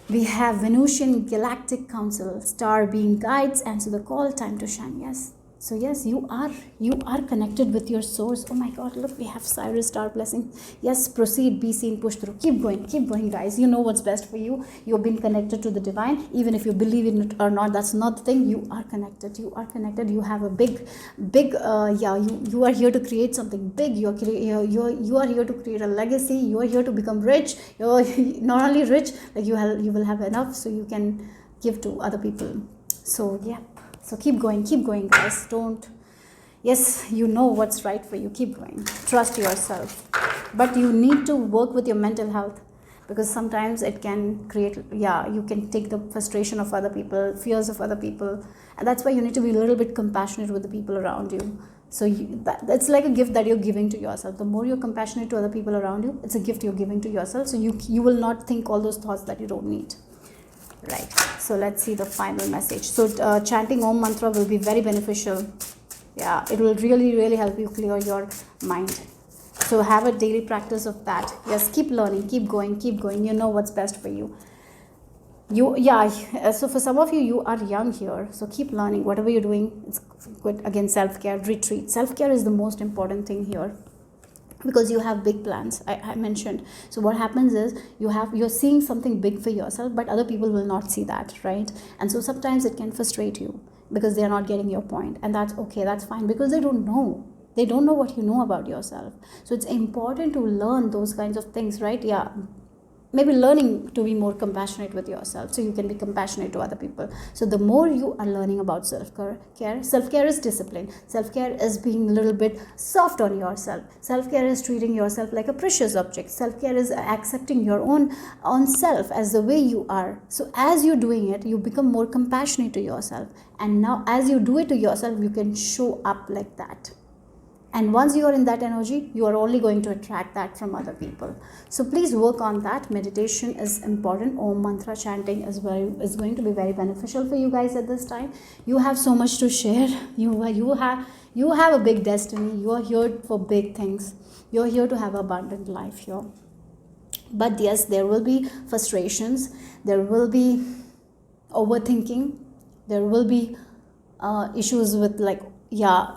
We have Venusian Galactic Council, star being guides, answer the call, time to shine. Yes. So yes, you are connected with your source. Oh my God, look, we have Cyrus star blessing. Yes, proceed, be seen, push through. Keep going, guys. You know what's best for you. You've been connected to the divine. Even if you believe in it or not, that's not the thing. You are connected. You are connected. You have a big you are here to create something big. You are here to create a legacy. You are here to become rich. You're not only rich, like you will have enough so you can give to other people. So yeah. So keep going, guys. Don't, yes, you know what's right for you. Keep going. Trust yourself. But you need to work with your mental health, because sometimes it can create, you can take the frustration of other people, fears of other people. And that's why you need to be a little bit compassionate with the people around you. So that's like a gift that you're giving to yourself. The more you're compassionate to other people around you, it's a gift you're giving to yourself. So you will not think all those thoughts that you don't need. Right, so let's see the final message. So chanting Om mantra will be very beneficial. Yeah, it will really help you clear your mind. So have a daily practice of that. Yes, keep learning, keep going. You know what's best for you. So for some of you, you are young here, so keep learning. Whatever you're doing, it's good. Again, self-care, retreat. Self-care is the most important thing here, because you have big plans. I mentioned. So what happens is you're seeing something big for yourself, but other people will not see that, right? And so sometimes it can frustrate you because they are not getting your point, and that's okay, that's fine, because they don't know what you know about yourself. So it's important to learn those kinds of things, right? Yeah, maybe learning to be more compassionate with yourself so you can be compassionate to other people. So the more you are learning about self-care is discipline. Self-care is being a little bit soft on yourself. Self-care is treating yourself like a precious object. Self-care is accepting your own self as the way you are. So as you're doing it, you become more compassionate to yourself, and now as you do it to yourself, you can show up like that. And once you are in that energy, you are only going to attract that from other people. So please work on that. Meditation is important. Om mantra chanting is going to be very beneficial for you guys at this time. You have so much to share. You have a big destiny. You are here for big things. You are here to have an abundant life here. But yes, there will be frustrations. There will be overthinking. There will be issues with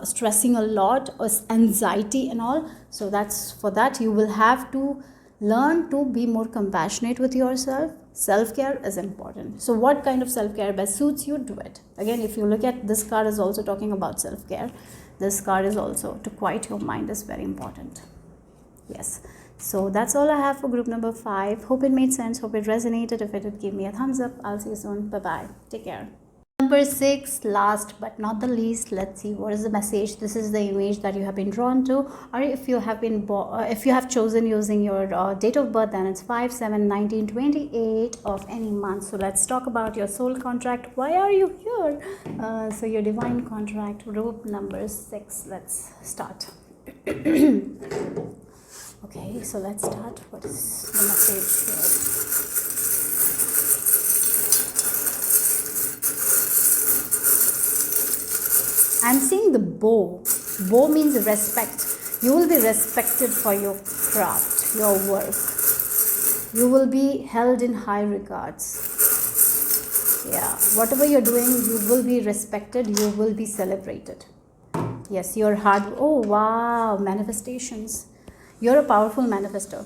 stressing a lot, or anxiety and all. So that's for that you will have to learn to be more compassionate with yourself. Self-care is important. So what kind of self-care best suits you, do it. Again, if you look at this card, is also talking about self-care. This card is also to quiet your mind is very important. Yes, so that's all I have for group number 5. Hope it made sense, hope it resonated. If it did, give me a thumbs up. I'll see you soon. Bye bye, take care. Number 6, last but not the least, let's see what is the message. This is the image that you have been drawn to, or if you have been if you have chosen using your date of birth, then it's 5/7/1928 of any month. So let's talk about your soul contract. Why are you here? So your divine contract, group number 6. Let's start. Okay, so let's start. What is the message here? I'm seeing the bow. Bow means respect. You will be respected for your craft, your work. You will be held in high regards. Yeah, whatever you're doing, you will be respected. You will be celebrated. Yes, your hard. Oh wow, manifestations. You're a powerful manifester.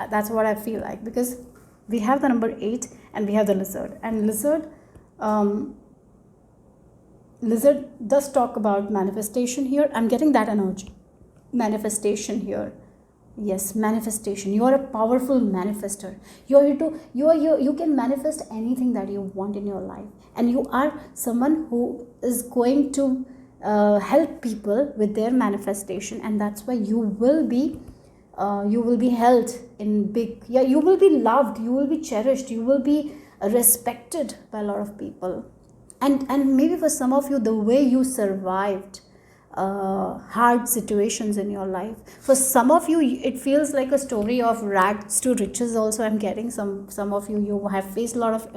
That's what I feel like, because we have the number 8 and we have the lizard. And lizard does talk about manifestation here. I'm getting that energy. Manifestation here. Yes, manifestation. You are a powerful manifester. You can manifest anything that you want in your life, and you are someone who is going to help people with their manifestation, and that's why you will be held in big. Yeah, you will be loved. You will be cherished. You will be respected by a lot of people. And maybe for some of you, the way you survived hard situations in your life. For some of you, it feels like a story of rags to riches also. I'm getting some of you have faced a lot of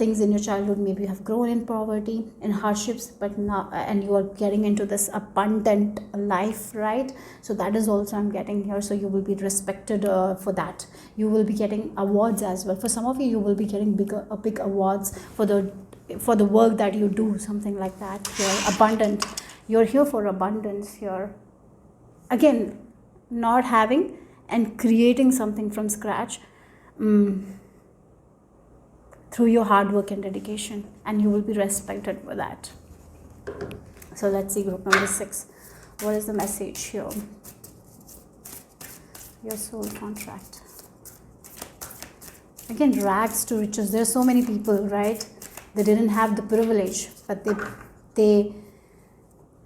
things in your childhood. Maybe you have grown in poverty, in hardships, but now, and you are getting into this abundant life, right? So that is also I'm getting here. So you will be respected for that. You will be getting awards as well. For some of you, you will be getting big awards for the for the work that you do, something like that. You're abundant. You're here for abundance here. Again, not having and creating something from scratch through your hard work and dedication, and you will be respected for that. So let's see group number 6. What is the message here? Your soul contract. Again, rags to riches. There are so many people, right? They didn't have the privilege, but they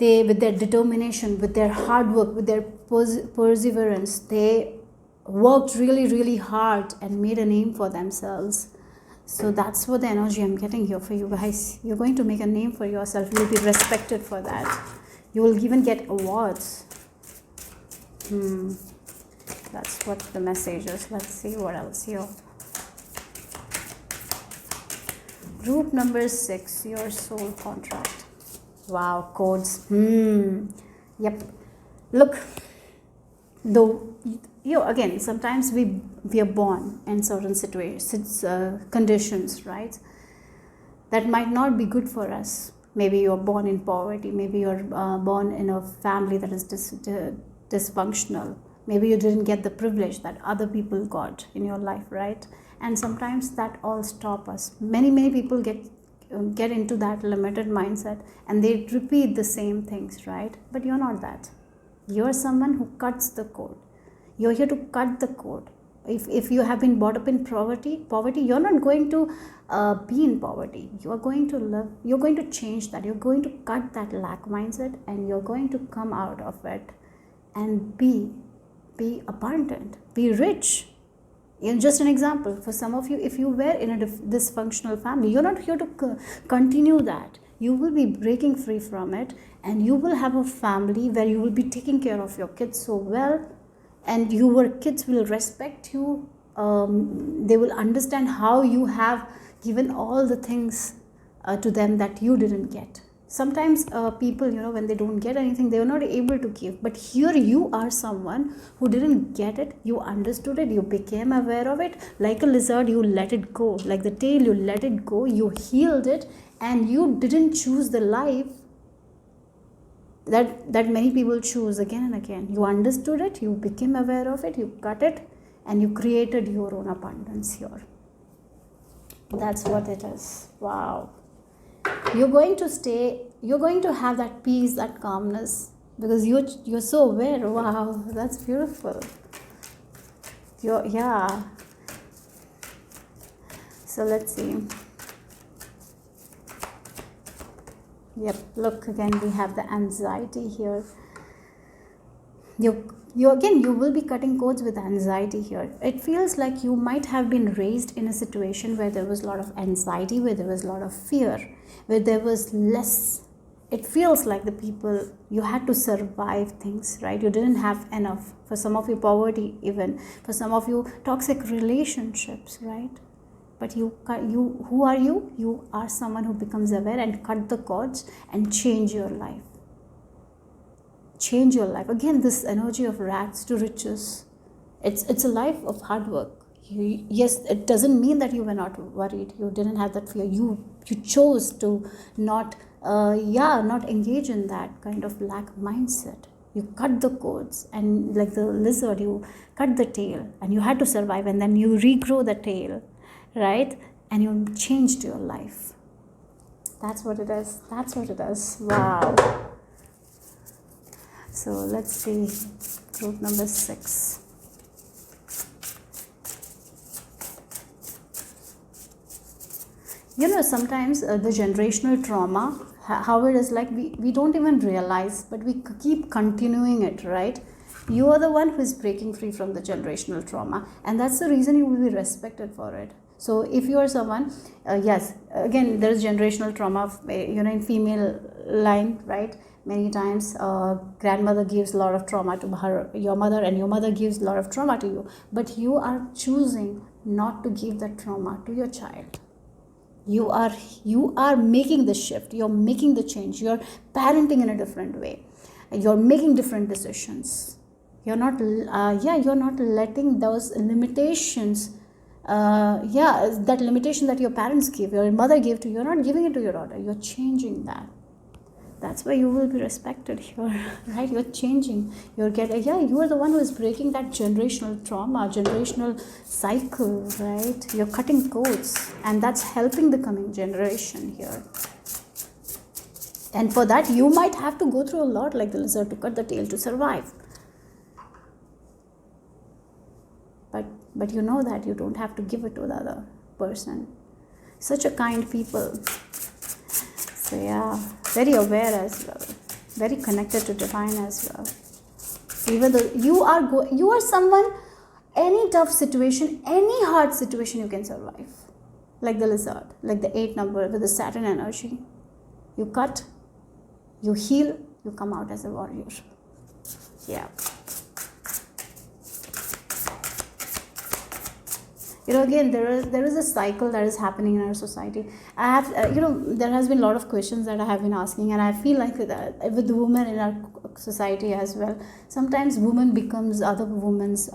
with their determination, with their hard work, with their perseverance, they worked really, really hard and made a name for themselves. So that's what the energy I'm getting here for you guys. You're going to make a name for yourself. You'll be respected for that. You will even get awards. That's what the message is. Let's see what else here. Group number 6, your soul contract. Wow, codes. Yep. Look, though, again, sometimes we are born in certain situations, conditions, right? That might not be good for us. Maybe you're born in poverty. Maybe you're born in a family that is dysfunctional. Maybe you didn't get the privilege that other people got in your life, right? And sometimes that all stop us. Many people get into that limited mindset and they repeat the same things, right? But you're not that. You're someone who cuts the code. You're here to cut the code. If you have been brought up in poverty, you're not going to be in poverty. You're going to live. You're going to change that. You're going to cut that lack mindset, and you're going to come out of it and be abundant, be rich. Just an example, for some of you, if you were in a dysfunctional family, you're not here to continue that. You will be breaking free from it, and you will have a family where you will be taking care of your kids so well, and your kids will respect you. They will understand how you have given all the things to them that you didn't get. Sometimes people, when they don't get anything, they are not able to give. But here you are someone who didn't get it. You understood it. You became aware of it. Like a lizard, you let it go. Like the tail, you let it go. You healed it. And you didn't choose the life that many people choose again and again. You understood it. You became aware of it. You cut it. And you created your own abundance here. That's what it is. Wow. You're going to have that peace, that calmness, because you're so aware. Wow, that's beautiful. Yeah. So let's see. Yep, look, again we have the anxiety here. You will be cutting codes with anxiety here. It feels like you might have been raised in a situation where there was a lot of anxiety, where there was a lot of fear, where there was less. It feels like the people, you had to survive things, right? You didn't have enough. For some of you, poverty even. For some of you, toxic relationships, right? But who are you? You are someone who becomes aware and cut the cords and change your life. Change your life. Again, this energy of rags to riches. It's a life of hard work. Yes, it doesn't mean that you were not worried. You didn't have that fear. You chose to not engage in that kind of lack mindset. You cut the cords, and like the lizard, you cut the tail, and you had to survive, and then you regrow the tail, right? And you changed your life. That's what it is. That's what it is. Wow. So let's see group number 6. Sometimes the generational trauma, how it is like we don't even realize, but we keep continuing it, right? You are the one who is breaking free from the generational trauma, and that's the reason you will be respected for it. So if you are someone, yes, again, there is generational trauma, in female line, right? Many times grandmother gives a lot of trauma to your mother, and your mother gives a lot of trauma to you. But you are choosing not to give that trauma to your child. You are making the shift. You're making the change. You're parenting in a different way. You're making different decisions. You're not letting those limitations that limitation that your parents gave, your mother gave to you, you're not giving it to your daughter. You're changing that. That's why you will be respected here, right? You're changing. You're getting, you are the one who is breaking that generational trauma, generational cycle, right? You're cutting codes, and that's helping the coming generation here. And for that, you might have to go through a lot, like the lizard, to cut the tail to survive. But you know that you don't have to give it to the other person. Such a kind people. So yeah, very aware as well, very connected to divine as well. Even though you are someone, any tough situation, any hard situation you can survive. Like the lizard, like the 8 number with the Saturn energy. You cut, you heal, you come out as a warrior. Yeah. Again, there is a cycle that is happening in our society. I have, there has been a lot of questions that I have been asking, and I feel like that with the women in our society as well, sometimes women becomes other women's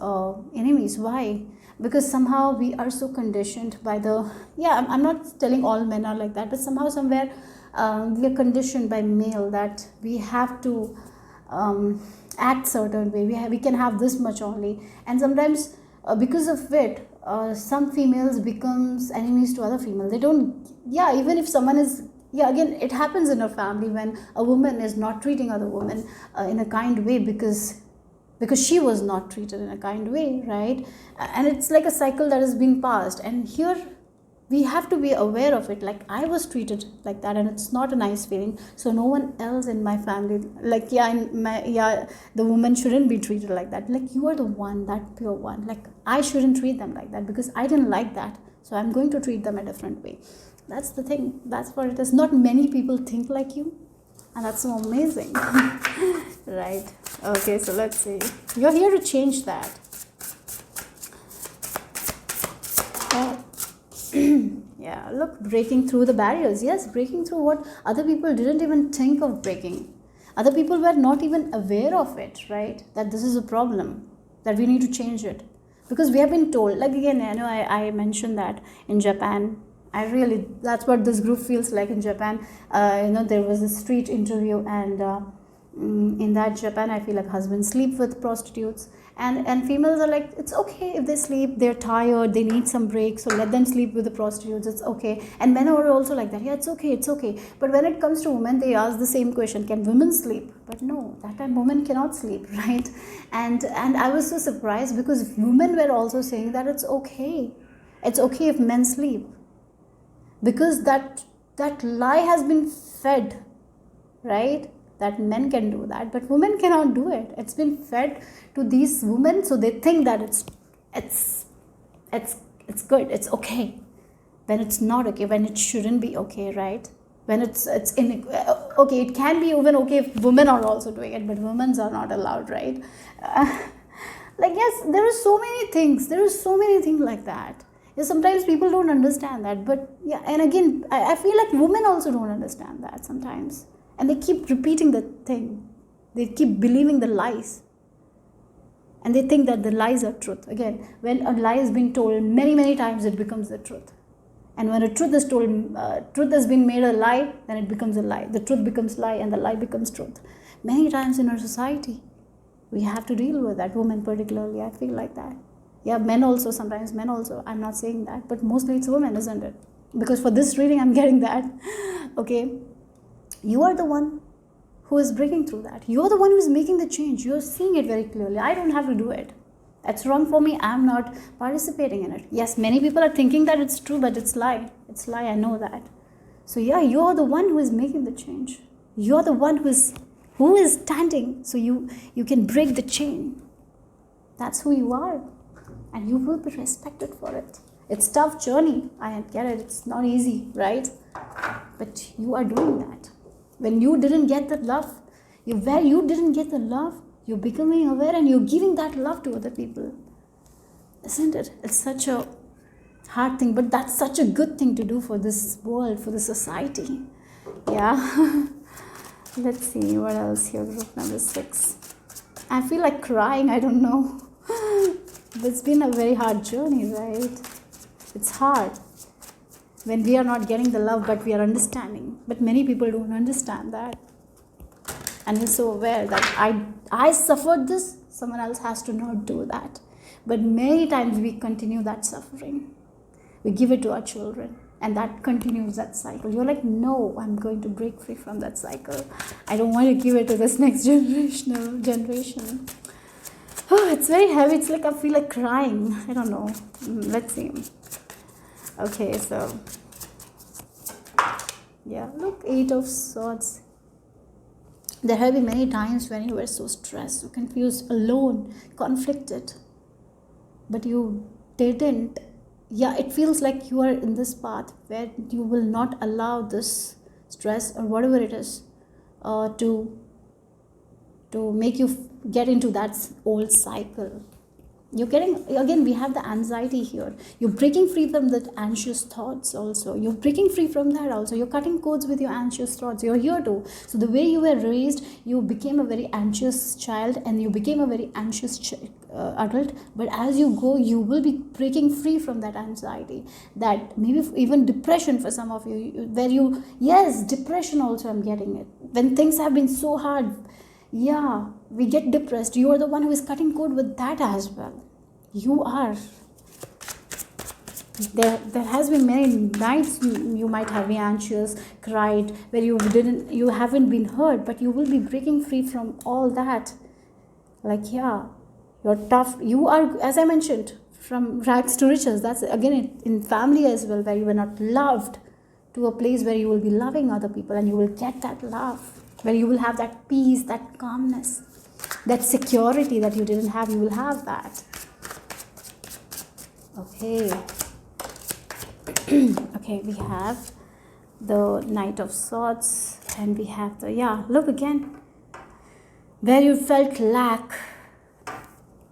enemies. Why? Because somehow we are so conditioned by the, I'm not telling all men are like that, but somehow, somewhere, we are conditioned by male that we have to act certain way. We can have this much only, and sometimes because of it, some females becomes enemies to other females. They don't, even if someone is, again, it happens in a family when a woman is not treating other women in a kind way because she was not treated in a kind way, right? And it's like a cycle that has been passed, and here we have to be aware of it. Like, I was treated like that, and it's not a nice feeling. So no one else in my family, like, the woman shouldn't be treated like that. Like, you are the one, that pure one. Like, I shouldn't treat them like that because I didn't like that. So I'm going to treat them a different way. That's the thing. That's what it is. Not many people think like you, and that's so amazing. Right. Okay, so let's see. You're here to change that. Yeah, look, breaking through the barriers. Yes, breaking through what other people didn't even think of breaking. Other people were not even aware of it, right? That this is a problem, that we need to change it. Because we have been told, like, again, I mentioned that in Japan, that's what this group feels like in Japan. There was a street interview, and in that Japan, I feel like husbands sleep with prostitutes, and females are like, it's okay if they sleep, they're tired, they need some break, so let them sleep with the prostitutes, it's okay. And men are also like that, it's okay. But when it comes to women, they ask the same question, can women sleep? But no, that time women cannot sleep, right? And I was so surprised, because women were also saying that it's okay if men sleep, because that lie has been fed, right? That men can do that, but women cannot do it. It's been fed to these women, so they think that it's good, it's okay, when it's not okay, when it shouldn't be okay, right? When it's okay, it can be even okay if women are also doing it, but women are not allowed, right? Yes, there are so many things like that. Sometimes people don't understand that, but and again, I feel like women also don't understand that sometimes. And they keep repeating the thing. They keep believing the lies. And they think that the lies are truth. Again, when a lie is being told many, many times, it becomes the truth. And when a truth is told, truth has been made a lie, then it becomes a lie. The truth becomes lie, and the lie becomes truth. Many times in our society, we have to deal with that. Women particularly, I feel like that. Men also, sometimes men also. I'm not saying that, but mostly it's women, isn't it? Because for this reading, I'm getting that. Okay. You are the one who is breaking through that. You are the one who is making the change. You are seeing it very clearly. I don't have to do it. That's wrong for me. I'm not participating in it. Yes, many people are thinking that it's true, but it's lie. It's lie. I know that. So you are the one who is making the change. You are the one who is standing, so you can break the chain. That's who you are, and you will be respected for it. It's a tough journey. I get it. It's not easy, right? But you are doing that. When you didn't get the love, you're becoming aware, and you're giving that love to other people. Isn't it? It's such a hard thing, but that's such a good thing to do for this world, for the society. Yeah. Let's see, what else here? Group number 6. I feel like crying, I don't know. It's been a very hard journey, right? It's hard when we are not getting the love, but we are understanding. But many people don't understand that. And we're so aware that I suffered this, someone else has to not do that. But many times we continue that suffering. We give it to our children, and that continues that cycle. You're like, no, I'm going to break free from that cycle. I don't want to give it to this next generation. Oh, it's very heavy. It's like I feel like crying. I don't know. Let's see. Okay, so yeah, look, 8 of Swords. There have been many times when you were so stressed, so confused, alone, conflicted, but you didn't. Yeah, it feels like you are in this path where you will not allow this stress or whatever it is to make you get into that old cycle. You're getting, again, we have the anxiety here. You're breaking free from the anxious thoughts also. You're breaking free from that also. You're cutting codes with your anxious thoughts. You're here too. So the way you were raised, you became a very anxious child and you became a very anxious adult. But as you go, you will be breaking free from that anxiety. That maybe even depression for some of you, where you, yes, depression also, I'm getting it. When things have been so hard, yeah, we get depressed. You are the one who is cutting code with that as well. You are. There has been many nights you might have been anxious, cried, where you haven't been heard, but you will be breaking free from all that. Like, yeah, you're tough. You are, as I mentioned, from rags to riches. That's again in family as well, where you were not loved, to a place where you will be loving other people and you will get that love, where you will have that peace, that calmness, that security that you didn't have. You will have that. Okay. Okay, we have the Knight of Swords and we have the, yeah, look again, where you felt lack.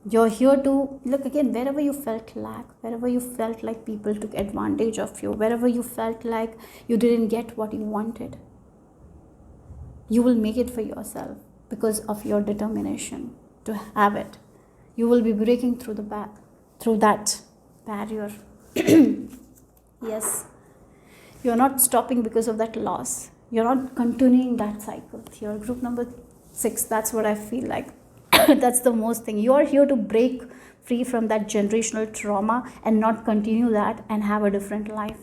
You're here to, look again, wherever you felt lack, wherever you felt like people took advantage of you, wherever you felt like you didn't get what you wanted, you will make it for yourself because of your determination to have it. You will be breaking through through that barrier. Yes, you're not stopping because of that loss. You're not continuing that cycle. Here, group number 6, that's what I feel like. That's the most thing. You are here to break free from that generational trauma and not continue that and have a different life.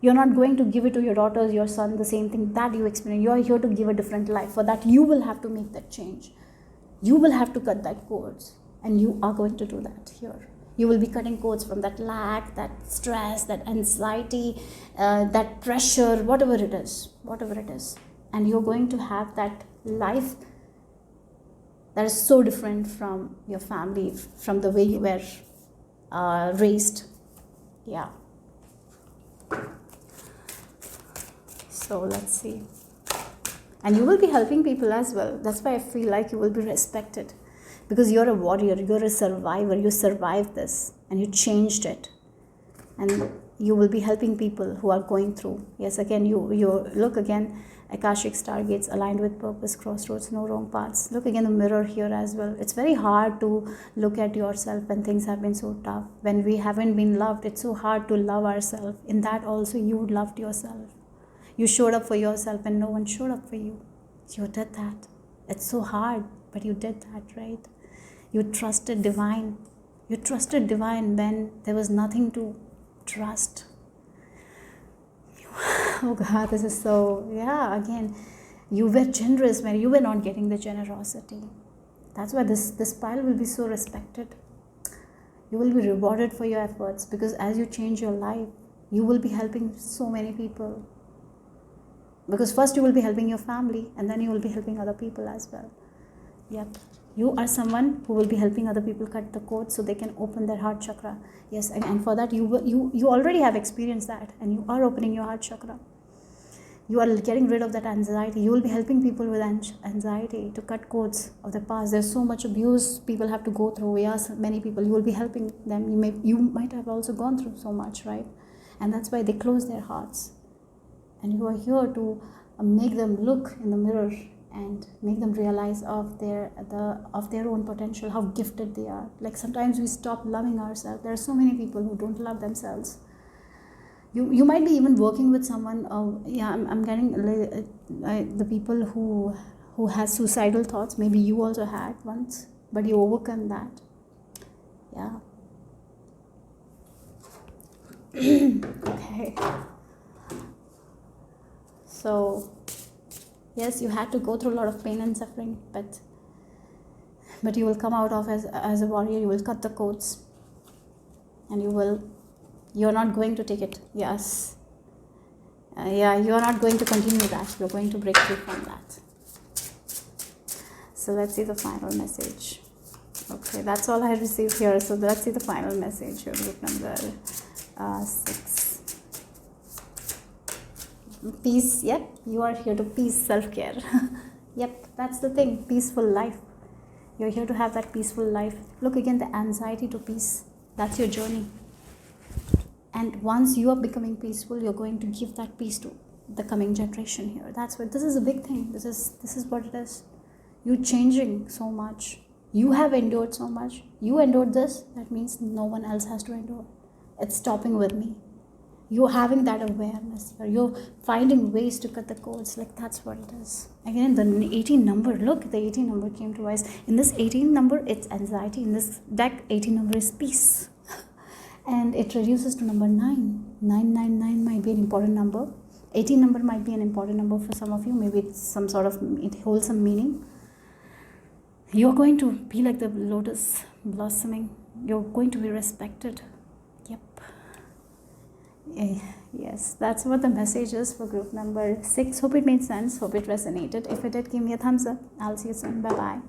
You're not going to give it to your daughters, your son, the same thing that you experience. You are here to give a different life. For that, you will have to make that change. You will have to cut that cords, and you are going to do that here. You will be cutting cords from that lack, that stress, that anxiety, that pressure, whatever it is. And you're going to have that life that is so different from your family, from the way you were raised. Yeah. So let's see. And you will be helping people as well. That's why I feel like you will be respected. Because you're a warrior, you're a survivor, you survived this and you changed it. And you will be helping people who are going through. Yes, again, you look again, Akashic stargates aligned with purpose, crossroads, no wrong paths. Look again the mirror here as well. It's very hard to look at yourself when things have been so tough. When we haven't been loved, it's so hard to love ourselves. In that also you loved yourself. You showed up for yourself and no one showed up for you. You did that. It's so hard, but you did that, right? You trusted divine. You trusted divine when there was nothing to trust. Oh God, this is so, yeah, again, you were generous when you were not getting the generosity. That's why this pile will be so respected. You will be rewarded for your efforts because as you change your life, you will be helping so many people. Because first you will be helping your family and then you will be helping other people as well. Yep. You are someone who will be helping other people cut the code so they can open their heart chakra. Yes, and for that you already have experienced that and you are opening your heart chakra. You are getting rid of that anxiety. You will be helping people with anxiety to cut codes of the past. There's so much abuse people have to go through. Yes, many people. You will be helping them. You might have also gone through so much, right? And that's why they close their hearts. And you are here to make them look in the mirror and make them realize of their own potential, how gifted they are. Like sometimes we stop loving ourselves. There are so many people who don't love themselves. You might be even working with someone. Yeah, I'm getting the people who has suicidal thoughts. Maybe you also had once, but you overcome that. Yeah. Okay. So yes, you had to go through a lot of pain and suffering, but you will come out of as a warrior. You will cut the cords, and you're not going to take it. Yes. Yeah, you're not going to continue that. You're going to break free from that. So let's see the final message. Okay, that's all I received here. So let's see the final message here. Group number 6. Peace. Yep, you are here to peace, self-care. Yep, that's the thing. Peaceful life. You're here to have that peaceful life. Look again, the anxiety to peace. That's your journey. And once you are becoming peaceful, you're going to give that peace to the coming generation here. That's what this is a big thing. This is what it is. You're changing so much. You have endured so much. You endured this. That means no one else has to endure. It's stopping with me. You're having that awareness. You're finding ways to cut the cords. Like, that's what it is. Again, the 18 number. Look, the 18 number came twice. In this 18 number, it's anxiety. In this deck, 18 number is peace. And it reduces to number 9. 999 might be an important number. 18 number might be an important number for some of you. Maybe it's some sort of, it holds some meaning. You're going to be like the lotus blossoming. You're going to be respected. Yep. Yes, that's what the message is for group number 6. Hope it made sense. Hope it resonated. If it did, give me a thumbs up. I'll see you soon. Bye-bye.